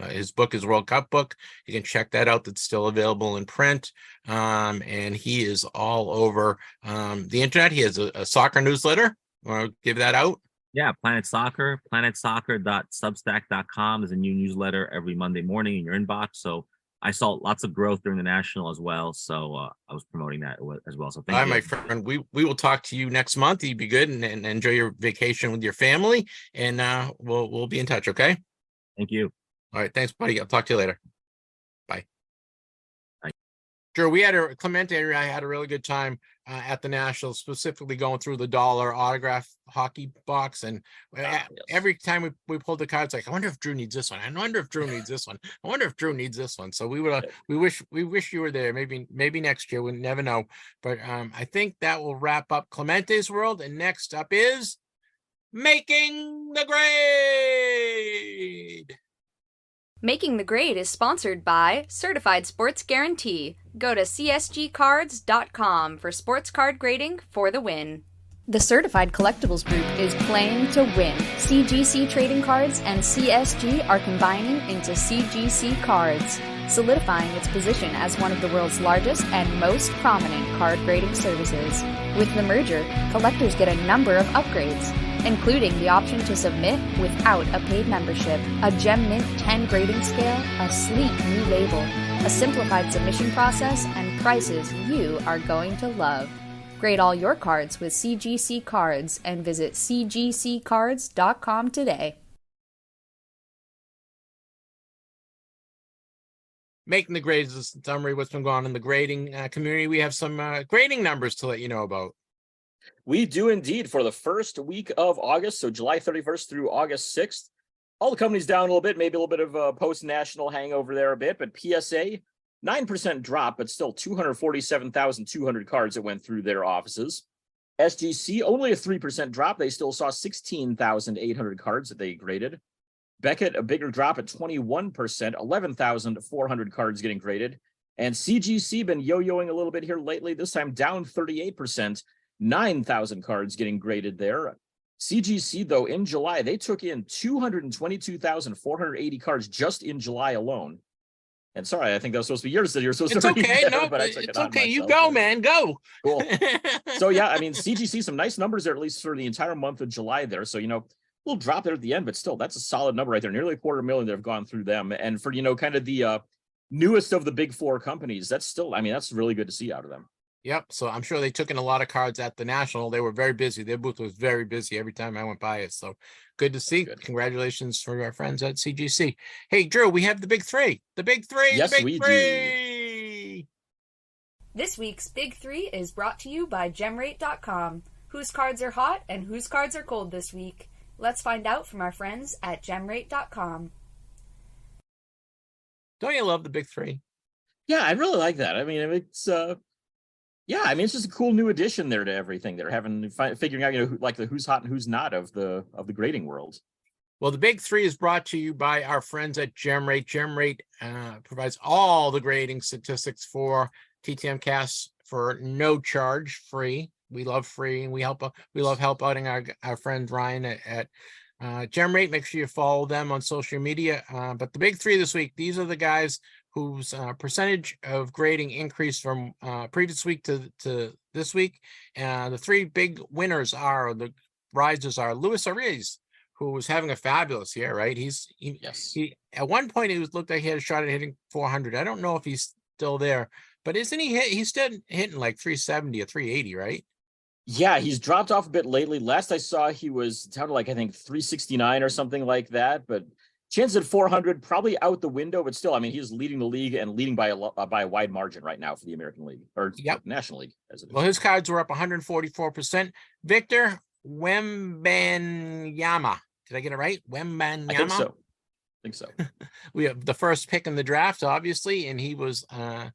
Speaker 2: his book, his World Cup book. You can check that out. That's still available in print. And he is all over the internet. He has a soccer newsletter. Want to give that out?
Speaker 7: Yeah, Planet Soccer, planetsoccer.substack.com. There's a new newsletter every Monday morning in your inbox. So I saw lots of growth during the National as well. So I was promoting that as well. So thank you.
Speaker 2: All right, my friend. We will talk to you next month. You'd be good, and enjoy your vacation with your family. And we'll be in touch, okay?
Speaker 7: Thank you.
Speaker 2: All right. Thanks, buddy. I'll talk to you later. Bye.
Speaker 7: Bye.
Speaker 2: Sure. Clemente and I had a really good time at the National, specifically going through the $1 autograph hockey box. And every time we pulled the cards, like, I wonder if Drew needs this one. I wonder if Drew needs this one. I wonder if Drew needs this one. So we wish you were there. Maybe next year. We never know. But I think that will wrap up Clemente's world. And next up is Making the Grade.
Speaker 1: Making the Grade is sponsored by Certified Sports Guarantee. Go to csgcards.com for sports card grading for the win. The Certified Collectibles Group is playing to win. CGC Trading Cards and CSG are combining into CGC Cards, solidifying its position as one of the world's largest and most prominent card grading services. With the merger, collectors get a number of upgrades, including the option to submit without a paid membership, a Gem Mint 10 grading scale, a sleek new label, a simplified submission process, and prices you are going to love. Grade all your cards with CGC Cards and visit cgccards.com today.
Speaker 2: Making the Grade is a summary of what's been going on in the grading community. We have some grading numbers to let you know about.
Speaker 3: We do indeed for the first week of August, so July 31st through August 6th. All the companies down a little bit, maybe a little bit of a post-national hangover there a bit, but PSA, 9% drop, but still 247,200 cards that went through their offices. SGC, only a 3% drop. They still saw 16,800 cards that they graded. Beckett, a bigger drop at 21%, 11,400 cards getting graded. And CGC been yo-yoing a little bit here lately, this time down 38%, 9,000 cards getting graded there. CGC, though, in July, they took in 222,480 cards just in July alone. And sorry, I think that was supposed to be yours that you're supposed
Speaker 2: It's
Speaker 3: to read
Speaker 2: okay.
Speaker 3: there,
Speaker 2: No,
Speaker 3: but I took
Speaker 2: it's
Speaker 3: it on
Speaker 2: okay. You
Speaker 3: myself.
Speaker 2: go, man. Go.
Speaker 3: Cool. So, yeah, I mean, CGC, some nice numbers there, at least for the entire month of July there. So, a little drop there at the end, but still, that's a solid number right there. Nearly $250,000 that have gone through them. And for, kind of the newest of the big four companies, that's still, that's really good to see out of them.
Speaker 2: Yep. So I'm sure they took in a lot of cards at the National. They were very busy. Their booth was very busy every time I went by it. So good to see.
Speaker 3: Good.
Speaker 2: Congratulations for our friends at CGC. Hey, Drew, we have the big three. The big three.
Speaker 3: Yes,
Speaker 2: the big
Speaker 3: we
Speaker 2: three.
Speaker 1: This week's Big Three is brought to you by GemRate.com. Whose cards are hot and whose cards are cold this week? Let's find out from our friends at GemRate.com.
Speaker 2: Don't you love the big three?
Speaker 3: Yeah, I really like that. It's it's just a cool new addition there to everything. They're figuring out, who's hot and who's not of the grading world.
Speaker 2: Well, the big three is brought to you by our friends at GemRate. GemRate provides all the grading statistics for TTMcast for no charge, free. We love free, and we love helping our friend Ryan at GemRate. Make sure you follow them on social media. But the big three this week, these are the guys whose percentage of grading increased from previous week to this week. The three big winners the risers are Luis Ariz, who was having a fabulous year, right? He at one point looked like he had a shot at hitting 400. I don't know if he's still there, but isn't he he's still hitting like 370 or 380, right?
Speaker 3: Yeah, he's dropped off a bit lately. Last I saw, he was down to 369 or something like that. But chances at 400 probably out the window. But still, he's leading the league and leading by a wide margin right now for the American League or National League as it is.
Speaker 2: Well, his cards were up 144%. Victor Wembanyama. Did I get it right? Wembanyama.
Speaker 3: I think so.
Speaker 2: We have the first pick in the draft, obviously, and he's going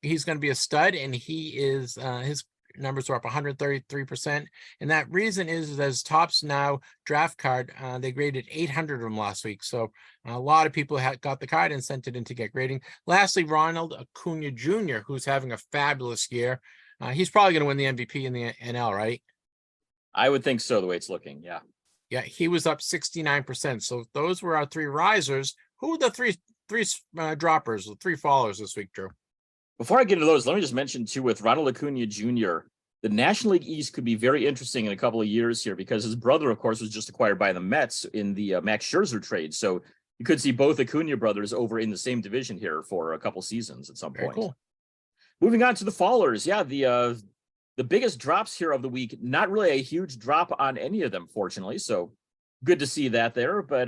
Speaker 2: to be a stud, and he is his numbers are up 133%. And that reason is as Topps Now draft card, they graded 800 of them last week. So a lot of people got the card and sent it in to get grading. Lastly, Ronald Acuna Jr., who's having a fabulous year. He's probably going to win the MVP in the NL, right?
Speaker 3: I would think so, the way it's looking. Yeah.
Speaker 2: Yeah, he was up 69%. So those were our three risers. Who were the three droppers, the three fallers this week, Drew?
Speaker 3: Before I get into those, let me just mention, too, with Ronald Acuna Jr., the National League East could be very interesting in a couple of years here because his brother, of course, was just acquired by the Mets in the Max Scherzer trade. So you could see both Acuna brothers over in the same division here for a couple seasons at some point.
Speaker 2: Cool.
Speaker 3: Moving on to the fallers. Yeah, the biggest drops here of the week, not really a huge drop on any of them, fortunately. So good to see that there. But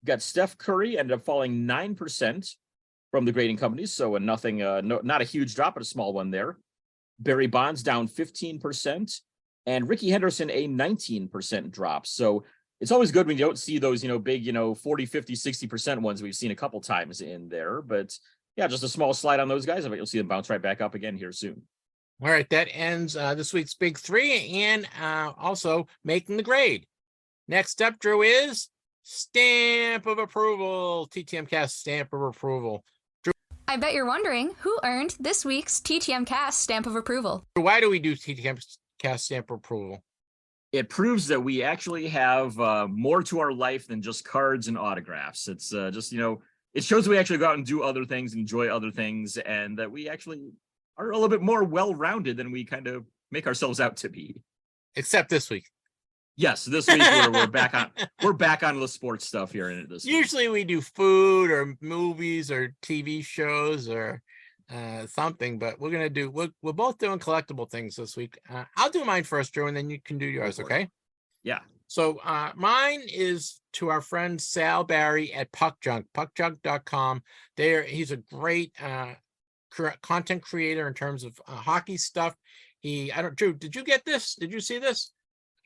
Speaker 3: got Steph Curry ended up falling 9%. From the grading companies, so not a huge drop, but a small one there. Barry Bonds down 15%, and Ricky Henderson a 19% drop. So it's always good when you don't see those, big, 40, 50, 60% ones we've seen a couple times in there. But yeah, just a small slide on those guys. I bet you'll see them bounce right back up again here soon.
Speaker 2: All right, that ends this week's big three, and also making the grade. Next up, Drew, is Stamp of Approval, TTMcast Stamp of Approval.
Speaker 8: I bet you're wondering who earned this week's TTMcast Stamp of Approval.
Speaker 2: Why do we do TTMcast Stamp of Approval?
Speaker 3: It proves that we actually have more to our life than just cards and autographs. It's just, it shows we actually go out and do other things, enjoy other things, and that we actually are a little bit more well-rounded than we kind of make ourselves out to be.
Speaker 2: Except this week.
Speaker 3: Yes, this week we're back on the sports stuff here in it this week.
Speaker 2: Usually we do food or movies or TV shows or something, but we're both doing collectible things this week. I'll do mine first, Drew, and then you can do yours, okay?
Speaker 3: Yeah.
Speaker 2: So mine is to our friend Sal Barry at PuckJunk, puckjunk.com. He's a great content creator in terms of hockey stuff. Drew, did you get this? Did you see this?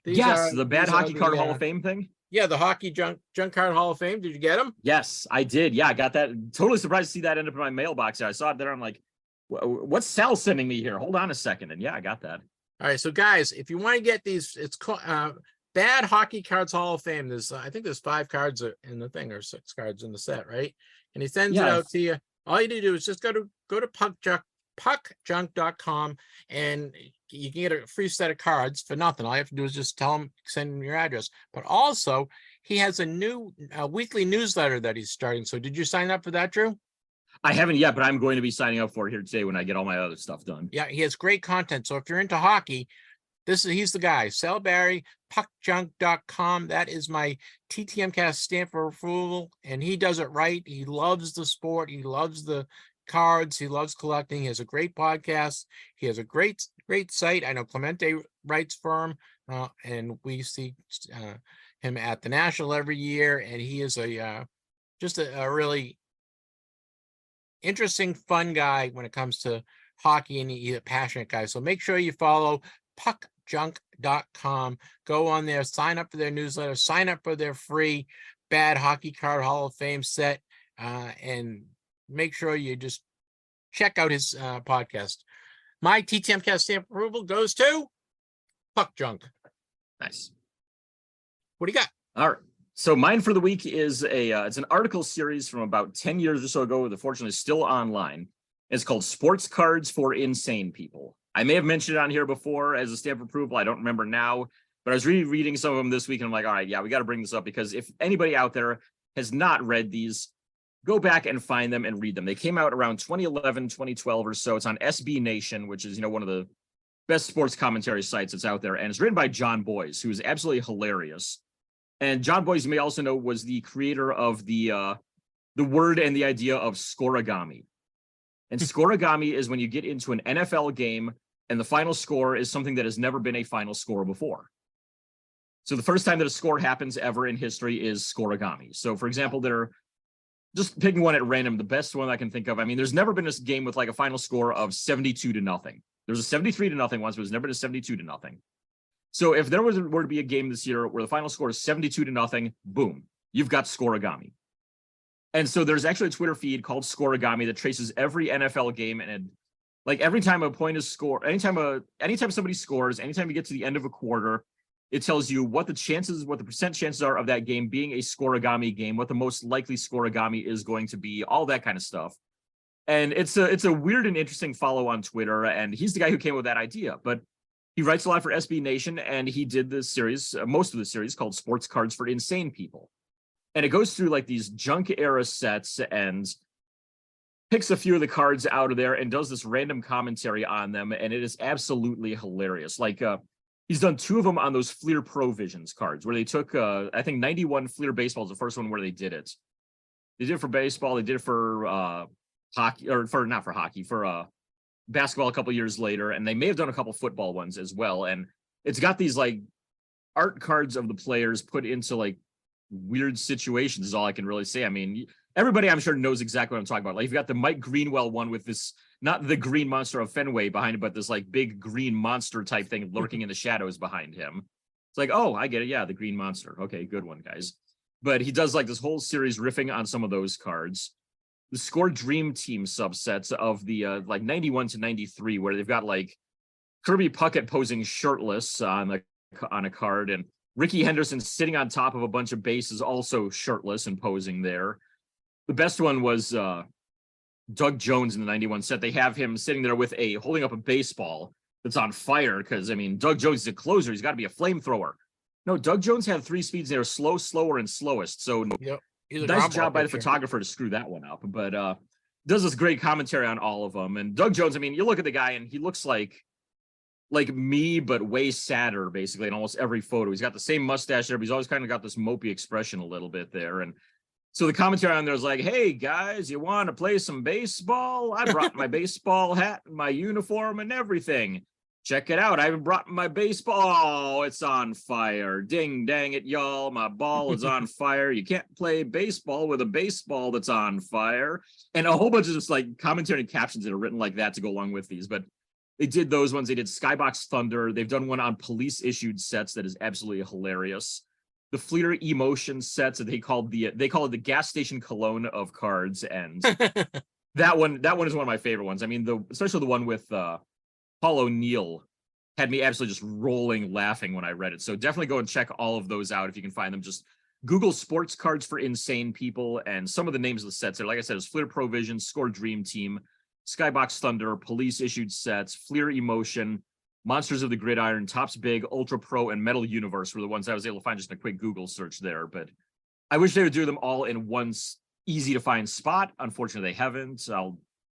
Speaker 3: Yes, the Bad Hockey Card Hall of Fame thing.
Speaker 2: Yeah, the Hockey Junk Card Hall of Fame. Did you get them?
Speaker 3: Yes, I did. Yeah, I got that. Totally surprised to see that end up in my mailbox. I saw it there. I'm like, what's Sal sending me here? Hold on a second. And yeah, I got that.
Speaker 2: All right, so guys, if you want to get these, it's called Bad Hockey Cards Hall of Fame. There's, I think there's 5 cards in the thing, or 6 cards in the set, right? And he sends it out to you. All you need to do is just go to puckjunk.com, and you can get a free set of cards for nothing. All you have to do is just send him your address. But also, he has a new weekly newsletter that he's starting. So did you sign up for that, Drew?
Speaker 3: I haven't yet, but I'm going to be signing up for it here today when I get all my other stuff done.
Speaker 2: Yeah, he has great content. So if you're into hockey, he's the guy. Sal Barry, puckjunk.com. That is my TTMcast Stamp of Approval, and he does it right. He loves the sport. He loves the cards. He loves collecting. He has a great podcast. He has a great site. I know Clemente writes for him, and we see him at the National every year, and he is just a really interesting, fun guy when it comes to hockey, and he's a passionate guy. So make sure you follow puckjunk.com. Go on there, sign up for their newsletter, sign up for their free Bad Hockey Card Hall of Fame set, and make sure you just check out his podcast. My TTMcast Stamp Approval goes to Puck Junk.
Speaker 3: Nice.
Speaker 2: What do you got?
Speaker 3: All right. So mine for the week is it's an article series from about 10 years or so ago, that fortunately is still online. It's called Sports Cards for Insane People. I may have mentioned it on here before as a stamp of approval. I don't remember now, but I was rereading some of them this week, and I'm like, all right, yeah, we got to bring this up, because if anybody out there has not read these, go back and find them and read them. They came out around 2011, 2012 or so. It's on SB Nation, which is, one of the best sports commentary sites that's out there. And it's written by John Boyes, who is absolutely hilarious. And John Boyes, you may also know, was the creator of the word and the idea of scoregami. And scoregami is when you get into an NFL game and the final score is something that has never been a final score before. So the first time that a score happens ever in history is scoregami. So, for example, they're just picking one at random, the best one I can think of. I mean, there's never been a game with like a final score of 72-0. There was a 73-0 once, but there's never been a 72-0. So if there were to be a game this year where the final score is 72-0, boom, you've got scoregami. And so there's actually a Twitter feed called Scoregami that traces every NFL game, and like every time a point is scored, anytime somebody scores, anytime you get to the end of a quarter, it tells you what the percent chances are of that game being a scoregami game, what the most likely scoregami is going to be, all that kind of stuff. And it's a weird and interesting follow on Twitter, and he's the guy who came up with that idea. But he writes a lot for SB Nation, and he did this series, most of the series, called Sports Cards for Insane People. And it goes through like these junk era sets and picks a few of the cards out of there and does this random commentary on them. And it is absolutely hilarious. Like he's done 2 of them on those Fleer Pro Visions cards, where they took, I think 91 Fleer Baseball is the first one where they did it. They did it for baseball. They did it for hockey, or not for hockey, for basketball a couple years later. And they may have done a couple football ones as well. And it's got these like art cards of the players put into like weird situations is all I can really say. I mean, everybody I'm sure knows exactly what I'm talking about. Like you've got the Mike Greenwell one with this, not the green monster of Fenway behind it, but this like big green monster type thing lurking in the shadows behind him. It's like, oh, I get it. Yeah, the green monster. Okay, good one, guys. But he does like this whole series riffing on some of those cards. The Score Dream Team subsets of the like 91 to 93, where they've got like Kirby Puckett posing shirtless on a card, and Ricky Henderson sitting on top of a bunch of bases, also shirtless and posing there. The best one was Doug Jones in the 91 set. They have him sitting there with holding up a baseball that's on fire, because, I mean, Doug Jones is a closer. He's got to be a flamethrower. No, Doug Jones had 3 speeds. They were slow, slower, and slowest. So
Speaker 2: yep.
Speaker 3: Nice job by the photographer to screw that one up. But does this great commentary on all of them. And Doug Jones, I mean, you look at the guy and he looks like me, but way sadder, basically, in almost every photo. He's got the same mustache there, but he's always kind of got this mopey expression a little bit there. And so the commentary on there is like, hey, guys, you want to play some baseball? I brought my baseball hat and my uniform and everything. Check it out. I even brought my baseball. Oh, it's on fire. Ding, dang it, y'all. My ball is on fire. You can't play baseball with a baseball that's on fire. And a whole bunch of just like commentary and captions that are written like that to go along with these. But They did those ones. They did Skybox Thunder. They've done one on police issued sets that is absolutely hilarious. The Fleer Emotion sets that they call it the gas station cologne of cards, and that one is one of my favorite ones. I mean, especially the one with Paul O'Neill had me absolutely just rolling laughing when I read it. So definitely go and check all of those out if you can find them. Just Google sports cards for insane people, and some of the names of the sets there, like I said, is Fleer Provision, Score Dream Team, Skybox Thunder, Police Issued Sets, Fleer Emotion, Monsters of the Gridiron, Topps Big, Ultra Pro, and Metal Universe were the ones I was able to find just in a quick Google search there. But I wish they would do them all in one easy to find spot. Unfortunately, they haven't.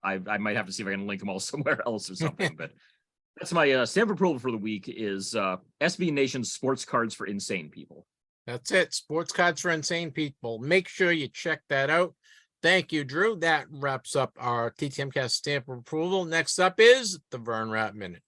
Speaker 3: I might have to see if I can link them all somewhere else or something. But that's my stamp of approval for the week is SB Nation's Sports Cards for Insane People.
Speaker 2: That's it. Sports cards for insane people. Make sure you check that out. Thank you, Drew. That wraps up our TTMcast Stamp of Approval. Next up is the Vern Rapp Minute.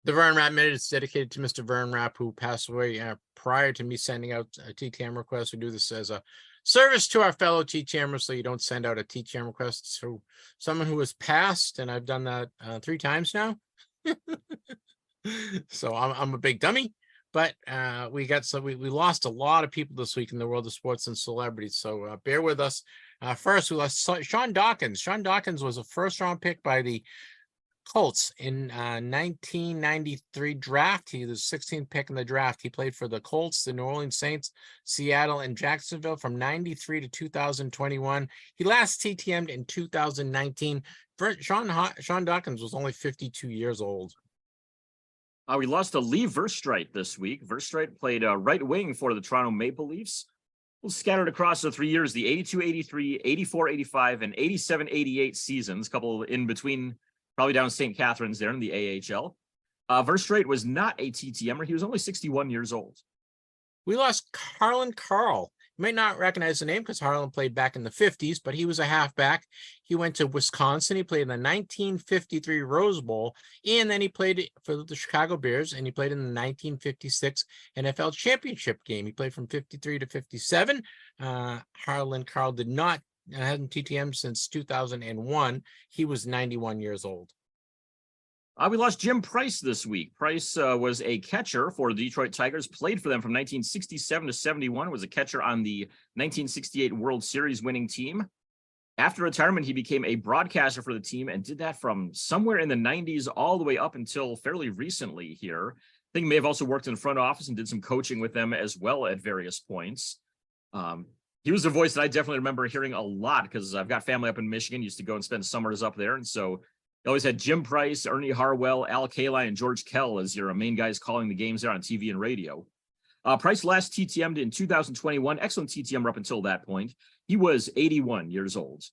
Speaker 2: The Vern Rapp Minute is dedicated to Mr. Vern Rapp, who passed away prior to me sending out a TTM request. We do this as a service to our fellow TTMers, so you don't send out a TTM request to someone who has passed, and I've done that 3 times now. So I'm a big dummy, but we lost a lot of people this week in the world of sports and celebrities, so bear with us. First, we lost Sean Dawkins. Sean Dawkins was a first-round pick by the Colts in 1993 draft. He was the 16th pick in the draft. He played for the Colts, the New Orleans Saints, Seattle, and Jacksonville from 93 to 2021. He last TTM'd in 2019. Sean Dawkins was only 52 years old.
Speaker 3: We lost to Lee Verstreit this week. Verstreit played right wing for the Toronto Maple Leafs. Scattered across the 3 years, the 82-83, 84-85, and 87-88 seasons, a couple in between, probably down St. Catharines there in the AHL. Verstreit was not a TTMer. He was only 61 years old.
Speaker 2: We lost Harlan Carl. You may not recognize the name because Harlan played back in the 50s, but he was a halfback. He went to Wisconsin. He played in the 1953 Rose Bowl, and then he played for the Chicago Bears, and he played in the 1956 NFL Championship game. He played from 53 to 57. Harlan Carl hadn't TTM since 2001. He was 91 years old.
Speaker 3: We lost Jim Price this week. Price was a catcher for the Detroit Tigers, played for them from 1967 to 71, was a catcher on the 1968 World Series winning team. After retirement, he became a broadcaster for the team and did that from somewhere in the 90s all the way up until fairly recently here. I think he may have also worked in the front office and did some coaching with them as well at various points. He was a voice that I definitely remember hearing a lot because I've got family up in Michigan, used to go and spend summers up there. And so you always had Jim Price, Ernie Harwell, Al Kaline, and George Kell as your main guys calling the games there on TV and radio. Price last TTM'd in 2021. Excellent TTMer up until that point. He was 81 years old.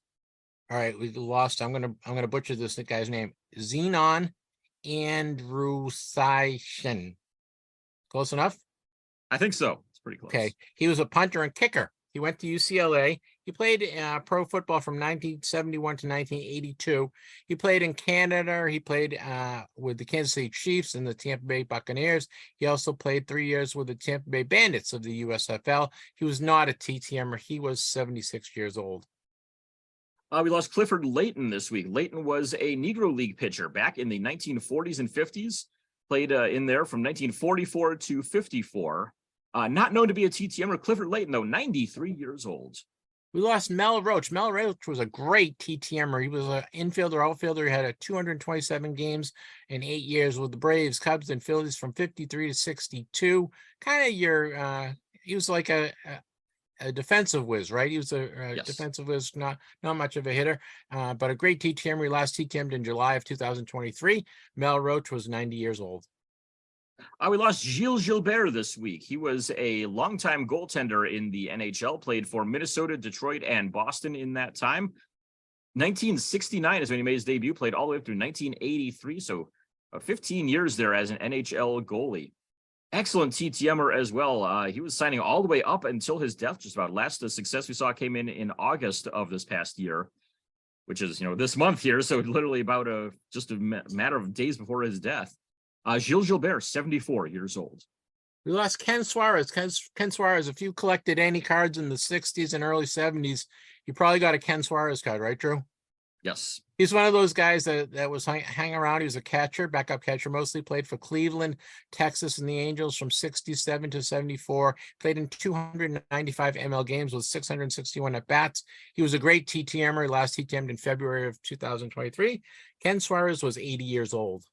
Speaker 2: All right, we lost. I'm gonna butcher this guy's name. Zenon Andrusaian. Close enough?
Speaker 3: I think so. It's pretty close.
Speaker 2: Okay. He was a punter and kicker. He went to UCLA. He played pro football from 1971 to 1982. He played in Canada. He played with the Kansas City Chiefs and the Tampa Bay Buccaneers. He also played 3 years with the Tampa Bay Bandits of the USFL. He was not a TTMer. He was 76 years old.
Speaker 3: We lost Clifford Layton this week. Layton was a Negro League pitcher back in the 1940s and 50s. Played in there from 1944 to 54. Not known to be a TTMer. Clifford Layton, though, 93 years old.
Speaker 2: We lost Mel Roach. Mel Roach was a great TTMer. He was an infielder, outfielder. He had 227 games in 8 years with the Braves, Cubs, and Phillies from 53 to 62. Kind of he was like a defensive whiz, right? He was a
Speaker 3: Yes.
Speaker 2: defensive whiz, not much of a hitter, but a great TTMer. He last TTM'd in July of 2023. Mel Roach was 90 years old.
Speaker 3: We lost Gilles Gilbert this week. He was a longtime goaltender in the NHL, played for Minnesota, Detroit, and Boston in that time. 1969 is when he made his debut, played all the way up through 1983, so 15 years there as an NHL goalie. Excellent TTMer as well. He was signing all the way up until his death, just about. Last success we saw came in August of this past year, which is, this month here, so literally about just a matter of days before his death. Gilles Gilbert, 74 years old.
Speaker 2: We lost Ken Suarez. Ken Suarez, if you collected any cards in the 60s and early 70s, you probably got a Ken Suarez card, right, Drew?
Speaker 3: Yes.
Speaker 2: He's one of those guys that was hanging around. He was a catcher, backup catcher, mostly played for Cleveland, Texas, and the Angels from 67 to 74. Played in 295 ML games with 661 at-bats. He was a great TTMer. Last TTM'd in February of 2023. Ken Suarez was 80 years old.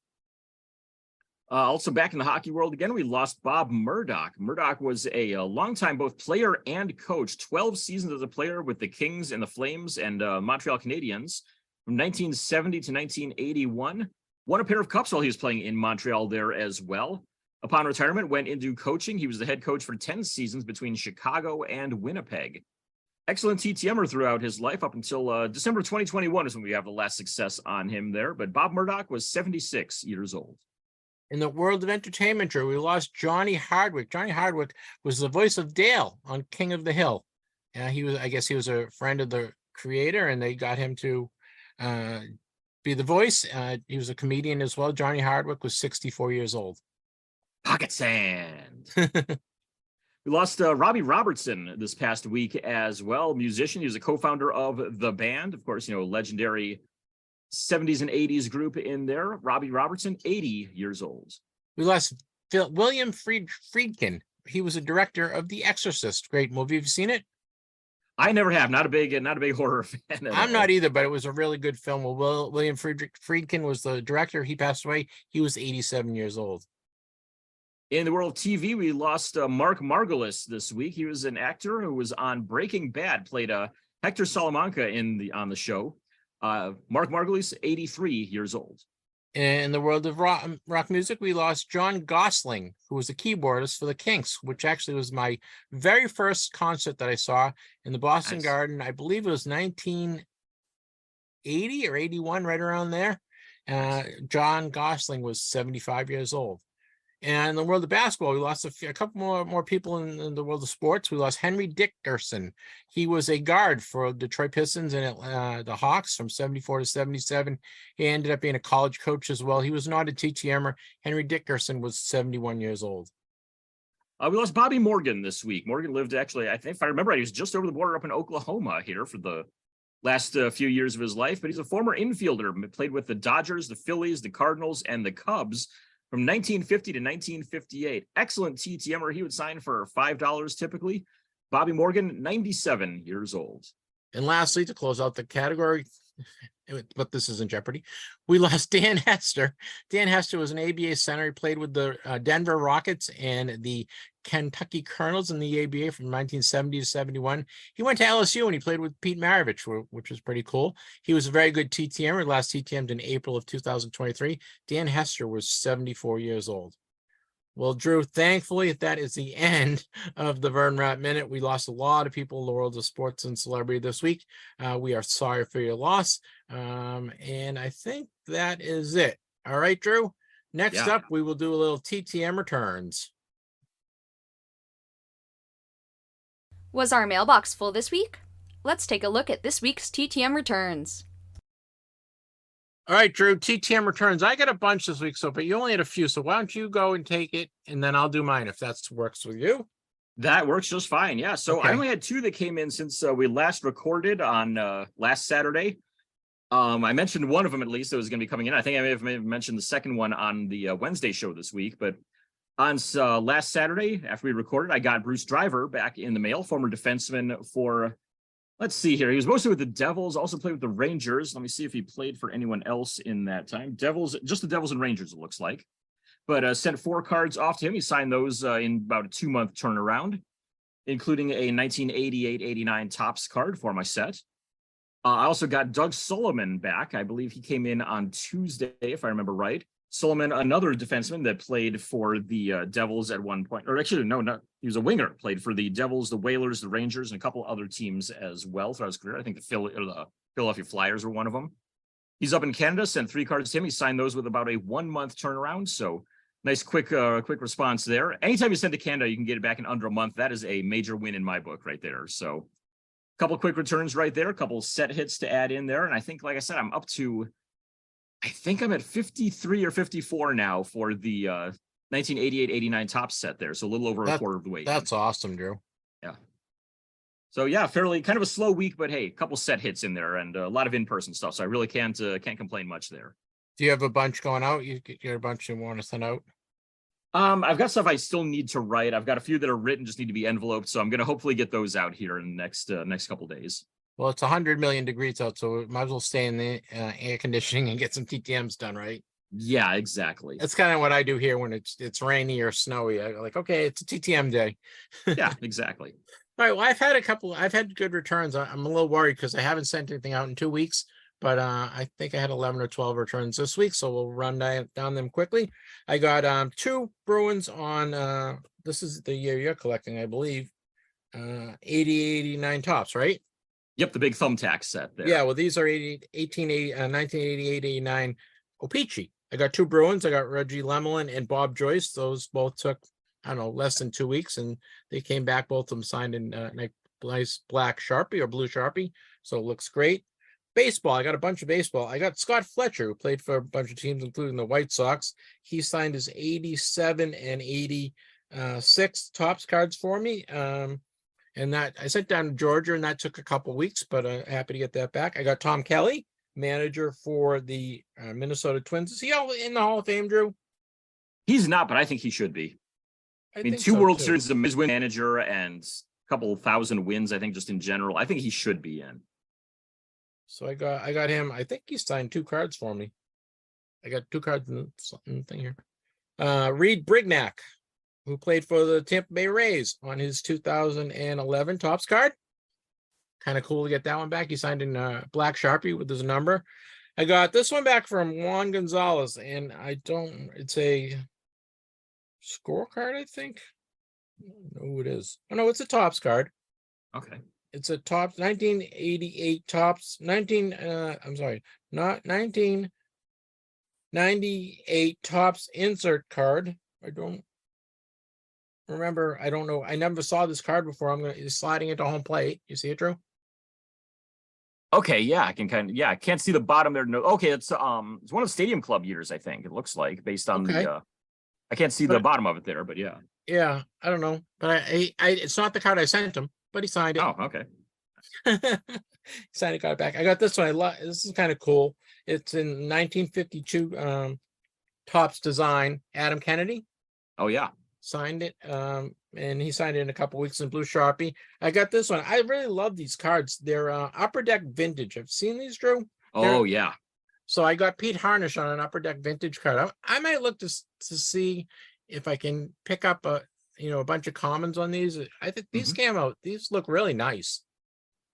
Speaker 3: Also back in the hockey world again, we lost Bob Murdoch. Murdoch was a longtime both player and coach, 12 seasons as a player with the Kings and the Flames and Montreal Canadiens from 1970 to 1981. Won a pair of cups while he was playing in Montreal there as well. Upon retirement, went into coaching. He was the head coach for 10 seasons between Chicago and Winnipeg. Excellent TTMer throughout his life up until December 2021 is when we have the last success on him there. But Bob Murdoch was 76 years old.
Speaker 2: In the world of entertainment, Drew, we lost Johnny Hardwick. Johnny Hardwick was the voice of Dale on King of the Hill. I guess he was a friend of the creator, and they got him to be the voice. He was a comedian as well. Johnny Hardwick was 64 years old.
Speaker 3: Pocket sand. We lost Robbie Robertson this past week as well. Musician. He was a co-founder of The Band. Of course, legendary 70s and 80s group in there. Robbie Robertson, 80 years old.
Speaker 2: We lost William Friedkin. He was a director of The Exorcist. Great movie. Have you seen it?
Speaker 3: I never have. Not a big horror fan.
Speaker 2: I'm not either, but it was a really good film. Well, William Friedkin was the director. He passed away. He was 87 years old.
Speaker 3: In the world of TV, we lost Mark Margolis this week. He was an actor who was on Breaking Bad, played Hector Salamanca on the show. Mark Margolis, 83 years old.
Speaker 2: In the world of rock music, we lost John Gosling, who was a keyboardist for the Kinks, which actually was my very first concert that I saw in the Boston Garden. I believe it was 1980 or 81, right around there. John Gosling was 75 years old. And in the world of basketball, we lost a couple more people in the world of sports. We lost Henry Dickerson. He was a guard for Detroit Pistons and the Hawks from 74 to 77. He ended up being a college coach as well. He was not a TTMer. Henry Dickerson was 71 years old.
Speaker 3: We lost Bobby Morgan this week. Morgan lived actually, I think if I remember right, he was just over the border up in Oklahoma here for the last few years of his life. But he's a former infielder, played with the Dodgers, the Phillies, the Cardinals, and the Cubs from 1950 to 1958. Excellent TTMer. He would sign for $5 typically. Bobby Morgan, 97 years old.
Speaker 2: And lastly, to close out the category, but this isn't Jeopardy, we lost Dan Hester. Dan Hester was an ABA center. He played with the Denver Rockets and the Kentucky Colonels in the ABA from 1970 to 71. He went to LSU and he played with Pete Maravich, which was pretty cool. He was a very good TTMer. Last TTM'd in April of 2023. Dan Hester was 74 years old. Well, Drew, thankfully, that is the end of the Vern Rapp Minute. We lost a lot of people in the world of sports and celebrity this week. We are sorry for your loss. And I think that is it. All right, Drew. Next up, we will do a little TTM returns.
Speaker 8: Was our mailbox full this week? Let's take a look at this week's TTM returns.
Speaker 2: All right, Drew, TTM returns. I got a bunch this week, but you only had a few. So why don't you go and take it, and then I'll do mine if that works with you.
Speaker 3: That works just fine. Yeah. So
Speaker 2: okay.
Speaker 3: I only had two that came in since we last recorded on last Saturday. I mentioned one of them at least that was going to be coming in. I think I may have mentioned the second one on the Wednesday show this week. But on last Saturday, after we recorded, I got Bruce Driver back in the mail, former defenseman for. Let's see here. He was mostly with the Devils, also played with the Rangers. Let me see if he played for anyone else in that time. Just the Devils and Rangers, it looks like. But sent 4 cards off to him. He signed those in about a 2-month turnaround, including a 1988-89 Topps card for my set. I also got Doug Sullivan back. I believe he came in on Tuesday, if I remember right. Solomon, another defenseman that played for the Devils at one point, or actually, no, he was a winger, played for the Devils, the Whalers, the Rangers, and a couple other teams as well throughout his career. I think the Philadelphia Flyers were one of them. He's up in Canada, sent 3 cards to him. He signed those with about a 1-month turnaround. So nice, quick response there. Anytime you send to Canada, you can get it back in under a month. That is a major win in my book right there. So a couple quick returns right there, a couple set hits to add in there. And I think, like I said, I'm up to, I think I'm at 53 or 54 now for the 1988-89 top set there. So a little over a quarter of the way.
Speaker 2: That's awesome, Drew.
Speaker 3: Yeah. So yeah, fairly kind of a slow week, but hey, a couple set hits in there and a lot of in-person stuff. So I really can't complain much there.
Speaker 2: Do you have a bunch going out? You got a bunch you want to send out?
Speaker 3: I've got stuff I still need to write. I've got a few that are written, just need to be enveloped. So I'm going to hopefully get those out here in the next couple days.
Speaker 2: Well, it's 100 million degrees out, so we might as well stay in the air conditioning and get some TTMs done, right?
Speaker 3: Yeah, exactly.
Speaker 2: That's kind of what I do here when it's rainy or snowy. I'm like, okay, it's a TTM day.
Speaker 3: Yeah, exactly.
Speaker 2: All right. Well, I've had good returns. I'm a little worried because I haven't sent anything out in 2 weeks, but I think I had 11 or 12 returns this week. So we'll run down them quickly. I got 2 Bruins on, this is the year you're collecting, I believe, 80-89 tops, right?
Speaker 3: Yep. The big thumbtack set there.
Speaker 2: Yeah. Well, these are 1988-89 O-Pee-Chee. I got 2 Bruins. I got Reggie Lemelin and Bob Joyce. Those both took, I don't know, less than 2 weeks, and they came back. Both of them signed in nice black Sharpie or blue Sharpie, so it looks great. Baseball, I got a bunch of baseball. I got Scott Fletcher, who played for a bunch of teams, including the White Sox. He signed his 87 and 86 tops cards for me. And that I sent down to Georgia, and that took a couple weeks, but happy to get that back. I got Tom Kelly, manager for the Minnesota Twins. Is he all in the Hall of Fame, Drew?
Speaker 3: He's not, but I think he should be. I mean, 2 World Series as a Miz win manager and a couple thousand wins, I think, just in general. I think he should be in.
Speaker 2: So I got him. I think he signed 2 cards for me. I got 2 cards in the thing here. Reed Brignac, who played for the Tampa Bay Rays, on his 2011 tops card. Kind of cool to get that one back. He signed in black Sharpie with his number. I got this one back from Juan Gonzalez, and it's a scorecard, I think. I don't know who it is. Oh, no, it's a tops card.
Speaker 3: Okay.
Speaker 2: It's a tops 1988 tops, 1998 tops insert card. I don't remember. I don't know. I never saw this card before. It's sliding into home plate. You see it, Drew?
Speaker 3: Okay, yeah, I can't see the bottom there. No, okay, it's one of Stadium Club years, I think it looks like, based on the I can't see the bottom of it there, but yeah.
Speaker 2: Yeah, I don't know. But I it's not the card I sent him, but he signed it.
Speaker 3: Oh, okay.
Speaker 2: Signed it, got it back. I got this one. This is kind of cool. It's in 1952 tops design. Adam Kennedy.
Speaker 3: Oh yeah.
Speaker 2: Signed it. And he signed it in a couple weeks in blue Sharpie. I got this one. I really love these cards. They're Upper Deck Vintage. Have you seen these, Drew?
Speaker 3: Oh yeah.
Speaker 2: So I got Pete Harnish on an Upper Deck Vintage card. I might look to see if I can pick up a bunch of commons on these. I think these came out. These look really nice.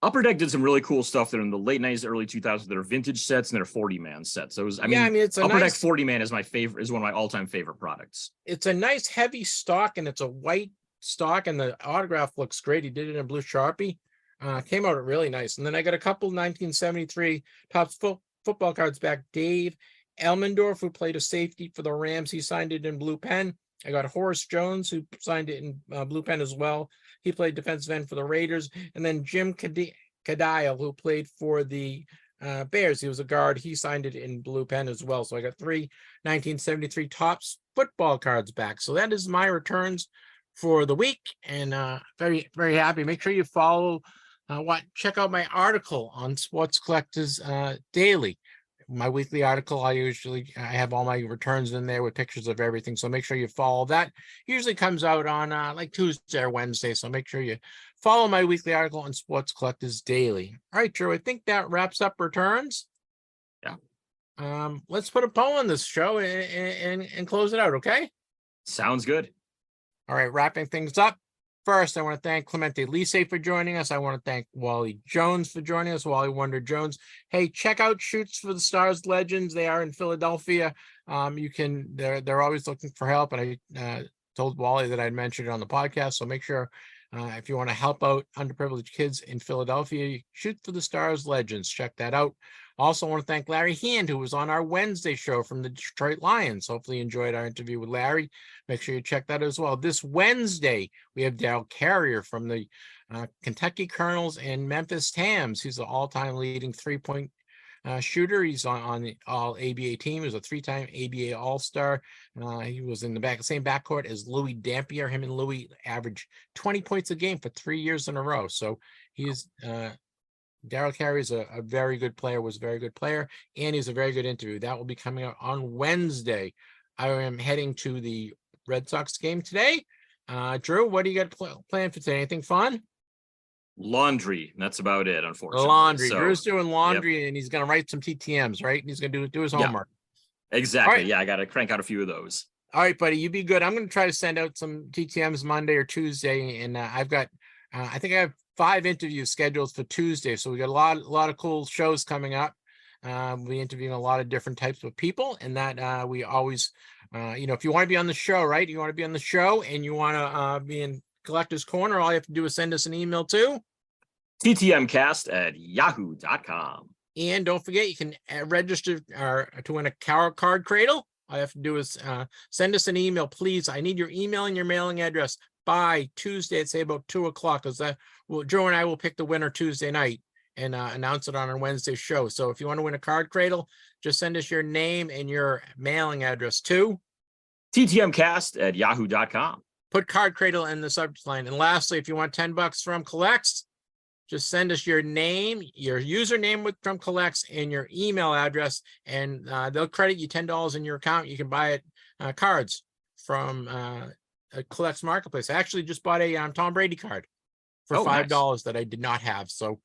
Speaker 3: Upper Deck did some really cool stuff there in the late 90s, early 2000s. They're vintage sets and they're 40-man sets. Those, it's Upper Deck 40-man is my favorite. Is one of my all-time favorite products.
Speaker 2: It's a nice heavy stock, and it's a white stock, and the autograph looks great. He did it in blue Sharpie. Came out really nice. And then I got a couple 1973 Topps football cards back. Dave Elmendorf, who played a safety for the Rams, he signed it in blue pen. I got Horace Jones, who signed it in blue pen as well. He played defensive end for the Raiders. And then Jim Cadile, who played for the Bears. He was a guard. He signed it in blue pen as well. So I got 3 1973 Topps football cards back. So that is my returns for the week, and very, very happy. Make sure you follow check out my article on Sports Collectors Daily. My weekly article, I have all my returns in there with pictures of everything. So make sure you follow that. Usually comes out on like Tuesday or Wednesday. So make sure you follow my weekly article on Sports Collectors Daily. All right, Drew, I think that wraps up returns.
Speaker 3: Yeah.
Speaker 2: Let's put a bow on this show and close it out. Okay.
Speaker 3: Sounds good.
Speaker 2: All right, wrapping things up. First, I want to thank Clemente Lisi for joining us. I want to thank Wally Jones for joining us, Wally Wonder Jones. Hey, check out Shoots for the Stars Legends. They are in Philadelphia they're always looking for help. And I told Wally that I'd mentioned it on the podcast. So make sure if you want to help out underprivileged kids in Philadelphia, Shoot for the Stars Legends. Check that out. Also want to thank Larry Hand, who was on our Wednesday show from the Detroit Lions. Hopefully you enjoyed our interview with Larry. Make sure you check that as well. This Wednesday, we have Daryl Carrier from the Kentucky Colonels and Memphis Tams. He's the all-time leading three-point shooter. He's on the all-ABA team. He was a three-time ABA All-Star. He was in the same backcourt as Louis Dampier. Him and Louis averaged 20 points a game for 3 years in a row. So he's Daryl Carey is a very good player, was a very good player, and he's a very good interview. That will be coming out on Wednesday. I am heading to the Red Sox game today. Drew, what do you got planned for today? Anything fun?
Speaker 3: Laundry. That's about it, unfortunately.
Speaker 2: Laundry.
Speaker 3: So,
Speaker 2: Drew's doing laundry, and he's going to write some TTMs, right? And he's going to do his homework.
Speaker 3: Exactly.
Speaker 2: Right.
Speaker 3: Yeah, I got to crank out a few of those.
Speaker 2: All right, buddy, you be good. I'm going to try to send out some TTMs Monday or Tuesday, and I've got, I think I have 5 interviews scheduled for Tuesday. So we got a lot of cool shows coming up. We'll be interviewing a lot of different types of people, and that we always, if you want to be on the show, right? You want to be on the show, and you want to be in Collector's Corner. All you have to do is send us an email to
Speaker 3: TTMcast@yahoo.com.
Speaker 2: And don't forget, you can register to win a card cradle. All you have to do is send us an email, please. I need your email and your mailing address by Tuesday at say about 2:00, because Joe and I will pick the winner Tuesday night and announce it on our Wednesday show. So if you want to win a card cradle, just send us your name and your mailing address to
Speaker 3: TTMcast@yahoo.com.
Speaker 2: Put card cradle in the subject line. And lastly, if you want $10 from Collects, just send us your name, your username from Collects, and your email address, and they'll credit you $10 in your account. You can buy cards from Collects Marketplace. I actually just bought a Tom Brady card for $5 that I did not have. So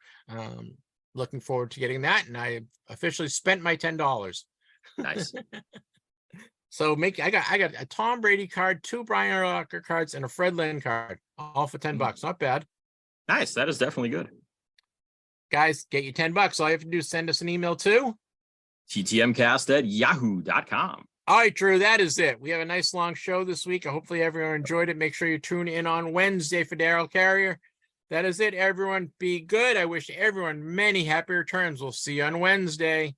Speaker 2: looking forward to getting that. And I officially spent my $10.
Speaker 3: Nice.
Speaker 2: So I got a Tom Brady card, 2 Brian Urlacher cards, and a Fred Lynn card, all for $10. Not bad.
Speaker 3: Nice. That is definitely good.
Speaker 2: Guys, get you $10. All you have to do is send us an email to
Speaker 3: TTMcast@yahoo.com.
Speaker 2: All right, Drew, that is it. We have a nice long show this week. Hopefully everyone enjoyed it. Make sure you tune in on Wednesday for Daryl Carrier. That is it, everyone. Be good. I wish everyone many happy returns. We'll see you on Wednesday.